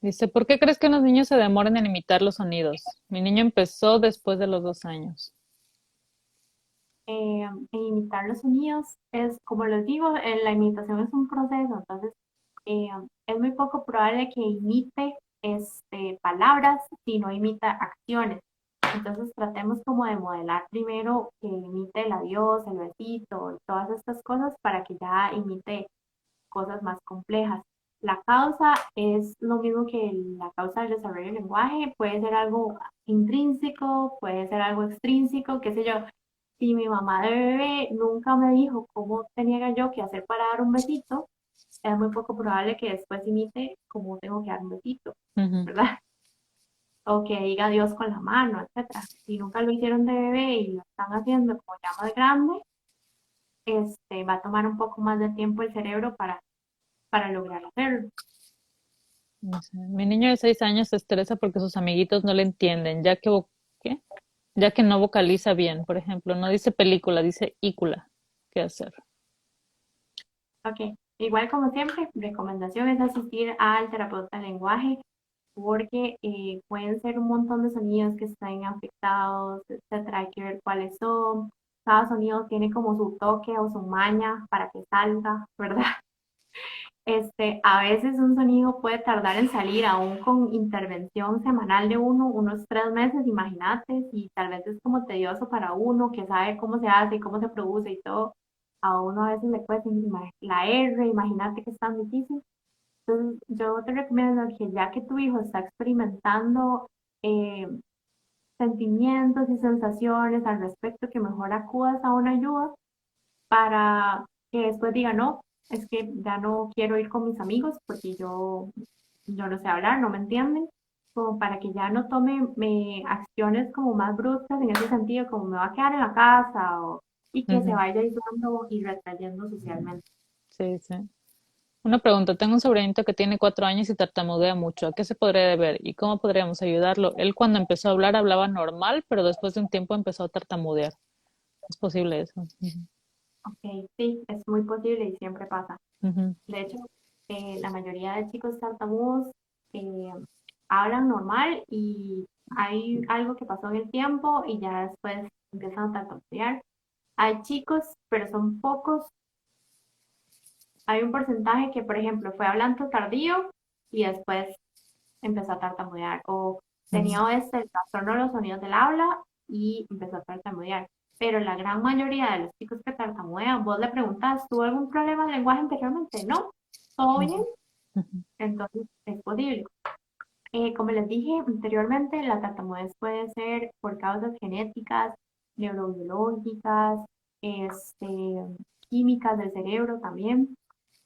Dice, ¿por qué crees que los niños se demoran en imitar los sonidos? Mi niño empezó después de los 2 años. Imitar los sonidos es, como les digo, la imitación es un proceso, entonces eh, es muy poco probable que imite palabras si no imita acciones. Entonces tratemos como de modelar primero que imite el adiós, el besito, todas estas cosas para que ya imite cosas más complejas. La causa es lo mismo que la causa del desarrollo del lenguaje, puede ser algo intrínseco, puede ser algo extrínseco, qué sé yo. Si mi mamá de bebé nunca me dijo cómo tenía yo que hacer para dar un besito, es muy poco probable que después imite cómo tengo que dar un besito, Ujú. ¿verdad? O que diga adiós con la mano, etcétera. Si nunca lo hicieron de bebé y lo están haciendo como ya más grande, va a tomar un poco más de tiempo el cerebro para lograr hacerlo. Dice, mi niño de 6 años se estresa porque sus amiguitos no le entienden, ¿qué? Ya que no vocaliza bien. Por ejemplo, no dice película, dice ícula. ¿Qué hacer? Ok, igual como siempre, recomendación es asistir al terapeuta de lenguaje porque pueden ser un montón de sonidos que están afectados, etcétera. Hay que ver cuáles son. Cada sonido tiene como su toque o su maña para que salga, ¿verdad? A veces un sonido puede tardar en salir, aún con intervención semanal de unos 3 meses, imagínate, y tal vez es como tedioso para uno que sabe cómo se hace y cómo se produce y todo. A uno a veces le cuesta la R, imagínate que es tan difícil. Entonces, yo te recomiendo que ya que tu hijo está experimentando eh, sentimientos y sensaciones al respecto, que mejor acudas a una ayuda para que después diga, no, es que ya no quiero ir con mis amigos porque yo no sé hablar, no me entienden, como para que ya no tome acciones como más bruscas en ese sentido, como me va a quedar en la casa y que se Ujú. vaya aislando y retrayendo socialmente. Sí, sí. Una pregunta, tengo un sobrinito que tiene 4 años y tartamudea mucho. ¿A qué se podría deber y cómo podríamos ayudarlo? Él cuando empezó a hablar hablaba normal, pero después de un tiempo empezó a tartamudear. ¿Es posible eso? Ok, sí, es muy posible y siempre pasa. Ujú, De hecho, la mayoría de chicos tartamudos eh, hablan normal y hay algo que pasó en el tiempo y ya después empiezan a tartamudear. Hay chicos, pero son pocos. Hay un porcentaje que, por ejemplo, fue hablando tardío y después empezó a tartamudear. O ujú, tenía el trastorno de los sonidos del habla y empezó a tartamudear. Pero la gran mayoría de los chicos que tartamudean, vos le preguntas, ¿tuvo algún problema de lenguaje anteriormente? No, todo bien, ujú, ujú, entonces es posible. Como les dije anteriormente, la tartamudez puede ser por causas genéticas, neurobiológicas, este, químicas del cerebro también,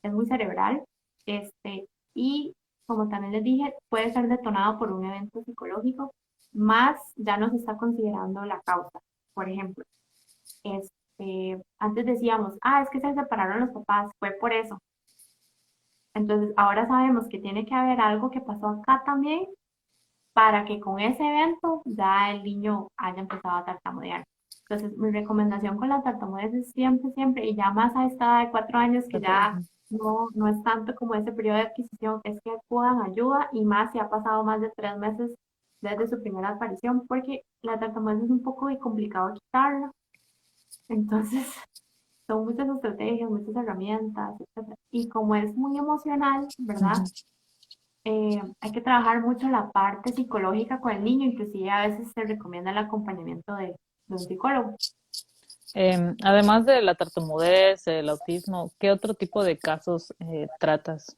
es muy cerebral. Este, y como también les dije, puede ser detonado por un evento psicológico, más ya no se está considerando la causa. Por ejemplo, antes decíamos, es que se separaron los papás, fue por eso. Entonces, ahora sabemos que tiene que haber algo que pasó acá también para que con ese evento ya el niño haya empezado a tartamudear. Entonces, mi recomendación con la tartamudez es siempre, siempre, y ya más a esta edad de 4 años que ya ujú. no es tanto como ese periodo de adquisición, es que acudan ayuda y más si ha pasado más de 3 meses desde su primera aparición, porque la tartamudez es un poco complicado quitarla. Entonces, son muchas estrategias, muchas herramientas, etcétera. Y como es muy emocional, ¿verdad? Ujú. Hay que trabajar mucho la parte psicológica con el niño, inclusive a veces se recomienda el acompañamiento de un psicólogo. Además de la tartamudez, el autismo, ¿qué otro tipo de casos tratas?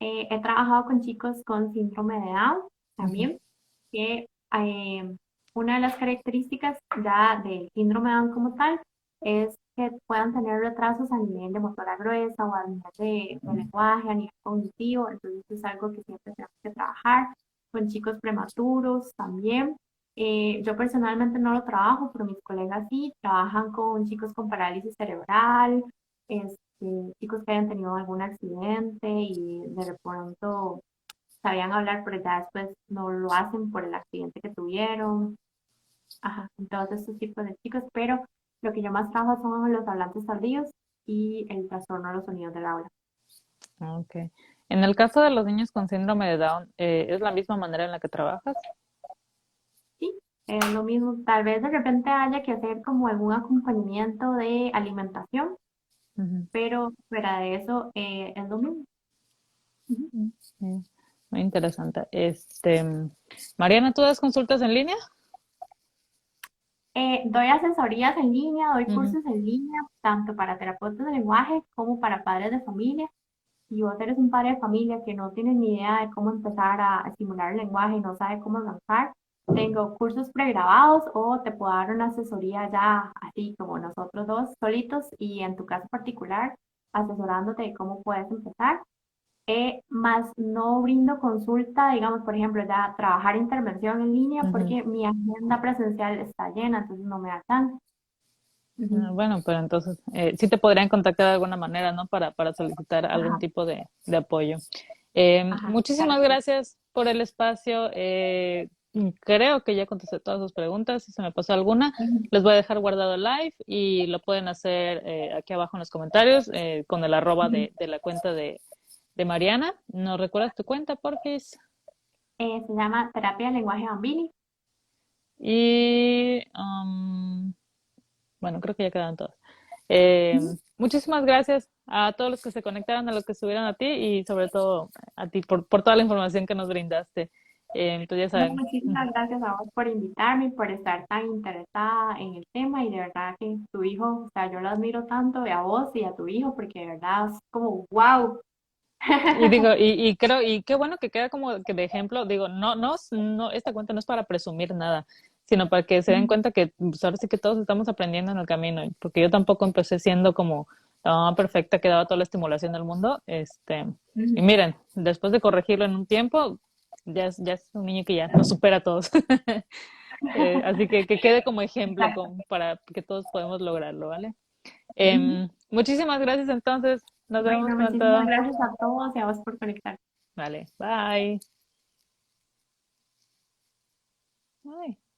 He trabajado con chicos con síndrome de Down Ujú, también, que una de las características ya del síndrome de Down como tal es que puedan tener retrasos a nivel de motora gruesa o a nivel de lenguaje, a nivel cognitivo, entonces es algo que siempre tenemos que trabajar. Con chicos prematuros también. Yo personalmente no lo trabajo, pero mis colegas sí trabajan con chicos con parálisis cerebral, chicos que hayan tenido algún accidente y de pronto sabían hablar, pero ya después no lo hacen por el accidente que tuvieron. Ajá, entonces estos tipos de chicos, pero lo que yo más trabajo son los hablantes tardíos y el trastorno de los sonidos del habla. ok. En el caso de los niños con síndrome de Down, ¿es la misma manera en la que trabajas? Sí, es lo mismo. Tal vez de repente haya que hacer como algún acompañamiento de alimentación, Ujú, pero fuera de eso es lo mismo. Ujú. ujú, sí. Muy interesante. Mariana, ¿tú das consultas en línea? Doy asesorías en línea, doy Ujú, cursos en línea, tanto para terapeutas de lenguaje como para padres de familia. Si vos eres un padre de familia que no tiene ni idea de cómo empezar a estimular el lenguaje y no sabe cómo arrancar, tengo cursos pregrabados o te puedo dar una asesoría ya así como nosotros dos solitos y en tu caso particular, asesorándote de cómo puedes empezar. Más no brindo consulta, digamos, por ejemplo, ya trabajar intervención en línea ujú. porque mi agenda presencial está llena, entonces no me da chance. Ujú. Bueno, pero entonces sí te podrían contactar de alguna manera, ¿no? Para solicitar algún Ajá, tipo de apoyo. ajá, claro Muchísimas que sí. gracias por el espacio. Creo que ya contesté todas sus preguntas. Si se me pasó alguna, Ujú. les voy a dejar guardado el live y lo pueden hacer aquí abajo en los comentarios con el arroba Ujú. de la cuenta de Mariana. ¿Nos recuerdas tu cuenta, porfis? Se llama terapia de lenguaje Bambini. Y bueno, creo que ya quedan todas. Muchísimas gracias a todos los que se conectaron, a los que estuvieron a ti y sobre todo a ti por toda la información que nos brindaste. Entonces ya No, saben. muchísimas gracias a vos por invitarme, por estar tan interesada en el tema y de verdad que tu hijo, o sea, yo lo admiro tanto y a vos y a tu hijo porque de verdad es como wow. Y digo, y creo, y qué bueno que queda como que de ejemplo, digo, no, esta cuenta no es para presumir nada, sino para que se den cuenta que pues, ahora sí que todos estamos aprendiendo en el camino, porque yo tampoco empecé siendo como la mamá perfecta que daba toda la estimulación del mundo, y miren, después de corregirlo en un tiempo, ya es un niño que ya nos supera a todos. Así que quede como ejemplo Exacto. para que todos podemos lograrlo, ¿vale? Muchísimas gracias entonces. Nos vemos Bueno, muchísimas pronto. gracias a todos y a vos por conectar. Vale, bye. Bye.